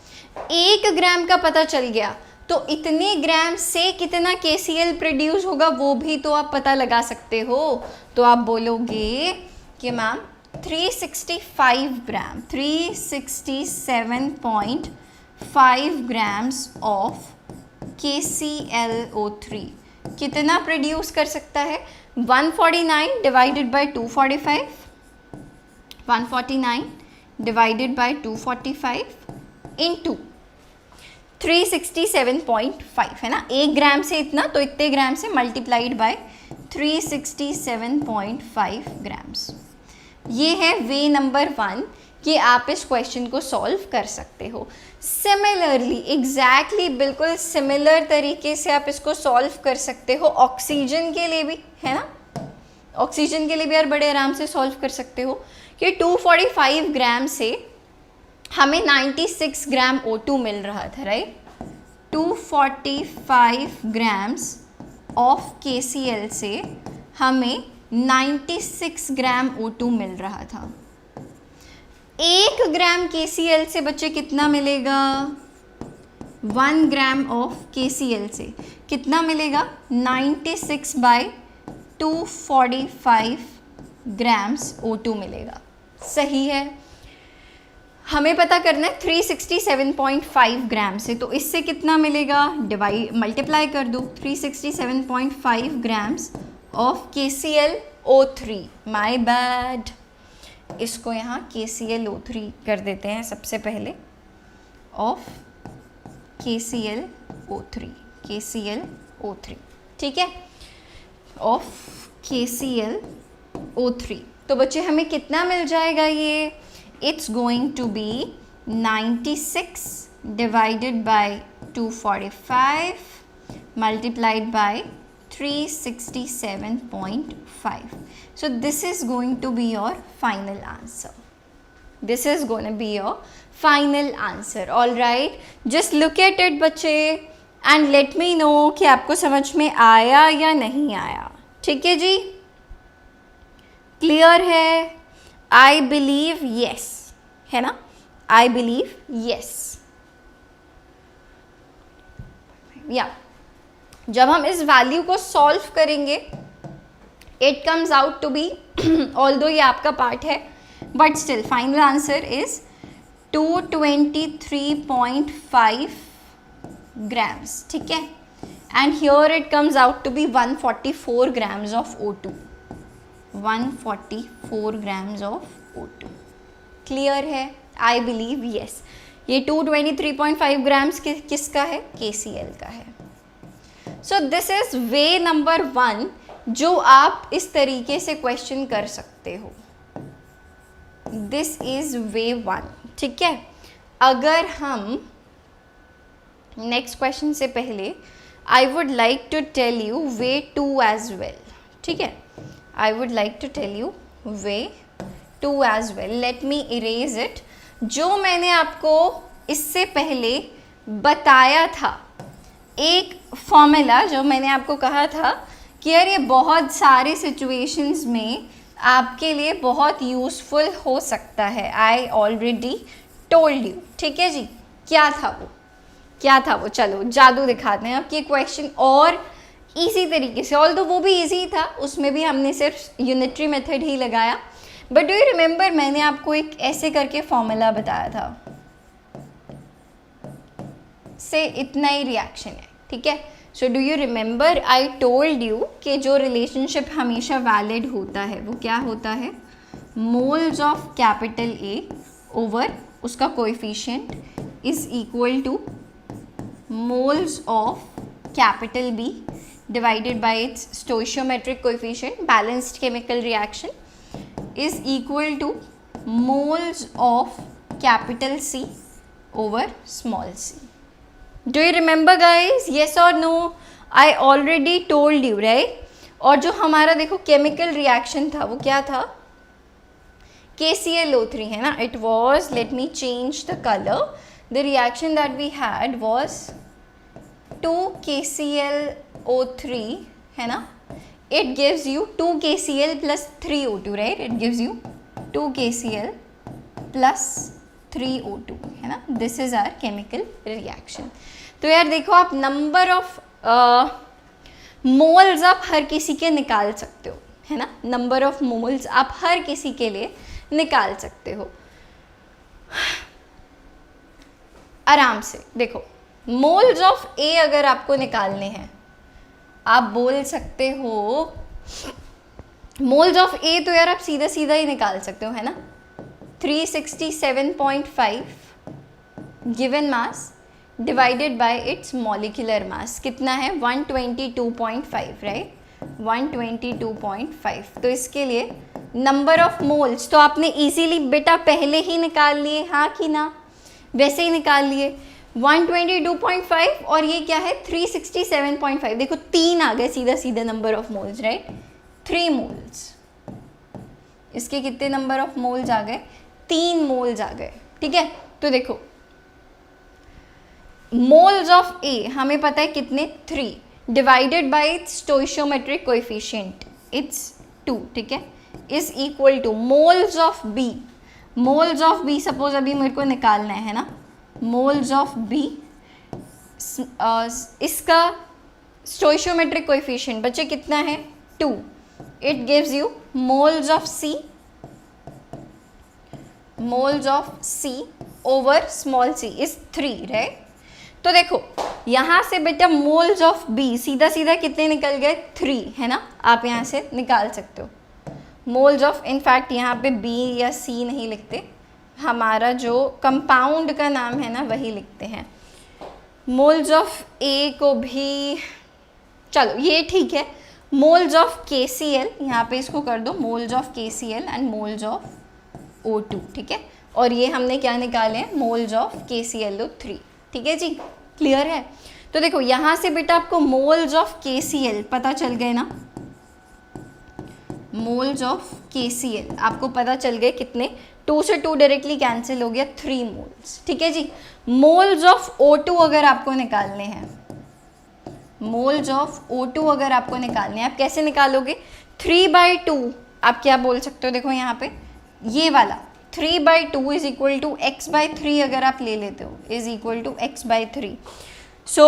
1 ग्राम का पता चल गया, तो इतने ग्राम से कितना KCl प्रोड्यूस होगा वो भी तो आप पता लगा सकते हो। तो आप बोलोगे कि ma'am 365 gram, 367.5 grams of KClO3 कितना प्रोड्यूस कर सकता है? 149 divided by 245, 149 divided by 245 into 367.5 है ना, 1 ग्राम से इतना, तो इतने ग्राम से मल्टीप्लाइड बाय 367.5 ग्राम्स। ये है वे नंबर 1 कि आप इस क्वेश्चन को सॉल्व कर सकते हो। सिमिलरली, एग्जैक्टली बिल्कुल सिमिलर तरीके से आप इसको सॉल्व कर सकते हो ऑक्सीजन के लिए भी, है ना। ऑक्सीजन के लिए भी यार बड़े आराम से सॉल्व कर सकते हो कि 245 ग्राम से हमें 96 ग्राम O2 मिल रहा था, राइट। 245 ग्राम्स ऑफ KCl से हमें 96 ग्राम O2 मिल रहा था। 1 ग्राम KCl से बच्चे कितना मिलेगा? 1 ग्राम ऑफ KCl से कितना मिलेगा? 96 बाय 245 ग्राम्स O2 मिलेगा, सही है। हमें पता करना है 367.5 ग्राम से, तो इससे कितना मिलेगा? डिवाइड मल्टीप्लाई कर दो, 367.5 grams of KClO3, my bad, इसको यहाँ KClO3 कर देते हैं सबसे पहले, ऑफ KClO3, KClO3, ठीक है, ऑफ KClO3। तो बच्चे हमें कितना मिल जाएगा ये? It's going to be 96 divided by 245 multiplied by 367.5. So this is going to be your final answer. This is going to be your final answer. All right. Just look at it बच्चे and let me know कि आपको समझ में आया या नहीं आया, ठीक है जी? क्लियर है? I believe yes, है ना? I believe yes. या जब हम इस वैल्यू को सॉल्व करेंगे, it comes out to be, although ये आपका पार्ट है, but still final answer is 223.5 grams, ठीक है। And here it comes out to be 144 grams of O2, 144 grams of O2। Clear है? I believe yes. ये 223.5 grams किसका है? KCl का है। So this is way number 1 जो आप इस तरीके से क्वेश्चन कर सकते हो। दिस इज वे 1, ठीक है। अगर हम नेक्स्ट क्वेश्चन से पहले I would like to tell you वे 2 एज वेल, ठीक है। I would like to tell you way 2 as well. Let me erase it. जो मैंने आपको इससे पहले बताया था, एक फॉर्मूला जो मैंने आपको कहा था कि यार ये बहुत सारे सिचुएशंस में आपके लिए बहुत यूज़फुल हो सकता है। आई ऑलरेडी टोल्ड यू, ठीक है जी। क्या था वो? क्या था वो? चलो जादू दिखाते हैं आपके क्वेश्चन और इसी तरीके से। ऑल्दो वो भी इजी था, उसमें भी हमने सिर्फ यूनिटरी मेथड ही लगाया, बट डू यू रिमेंबर मैंने आपको एक ऐसे करके फॉर्मूला बताया था, से इतना ही रिएक्शन है, ठीक है। So do you remember I told you कि जो रिलेशनशिप हमेशा वैलिड होता है वो क्या होता है? Moles of capital A over उसका coefficient is equal to moles of capital B divided by its stoichiometric coefficient, balanced chemical reaction is equal to moles of capital C over small c. Do you remember guys? Yes or no? I already told you, right? और जो हमारा देखो chemical reaction था वो क्या था? KClO3 है ना? It was, let me change the color. The reaction that we had was 2KClO3 है ना? It gives you 2KCl plus 3O2, right? It gives you 2KCl plus 3O2 है ना? This is our chemical reaction. तो यार देखो आप number of moles आप हर किसी के निकाल सकते हो, है ना? नंबर ऑफ मोल्स आप हर किसी के लिए निकाल सकते हो आराम से. देखो मोल्स ऑफ ए अगर आपको निकालने हैं, आप बोल सकते हो मोल्स ऑफ ए, तो यार आप सीधा सीधा ही निकाल सकते हो, है ना? 367.5 given mass divided by it's molecular mass कितना है? 122.5, राइट? 122.5. तो इसके लिए नंबर ऑफ मोल्स तो आपने इजीली बेटा पहले ही निकाल लिए, हाँ कि ना? वैसे ही निकाल लिए. 122.5 और ये क्या है? 367.5. देखो 3 आ गए सीधा सीधा number of moles, right? 3 moles. इसके कितने नंबर ऑफ मोल्स आ गए? 3 मोल्स आ गए, ठीक है? तो देखो मोल्स ऑफ ए हमें पता है कितने? 3 divided by its stoichiometric coefficient its 2, ठीक है? Is equal to moles of B. Moles of B suppose अभी मेरे को निकालना है ना? मोल्स ऑफ बी, इसका स्टोइशियोमेट्रिक कोएफिशिएंट बच्चे कितना है? 2. It gives you moles of C, moles of C over small C is 3, right? तो देखो यहाँ से बेटा मोल्स ऑफ बी सीधा सीधा कितने निकल गए? 3, है ना? आप यहाँ से निकाल सकते हो मोल्स ऑफ, इनफैक्ट यहाँ पे बी या सी नहीं लिखते, हमारा जो कंपाउंड का नाम है ना वही लिखते हैं. मोल्स ऑफ ए को भी चलो ये ठीक है. मोल्स ऑफ KCl यहाँ पे इसको कर दो moles of KCl and moles of O2, ठीक है? और ये हमने क्या निकाले हैं? मोल्स ऑफ KClO3, ठीक है जी? क्लियर है? तो देखो यहाँ से बेटा आपको मोल्स ऑफ KCl पता चल गए ना? मोल्स ऑफ KCl आपको पता चल गए कितने? 2 से 2 डायरेक्टली कैंसिल हो गया, 3 मोल्स, ठीक है जी? मोल्स ऑफ O2 अगर आपको निकालने हैं, मोल्स ऑफ O2 अगर आपको निकालने हैं, आप कैसे निकालोगे? 3/2 आप क्या बोल सकते हो? देखो यहाँ पे ये वाला 3/2 इज इक्वल टू x/3 अगर आप ले लेते हो इज इक्वल टू x/3. सो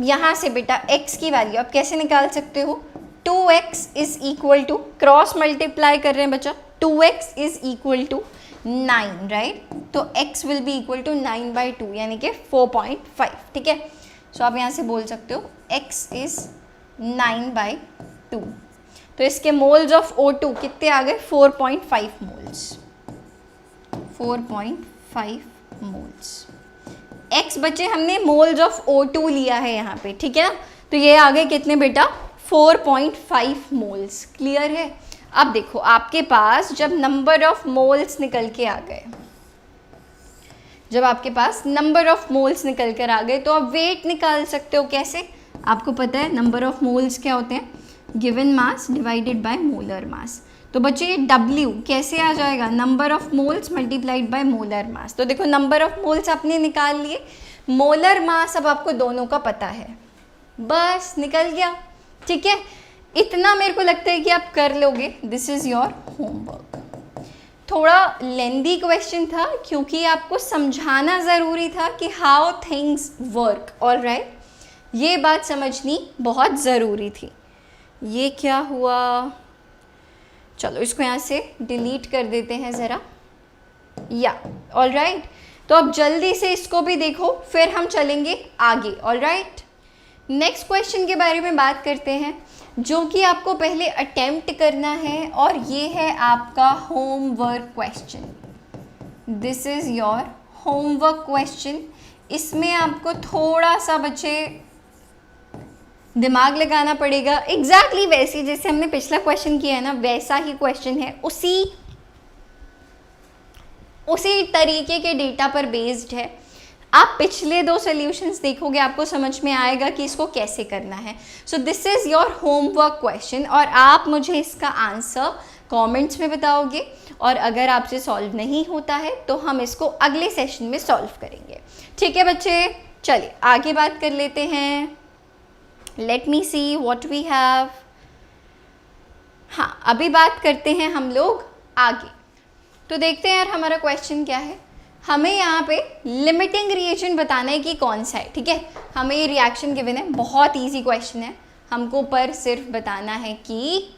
यहाँ से बेटा x की वैल्यू आप कैसे निकाल सकते हो? 2x is equal to, cross multiply कर रहे हैं बच्चा, 2x is equal to 9, right? तो x will be equal to 9/2 यानी कि 4.5, ठीक है? सो आप यहाँ से बोल सकते हो x इज 9/2. तो इसके मोल्स ऑफ O2 कितने आ गए? 4.5 मोल्स. 4.5 मोल्स. x बचे हमने मोल्स ऑफ O2 लिया है यहाँ पे, ठीक है ना? तो ये आ गए कितने बेटा? 4.5 मोल्स. क्लियर है? अब देखो आपके पास जब नंबर ऑफ मोल्स निकल के आ गए, जब आपके पास नंबर ऑफ मोल्स निकल कर आ गए तो आप वेट निकाल सकते हो. कैसे? आपको पता है नंबर ऑफ मोल्स क्या होते हैं? Given mass divided by molar mass. तो बच्चे ये W कैसे आ जाएगा? Number of moles multiplied by molar mass. तो देखो नंबर ऑफ मोल्स आपने निकाल लिए, मोलर मास अब आपको दोनों का पता है, बस निकल गया, ठीक है? इतना मेरे को लगता है कि आप कर लोगे. This is your homework. थोड़ा लेंदी क्वेश्चन था क्योंकि आपको समझाना ज़रूरी था कि हाउ थिंग्स वर्क. ऑलराइट, ये बात समझनी बहुत ज़रूरी थी. ये क्या हुआ? चलो इसको यहाँ से डिलीट कर देते हैं ज़रा. या ऑलराइट, तो अब जल्दी से इसको भी देखो फिर हम चलेंगे आगे. ऑलराइट, नेक्स्ट क्वेश्चन के बारे में बात करते हैं जो कि आपको पहले अटेम्प्ट करना है और ये है आपका homework question. This is your homework question. इसमें आपको थोड़ा सा बच्चे दिमाग लगाना पड़ेगा. एग्जैक्टली वैसे जैसे हमने पिछला क्वेश्चन किया है ना, वैसा ही क्वेश्चन है, उसी तरीके के डेटा पर बेस्ड है. आप पिछले 2 सॉल्यूशंस देखोगे, आपको समझ में आएगा कि इसको कैसे करना है. So this is your homework question और आप मुझे इसका आंसर कमेंट्स में बताओगे और अगर आपसे सॉल्व नहीं होता है तो हम इसको अगले सेशन में सॉल्व करेंगे. ठीक है बच्चे, चलिए आगे बात कर लेते हैं. Let me see what we have. हाँ, अभी बात करते हैं हम लोग आगे. तो देखते हैं यार हमारा क्वेश्चन क्या है. हमें यहाँ पे लिमिटिंग रिएजेंट बताना है कि कौन सा है. ठीक है, हमें ये रिएक्शन गिवन है, बहुत इजी क्वेश्चन है. हमको पर सिर्फ बताना है कि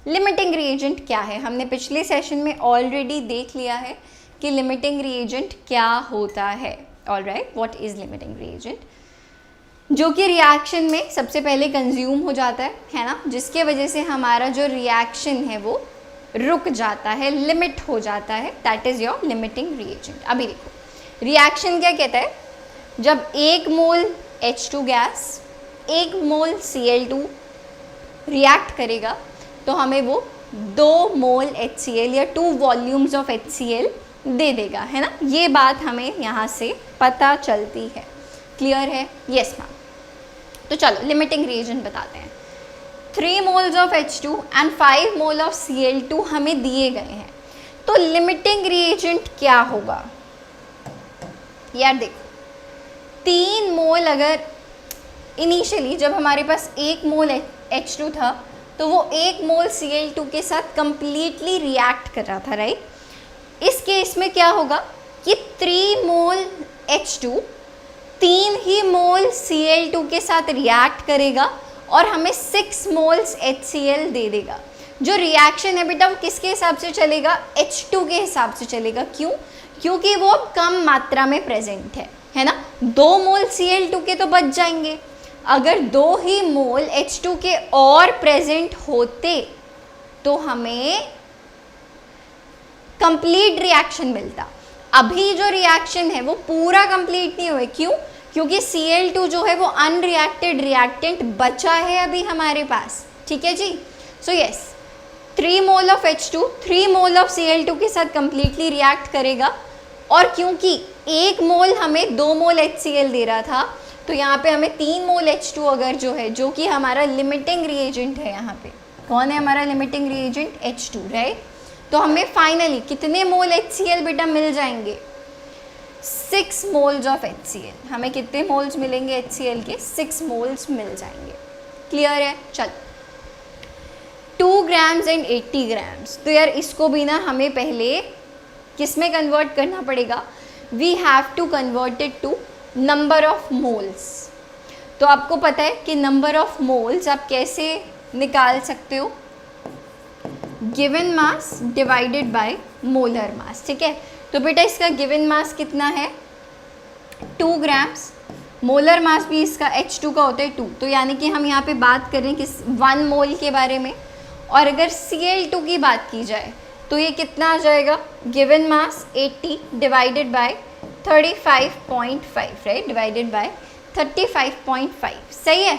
लिमिटिंग रिएजेंट क्या है. हमने पिछले सेशन में ऑलरेडी देख लिया है कि लिमिटिंग रिएजेंट क्या होता है. Alright, what is limiting reagent? जो कि रिएक्शन में सबसे पहले कंज्यूम हो जाता है ना, जिसके वजह से हमारा जो रिएक्शन है वो रुक जाता है, लिमिट हो जाता है. That is your limiting reagent. अभी देखो रिएक्शन क्या कहता है. जब 1 मोल H2 गैस 1 मोल Cl2 रिएक्ट करेगा तो हमें वो 2 मोल HCl या 2 वॉल्यूम्स ऑफ HCl दे देगा, है ना. ये बात हमें यहाँ से पता चलती है. क्लियर है? Yes ma'am. तो चलो लिमिटिंग रिएजेंट बताते हैं. 3 moles of H2 and 5 mole of Cl2 हमें दिए गए हैं. तो लिमिटिंग रिएजेंट क्या होगा यार? देखो 3 मोल अगर इनिशियली जब हमारे पास 1 मोल H2 था तो वो 1 मोल Cl2 के साथ कंप्लीटली रिएक्ट कर रहा था, राइट. इस केस में क्या होगा कि 3 मोल H2 3 ही मोल Cl2 के साथ रिएक्ट करेगा और हमें 6 मोल्स HCl दे देगा. जो रिएक्शन है बेटा वो किसके हिसाब से चलेगा? H2 के हिसाब से चलेगा. क्यों? क्योंकि वो अब कम मात्रा में प्रेजेंट है ना. 2 मोल Cl2 के तो बच जाएंगे. अगर 2 ही मोल H2 के और प्रेजेंट होते तो हमें कंप्लीट रिएक्शन मिलता. अभी जो रिएक्शन है वो पूरा कंप्लीट नहीं हुआ. क्यों? क्योंकि Cl2 जो है वो अनरिएक्टेड रिएक्टेंट बचा है अभी हमारे पास. ठीक है जी. So yes, 3 mole of H2 3 mole of Cl2 के साथ कंप्लीटली रिएक्ट करेगा. और क्योंकि 1 मोल हमें 2 मोल HCl दे रहा था तो यहाँ पे हमें 3 मोल H2 अगर जो है, जो कि हमारा लिमिटिंग रिएजेंट है, यहाँ पे कौन है हमारा लिमिटिंग रिएजेंट? H2, right. तो हमें फाइनली कितने मोल HCl बेटा मिल जाएंगे? 6 मोल्स ऑफ HCl. हमें कितने मोल्स मिलेंगे HCl के? 6 मोल्स मिल जाएंगे. क्लियर है? चल 2 ग्राम्स एंड 80 ग्राम्स. तो यार इसको भी ना हमें पहले किस में कन्वर्ट करना पड़ेगा? We have to convert it to number of moles. तो आपको पता है कि नंबर ऑफ मोल्स आप कैसे निकाल सकते हो? Given mass divided by molar मास. ठीक है, तो बेटा इसका गिवन मास कितना है? 2 ग्राम्स. मोलर मास भी इसका H2 का होता है 2. तो यानी कि हम यहाँ पे बात कर रहे हैं किस 1 मोल के बारे में. और अगर Cl2 की बात की जाए तो ये कितना आ जाएगा? Given mass 80 divided by 35.5, right, divided bye 35.5. सही है?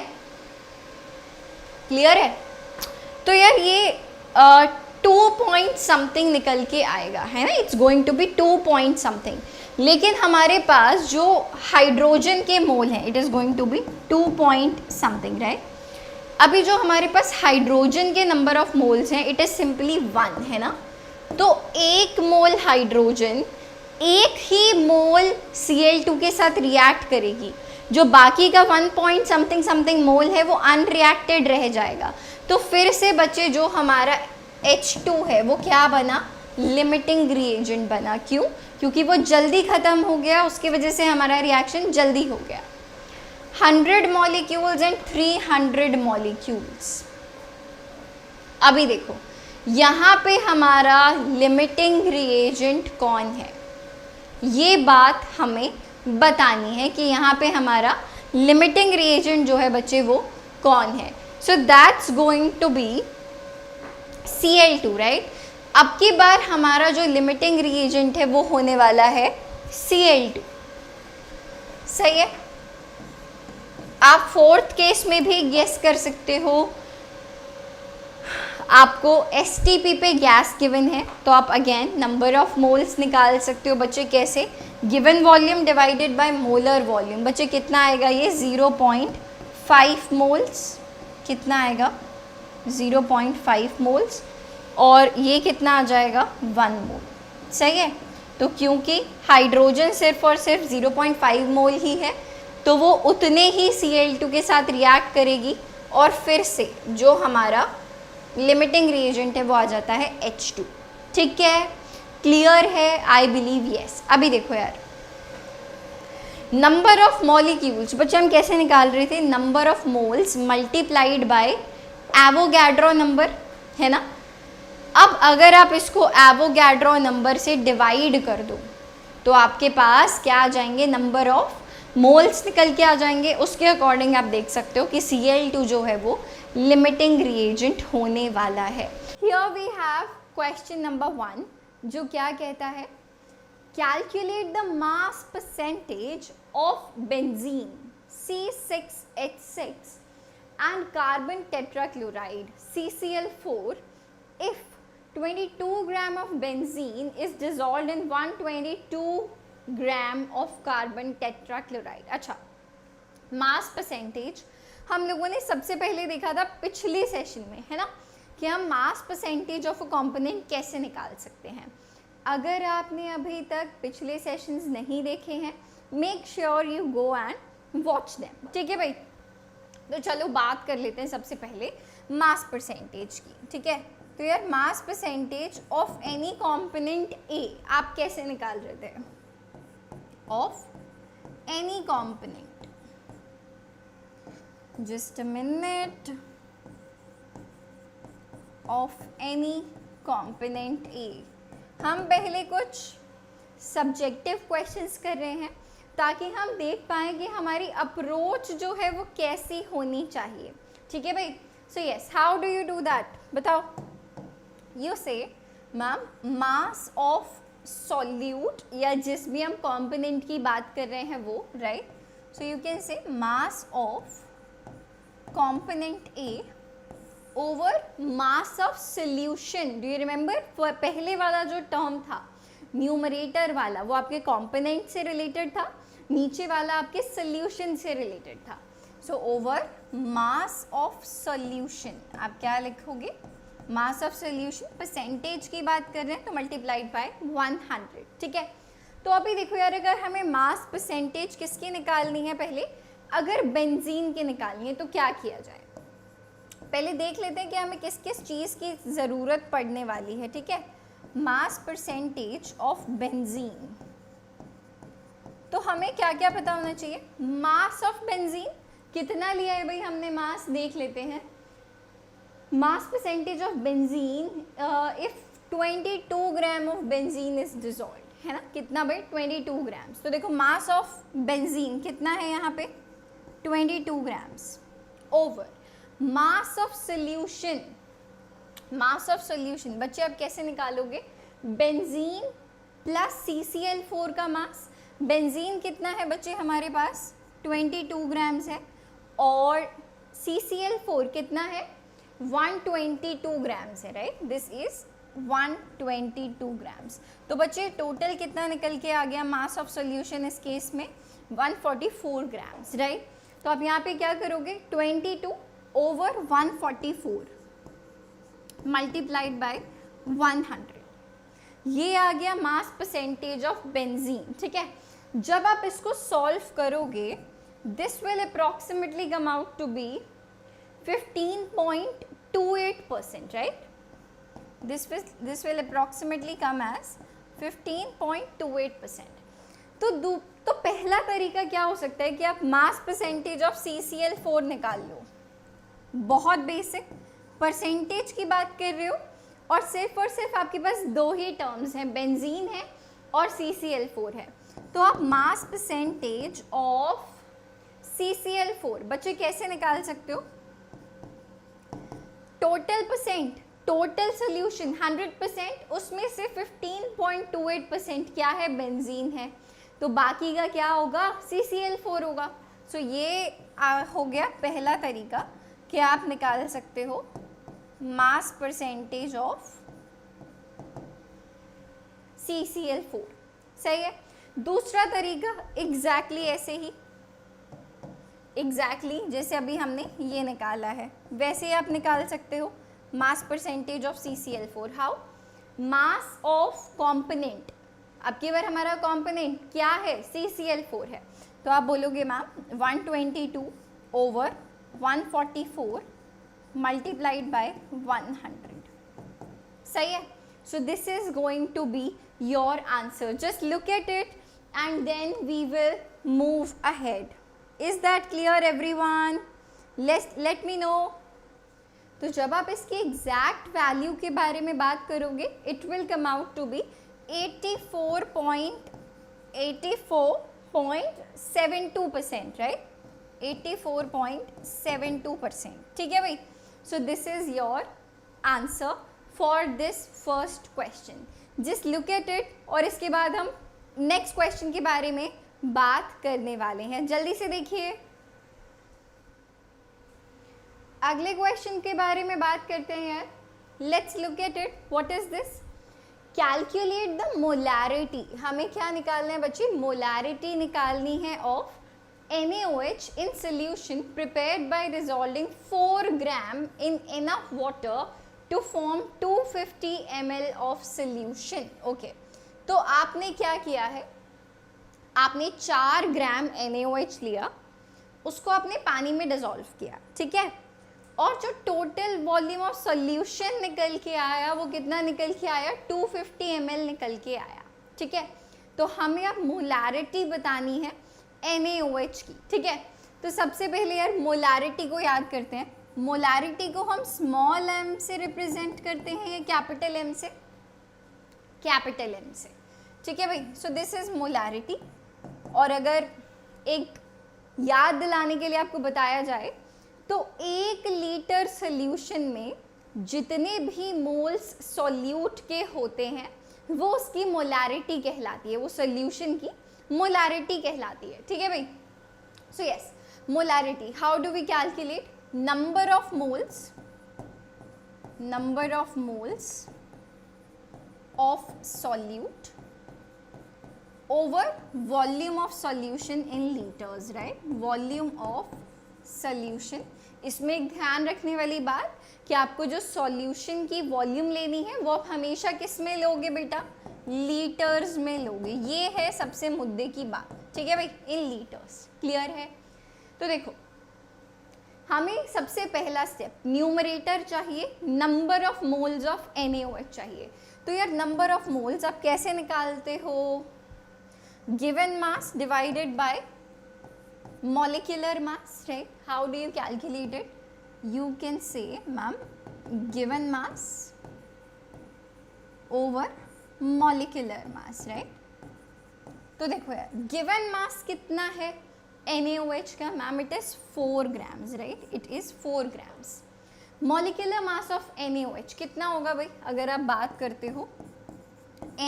क्लियर है? तो यार ये 2 पॉइंट समथिंग निकल के आएगा, है ना. It's going to be 2 point something. लेकिन हमारे पास जो हाइड्रोजन के मोल हैं it is going to be 2 point something, right. अभी जो हमारे पास हाइड्रोजन के नंबर ऑफ मोल्स हैं इट इज़ सिंपली 1, है ना. तो 1 मोल हाइड्रोजन 1 ही मोल Cl2 के साथ रिएक्ट करेगी. जो बाकी का 1 पॉइंट समथिंग समथिंग मोल है वो अनरिएक्टेड रह जाएगा. तो फिर से बच्चे जो हमारा H2 है वो क्या बना? लिमिटिंग रिएजेंट बना. क्यों? क्योंकि वो जल्दी ख़त्म हो गया, उसकी वजह से हमारा रिएक्शन जल्दी हो गया. 100 मॉलिक्यूल्स एंड 300 मॉलिक्यूल्स. अभी देखो यहाँ पे हमारा लिमिटिंग रिएजेंट कौन है, ये बात हमें बतानी है कि यहाँ पे हमारा लिमिटिंग रिएजेंट जो है बच्चे वो कौन है. So that's going to be Cl2, right. अब की बार हमारा जो लिमिटिंग रिएजेंट है वो होने वाला है Cl2. सही है? आप 4th केस में भी गेस कर सकते हो. आपको STP पे गैस गिवन है तो आप अगेन नंबर ऑफ मोल्स निकाल सकते हो बच्चे. कैसे? Given volume divided by molar volume, बच्चे कितना आएगा ये 0.5 मोल्स, कितना आएगा 0.5 मोल्स, और ये कितना आ जाएगा 1 मोल, सही है। तो क्योंकि हाइड्रोजन सिर्फ और सिर्फ 0.5 मोल ही है तो वो उतने ही Cl2 के साथ रिएक्ट करेगी और फिर से जो हमारा लिमिटिंग रिएजेंट है वो आ जाता है H2, ठीक है, क्लियर है, आई बिलीव यस। अभी देखो यार, नंबर ऑफ मॉलिक्यूल्स, बच्चे हम कैसे निकाल रहे थे, number of moles multiplied by Avogadro number, है ना। अब अगर आप इसको एवोगैड्रो नंबर से डिवाइड कर दो तो आपके पास क्या आ जाएंगे, नंबर ऑफ मोल्स निकल के आ जाएंगे। उसके अकॉर्डिंग आप देख सकते हो कि Cl2 जो है वो लिमिटिंग रिएजेंट होने वाला है। Here we have question number 1 जो क्या कहता है, calculate the mass percentage of benzene C6H6 and carbon tetrachloride CCl4 if 22 gram of benzene is dissolved in 122 gram of carbon tetrachloride। अच्छा, मास परसेंटेज हम लोगों ने सबसे पहले देखा था पिछले सेशन में, है ना, कि हम मास परसेंटेज ऑफ अ कंपोनेंट कैसे निकाल सकते हैं। अगर आपने अभी तक पिछले सेशंस नहीं देखे हैं, make sure you go and watch them, ठीक है भाई। तो चलो बात कर लेते हैं सबसे पहले मास परसेंटेज की, ठीक है। तो यार मास परसेंटेज ऑफ एनी कंपोनेंट ए आप कैसे निकाल रहे थे, of any component, just a minute, of any component ए। हम पहले कुछ सब्जेक्टिव क्वेश्चंस कर रहे हैं ताकि हम देख पाएँ कि हमारी अप्रोच जो है वो कैसी होनी चाहिए, ठीक है भाई। So yes, how do you do that, बताओ। यू से मैम मास ऑफ सॉल्यूट, या जिस भी हम कंपोनेंट की बात कर रहे हैं वो, राइट। सो यू कैन से mass of component A over mass of solution. Do you remember पहले वाला जो टर्म था न्यूमरेटर वाला, वो आपके कंपोनेंट से रिलेटेड था, नीचे वाला आपके सॉल्यूशन से रिलेटेड था। So over mass of solution आप क्या लिखोगे, मास ऑफ सॉल्यूशन, परसेंटेज की बात कर रहे हैं तो मल्टीप्लाइड बाय 100, ठीक है। तो अभी देखो यार, अगर हमें मास परसेंटेज किसकी निकालनी है, पहले अगर बेंजीन की निकालनी है तो क्या किया जाए, पहले देख लेते हैं कि हमें किस किस चीज़ की ज़रूरत पड़ने वाली है, ठीक है। मास परसेंटेज ऑफ बेंजीन, तो हमें क्या क्या पता होना चाहिए, मास ऑफ बेंजीन कितना लिया है भाई हमने, मास देख लेते हैं। मास percentage of benzene if 22 gram of benzene is dissolved, है ना, कितना भाई 22 ग्राम्स। तो देखो मास ऑफ बेंजीन कितना है यहाँ पे 22 grams, over mass of solution. Mass of solution बच्चे आप कैसे निकालोगे, बेंजीन प्लस CCl4 का मास। बेंजीन कितना है बच्चे हमारे पास 22 ग्राम्स है, और CCl4 कितना है 122 ग्राम्स है, राइट, दिस इज 122 ग्राम्स। तो बच्चे टोटल कितना निकल के आ गया मास ऑफ सोल्यूशन इस केस में 144 ग्राम्स, राइट। तो आप यहाँ पे क्या करोगे 22 ओवर 144 मल्टीप्लाइड बाय 100, ये आ गया मास परसेंटेज ऑफ बेंजीन, ठीक है। जब आप इसको सॉल्व करोगे this will approximately come out to be 15.28%, right. This will approximately come as 15.28%। तो पहला तरीका क्या हो सकता है कि आप मास परसेंटेज ऑफ CCl4 निकाल लो, बहुत बेसिक परसेंटेज की बात कर रहे हो, और सिर्फ आपके पास दो ही टर्म्स हैं, बेंजीन है और CCl4 है। तो आप मास परसेंटेज ऑफ CCl4 बच्चे कैसे निकाल सकते हो, टोटल परसेंट, टोटल सोल्यूशन 100%, उसमें से 15.28% क्या है बेंजीन है, तो बाकी का क्या होगा CCl4 होगा। सो ये हो गया पहला तरीका कि आप निकाल सकते हो मास परसेंटेज ऑफ CCl4, सही है। दूसरा तरीका एग्जैक्टली ऐसे ही, एग्जैक्टली जैसे अभी हमने ये निकाला है वैसे ही आप निकाल सकते हो। मास percentage of CCl4, how? Mass of component, अब की बार हमारा कॉम्पोनेंट क्या है? CCl4 है, तो आप बोलोगे मैम 122 ओवर 144 मल्टीप्लाइड बाय 100। सही है? So this is going to be your answer. Just look at it and then we will move ahead. Is that clear everyone? Let me know. तो जब आप इसकी एग्जैक्ट वैल्यू के बारे में बात करोगे it will come out to be 84.72%, right? 84.72%, ठीक है भाई? So this is your answer for this first question. Just look at it, और इसके बाद हम नेक्स्ट क्वेश्चन के बारे में बात करने वाले हैं। जल्दी से देखिए, अगले क्वेश्चन के बारे में बात करते हैं यार। Let's look at it. What is this? Calculate the molarity. हमें क्या निकालना है बच्चे? मोलैरिटी निकालनी है of NaOH in solution prepared by dissolving 4 gram in enough water to form 250 ml of solution. Okay, तो आपने क्या किया है? आपने 4 ग्राम NaOH लिया, उसको आपने पानी में डिसॉल्व किया, ठीक है? और जो टोटल वॉल्यूम ऑफ सॉल्यूशन निकल के आया वो कितना निकल के आया? 250 ml निकल के आया, ठीक है? तो हमें अब मोलैरिटी बतानी है NaOH की, ठीक है? तो सबसे पहले यार मोलैरिटी को याद करते हैं। मोलैरिटी को हम स्मॉल m से रिप्रेजेंट करते हैं या कैपिटल M से? कैपिटल M से, ठीक है भाई? So this is molarity. और अगर एक याद दिलाने के लिए आपको बताया जाए तो 1 लीटर सोल्यूशन में जितने भी मोल्स सॉल्यूट के होते हैं वो उसकी मोलैरिटी कहलाती है, वो सोल्यूशन की मोलैरिटी कहलाती है, ठीक है भाई? So yes, molarity, how do we calculate? Number of moles of solute over volume of solution in litres, right? Volume of solution. इसमें एक ध्यान रखने वाली बात कि आपको जो सॉल्यूशन की वॉल्यूम लेनी है वो आप हमेशा किस में लोगे बेटा? लीटर्स में लोगे। ये है सबसे मुद्दे की बात, ठीक है भाई? इन लीटर्स। क्लियर है? तो देखो, हमें सबसे पहला स्टेप न्यूमरेटर चाहिए, number of moles of NaOH चाहिए। तो यार नंबर ऑफ मोल्स आप कैसे निकालते हो? Given mass divided bye molecular mass, right? How do you calculate it? You can say, ma'am, given mass over molecular mass, right? तो देखो यार given mass कितना है NaOH का? Ma'am it is 4 grams, right? It is 4 grams. Molecular mass of NaOH कितना होगा भाई? अगर आप बात करते हो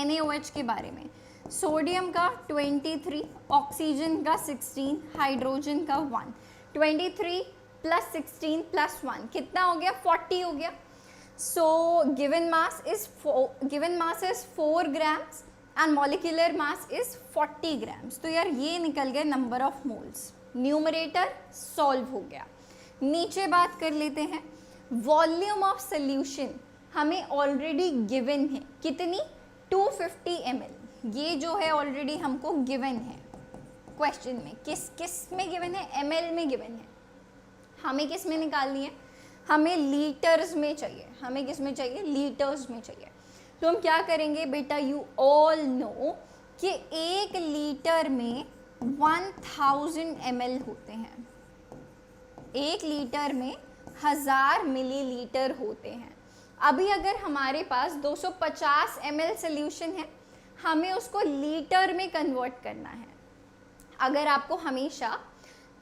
NaOH के बारे में, सोडियम का 23, ऑक्सीजन का 16, हाइड्रोजन का 1, 23 प्लस 16 प्लस 1 कितना हो गया? 40 हो गया। So given mass is 4 grams and molecular mass is 40 grams. तो यार ये निकल गए number of moles. Numerator solve हो गया। नीचे बात कर लेते हैं वॉल्यूम ऑफ सोल्यूशन। हमें ऑलरेडी गिवन है कितनी? 250 ml। ये जो है ऑलरेडी हमको गिवन है क्वेश्चन में। किस में गिवन है? ml में गिवन है। हमें किस में निकालनी है? हमें लीटर्स में चाहिए। हमें किस में चाहिए? लीटर्स में चाहिए। तो हम क्या करेंगे बेटा? यू ऑल नो कि 1 लीटर में 1000 ml होते हैं। 1 लीटर में 1000 मिलीलीटर होते हैं। अभी अगर हमारे पास 250 ml सोल्यूशन है, हमें उसको लीटर में कन्वर्ट करना है। अगर आपको हमेशा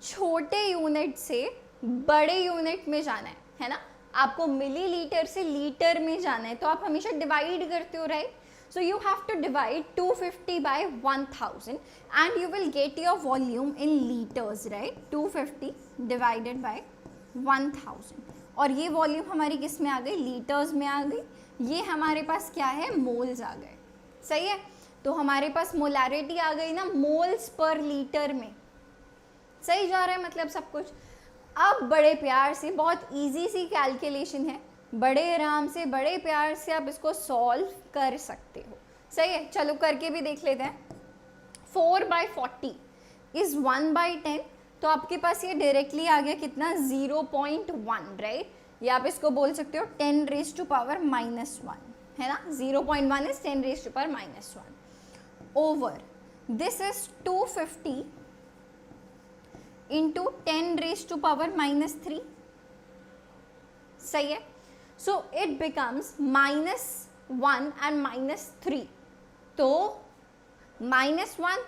छोटे यूनिट से बड़े यूनिट में जाना है ना? आपको मिलीलीटर से लीटर में जाना है तो आप हमेशा डिवाइड करते हो, right? So you have to divide 250 by 1000 and you will get your volume in litres, right? 250 divided by 1000 और ये वॉल्यूम हमारी किस में आ गई? लीटर्स में आ गई। ये हमारे पास क्या है? मोल्स आ गए। सही है? तो हमारे पास मोलैरिटी आ गई ना मोल्स पर लीटर में। सही जा रहा है मतलब सब कुछ। अब बड़े प्यार से, बहुत इजी सी कैलकुलेशन है, बड़े आराम से बड़े प्यार से आप इसको सॉल्व कर सकते हो। सही है, चलो करके भी देख लेते हैं। 4/40 इज 1/10, तो आपके पास ये डायरेक्टली आ गया कितना 0.1, राइट। या आप इसको बोल सकते हो 10 raised to power -1, है ना। 0.1 is 10 raised to power -1 over this is 250 into 10 raised to power -3। सही है, सो इट बिकम्स -1 एंड -3, तो -1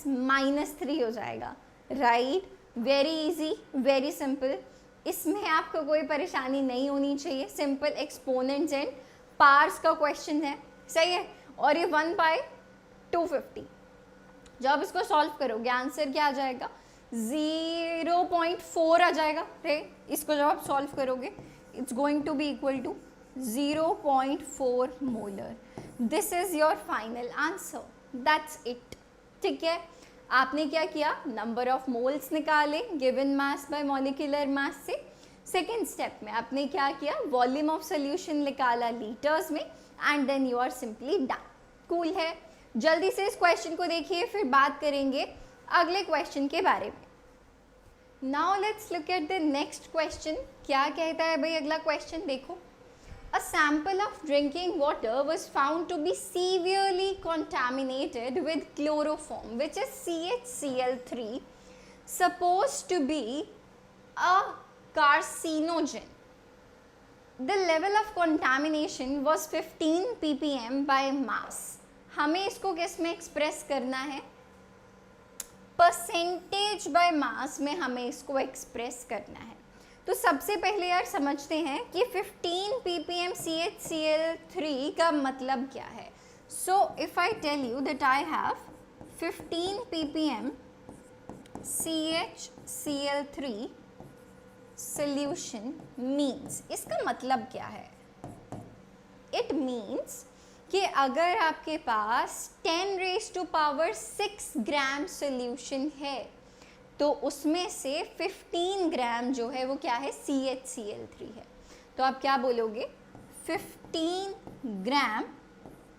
-3 हो जाएगा, right. Very easy, very simple, इसमें आपको कोई परेशानी नहीं होनी चाहिए। सिंपल एक्सपोनेंट्स एंड पार्ट्स का क्वेश्चन है, सही है। और ये 1/250, जब आप इसको सॉल्व करोगे आंसर क्या आ जाएगा 0.4 आ जाएगा, राइट। इसको जब आप सॉल्व करोगे it's going to be equal to 0.4 molar. This is your final answer, that's it. ठीक है, आपने क्या किया, नंबर ऑफ मोल्स निकाले given mass by molecular mass से। सेकेंड स्टेप में आपने क्या किया, वॉल्यूम ऑफ सोल्यूशन निकाला लीटर्स में, and then you are simply done. Cool है। जल्दी से इस क्वेश्चन को देखिए, फिर बात करेंगे अगले क्वेश्चन के बारे में। Now let's look at the next question. क्या कहता है भाई अगला क्वेश्चन, देखो। A sample of drinking water was found to be severely contaminated with chloroform, which is CHCl3, supposed to be a carcinogen. The level of contamination was 15 ppm by mass. हमें इसको किस में एक्सप्रेस करना है, percentage by mass में हमें इसको express करना है। तो सबसे पहले यार समझते हैं कि 15 ppm CHCl3 का मतलब क्या है। So if I tell you that I have 15 ppm CHCl3 solution means, इसका मतलब क्या है, इट मीन्स कि अगर आपके पास 10 raised to power 6 gram solution है तो उसमें से 15 ग्राम जो है वो क्या है, CHCl3 है। तो आप क्या बोलोगे, 15 ग्राम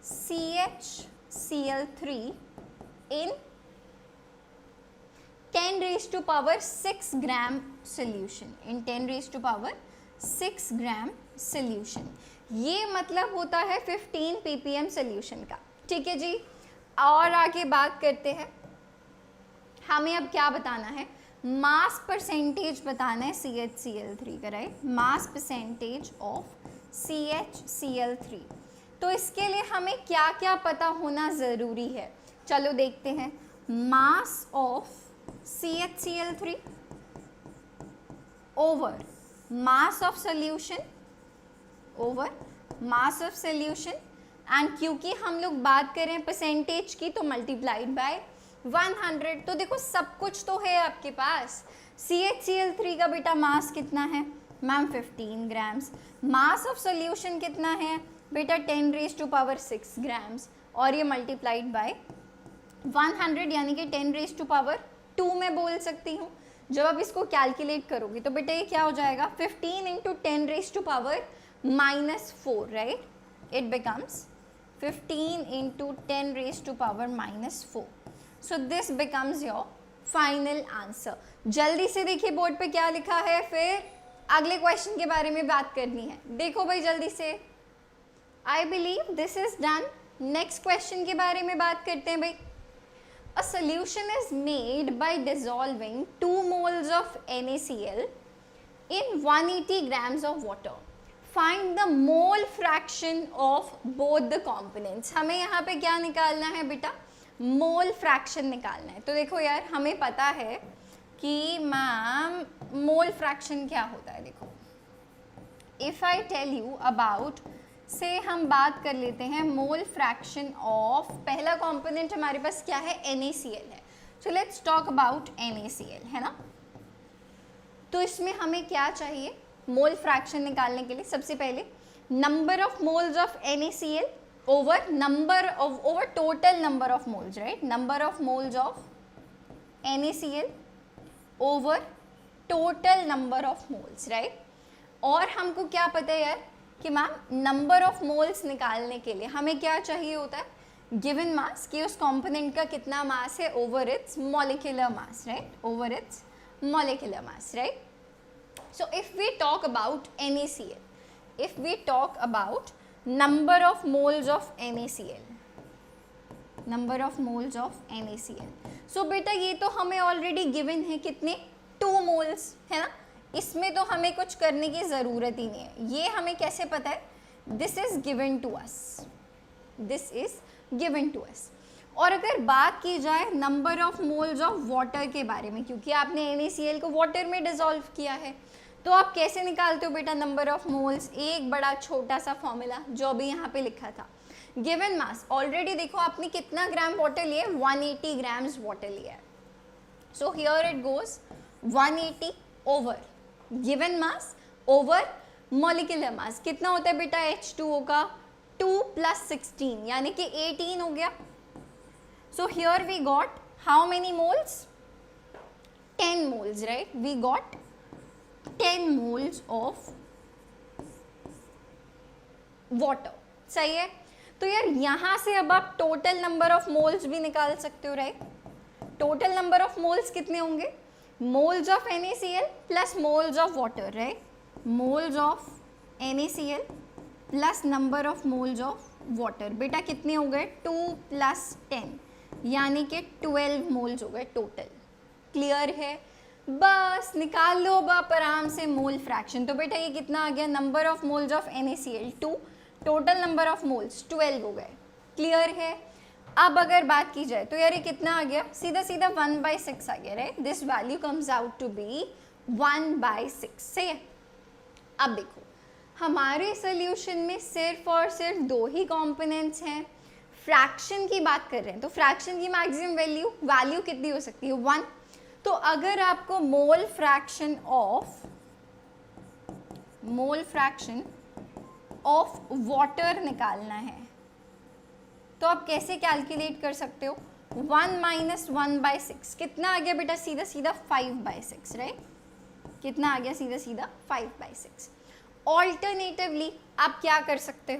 CHCl3 in 10 raised to power 6 gram solution, in 10 raised to power 6 gram solution. ये मतलब होता है 15 ppm सोल्यूशन का। ठीक है जी, और आगे बात करते हैं। हमें अब क्या बताना है, मास परसेंटेज बताना है CHCl3 का, right. Mass percentage of CHCl3। तो इसके लिए हमें क्या क्या पता होना ज़रूरी है, चलो देखते हैं। Mass of CHCl3 over mass of solution, over mass of solution, and क्योंकि हम लोग बात कर रहे हैं परसेंटेज की तो मल्टीप्लाइड बाय 100। तो देखो सब कुछ तो है आपके पास। CHCl3 का बेटा मास कितना है ma'am 15 grams, mass of solution कितना है बेटा 10 raised to power 6 ग्राम्स, और ये मल्टीप्लाइड बाय 100 यानी कि 10 raised to power 2 में बोल सकती हूँ। जब आप इसको कैलकुलेट करोगे तो बेटा ये क्या हो जाएगा 15 into 10 raised to power -4, right. It becomes 15 into 10 raised to power -4। So this becomes your final answer. जल्दी से देखिए बोर्ड पे क्या लिखा है, फिर अगले क्वेश्चन के बारे में बात करनी है। देखो भाई जल्दी से। I believe this is done. Next question के बारे में बात करते हैं भाई। A solution is made by dissolving 2 moles of NaCl in 180 grams of water. Find the mole fraction of both the components. हमें यहाँ पे क्या निकालना है बेटा, मोल फ्रैक्शन निकालना है। तो देखो यार हमें पता है कि मैम मोल फ्रैक्शन क्या होता है। देखो if I tell you about से हम बात कर लेते हैं मोल फ्रैक्शन ऑफ, पहला कंपोनेंट हमारे पास क्या है NaCl है। So let's talk about NaCl, है ना। तो इसमें हमें क्या चाहिए मोल फ्रैक्शन निकालने के लिए, सबसे पहले number of moles of NaCl over total number of moles, right? Number of moles of NaCl over total number of moles, right? और हमको क्या पता है यार कि मैम नंबर ऑफ मोल्स निकालने के लिए हमें क्या चाहिए होता है, गिवन मास, कि उस कंपोनेंट का कितना मास है over it's molecular mass, right? Over it's molecular mass, right? So if we talk about NaCl, if we talk about number of moles of NaCl, number of moles of NaCl, so बेटा ये तो हमें already given है, कितने? 2 moles, है ना? इसमें तो हमें कुछ करने की ज़रूरत ही नहीं है, ये हमें कैसे पता है? This is given to us, this is given to us. और अगर बात की जाए number of moles of water के बारे में, क्योंकि आपने NaCl को वाटर में डिसॉल्व किया है, तो आप कैसे निकालते हो बेटा नंबर ऑफ मोल्स? एक बड़ा छोटा सा फॉर्मूला जो अभी यहाँ पे लिखा था, गिवन मास, ऑलरेडी देखो आपने कितना ग्राम वाटर लिया है, 180 ग्राम्स वाटर लिया है। सो here it goes 180 over given mass over molecular मास, कितना होता है बेटा H2O का? 2 + 16 यानी कि 18 हो गया। So here we got how many moles? 10 moles, right? We got 10 moles of water, सही है? तो यार यहाँ से अब आप टोटल नंबर ऑफ मोल्स भी निकाल सकते हो, right? Total number of moles कितने होंगे? Moles of NaCl plus moles of water, right? Moles of NaCl plus number of moles of water, बेटा कितने हो गए? 2 + 10 यानी कि 12 मोल्स हो गए टोटल। क्लियर है? बस निकाल लो अब आप आराम से मोल फ्रैक्शन। तो बेटा ये कितना आ गया? Number of moles of NaCl 2, total number of moles 12 हो गए। क्लियर है? अब अगर बात की जाए तो यार ये कितना आ गया? सीधा सीधा 1/6 आ गया, right? This value comes out to be 1/6, सही है? अब देखो हमारे सोल्यूशन में सिर्फ और सिर्फ 2 ही कॉम्पोनेंट्स हैं, फ्रैक्शन की बात कर रहे हैं, तो फ्रैक्शन की मैक्सिमम वैल्यू कितनी हो सकती है? 1। तो अगर आपको मोल फ्रैक्शन ऑफ वाटर निकालना है तो आप कैसे कैलकुलेट कर सकते हो? 1 - 1/6 कितना आ गया बेटा? सीधा सीधा 5/6, राइट? कितना आ गया? सीधा सीधा 5/6। ऑल्टरनेटिवली आप क्या कर सकते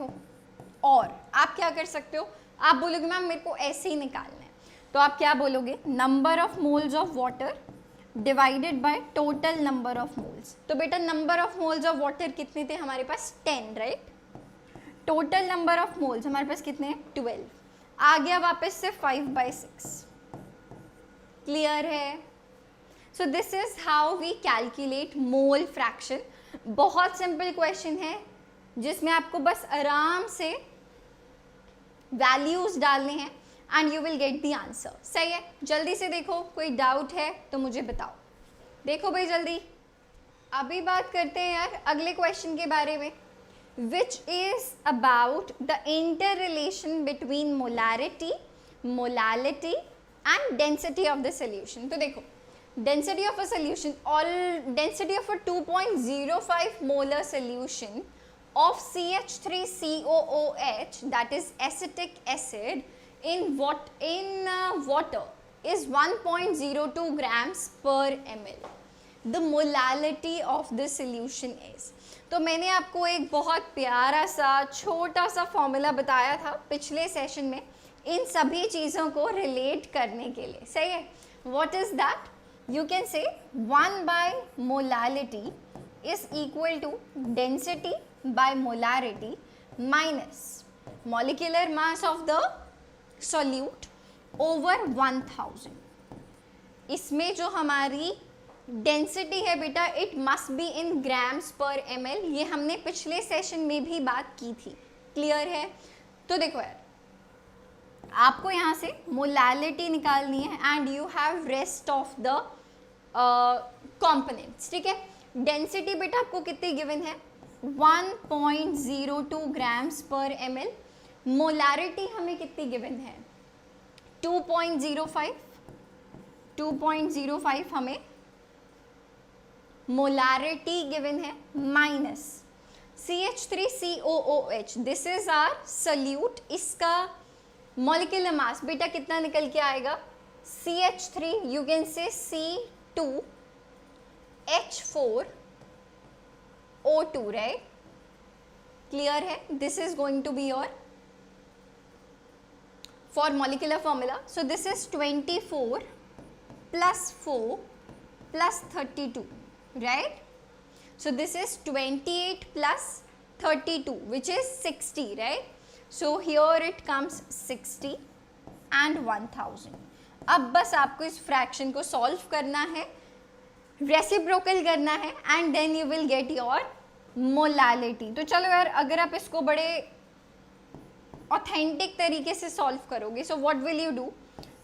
हो? आप बोलोगे मैम मेरे को ऐसे ही निकालना है, तो आप क्या बोलोगे? Number of moles of water divided by total number of moles. तो बेटा number of moles of water कितने थे हमारे पास? 10, right? Total number of moles हमारे पास कितने हैं? 12। आ गया वापस से 5/6। क्लियर है? So this is how we calculate mole fraction. बहुत सिंपल क्वेश्चन है जिसमें आपको बस आराम से वैल्यूज डालने हैं and you will get the answer. सही है? जल्दी से देखो, कोई डाउट है तो मुझे बताओ। देखो भाई जल्दी। अभी बात करते हैं यार अगले क्वेश्चन के बारे में, which is about the interrelation between molarity, molality and density of the solution। तो देखो density of a solution, all density of a 2.05 molar solution of CH3COOH, that is acetic acid, in water is 1.02 grams per ml. The molality of the solution is, तो मैंने आपको एक बहुत प्यारा सा छोटा सा फॉर्मूला बताया था पिछले सेशन में इन सभी चीज़ों को रिलेट करने के लिए। सही है? What is that? You can say one by molality is equal to density by molarity minus molecular mass of the solute over 1000। इसमें जो हमारी डेंसिटी है बेटा it must be in grams per ml, ये हमने पिछले सेशन में भी बात की थी। क्लियर है? तो देखो यार आपको यहाँ से मोलालिटी निकालनी है and you have rest of the components. ठीक है? डेंसिटी बेटा आपको कितनी गिवन है? 1.02 ग्राम्स पर ml। मोलारिटी हमें कितनी गिवन है? 2.05 हमें मोलारिटी गिवन है minus CH3COOH, this is our solute. इसका मॉलिक्यूलर मास बेटा कितना निकल के आएगा? CH3, you can say C2H4O2, right? Clear है? This is going to be your for molecular formula. So this is 24 plus 4 plus 32, right? So this is 28 plus 32, which is 60, right? So here it comes 60 and 1000. अब बस आपको इस fraction को solve करना है, reciprocal करना है, and then you will get your molality. तो चलो यार, अगर आप इसको बड़े ऑथेंटिक तरीके से सॉल्व करोगे, so what will you do?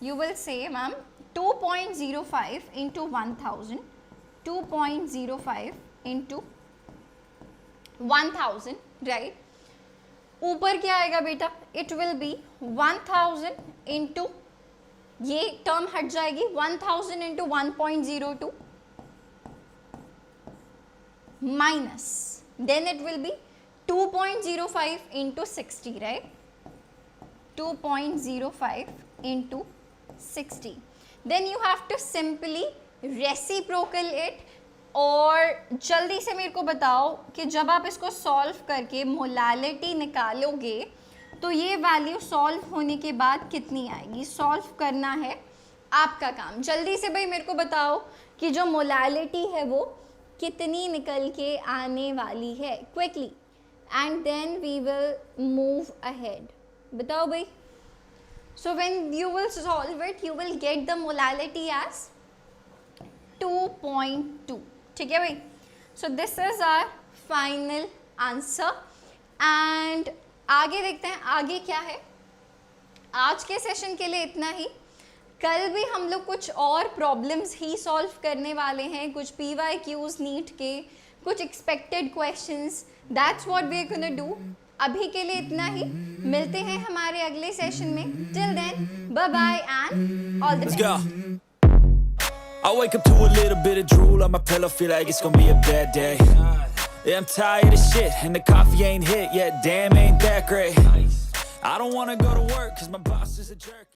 You will say ma'am 2.05 into 1000, 2.05 into 1000, right? ऊपर क्या आएगा बेटा? इट विल बी 1000 इंटू, ये टर्म हट जाएगी, 1000 into 1.02 minus, then it will be 2.05 into 60, right? 2.05 into 60. Then you have to simply reciprocal it. और जल्दी से मेरे को बताओ कि जब आप इसको सॉल्व करके मोलालिटी निकालोगे तो ये वैल्यू सॉल्व होने के बाद कितनी आएगी? सॉल्व करना है आपका काम। जल्दी से भाई मेरे को बताओ कि जो मोलालिटी है वो कितनी निकल के आने वाली है, quickly, and then we will move ahead. बताओ भाई। So when you will solve it, you will get the molality as 2.2. ठीक है भाई? So this is our final answer. And आगे देखते हैं आगे क्या है। आज के सेशन के लिए इतना ही। कल भी हम लोग कुछ और प्रॉब्लम्स ही सॉल्व करने वाले हैं, कुछ PYQs नीट के, कुछ expected questions. That's what we are gonna do. अभी के लिए इतना ही, मिलते हैं हमारे अगले सेशन में। Till then, bye bye and all the best. I wake up to a little bit of drool on my pillow, feel like it's gonna be a bad day. Yeah, I'm tired of shit and the coffee ain't hit yet, damn ain't that great. I don't wanna go to work cause my boss is a jerk.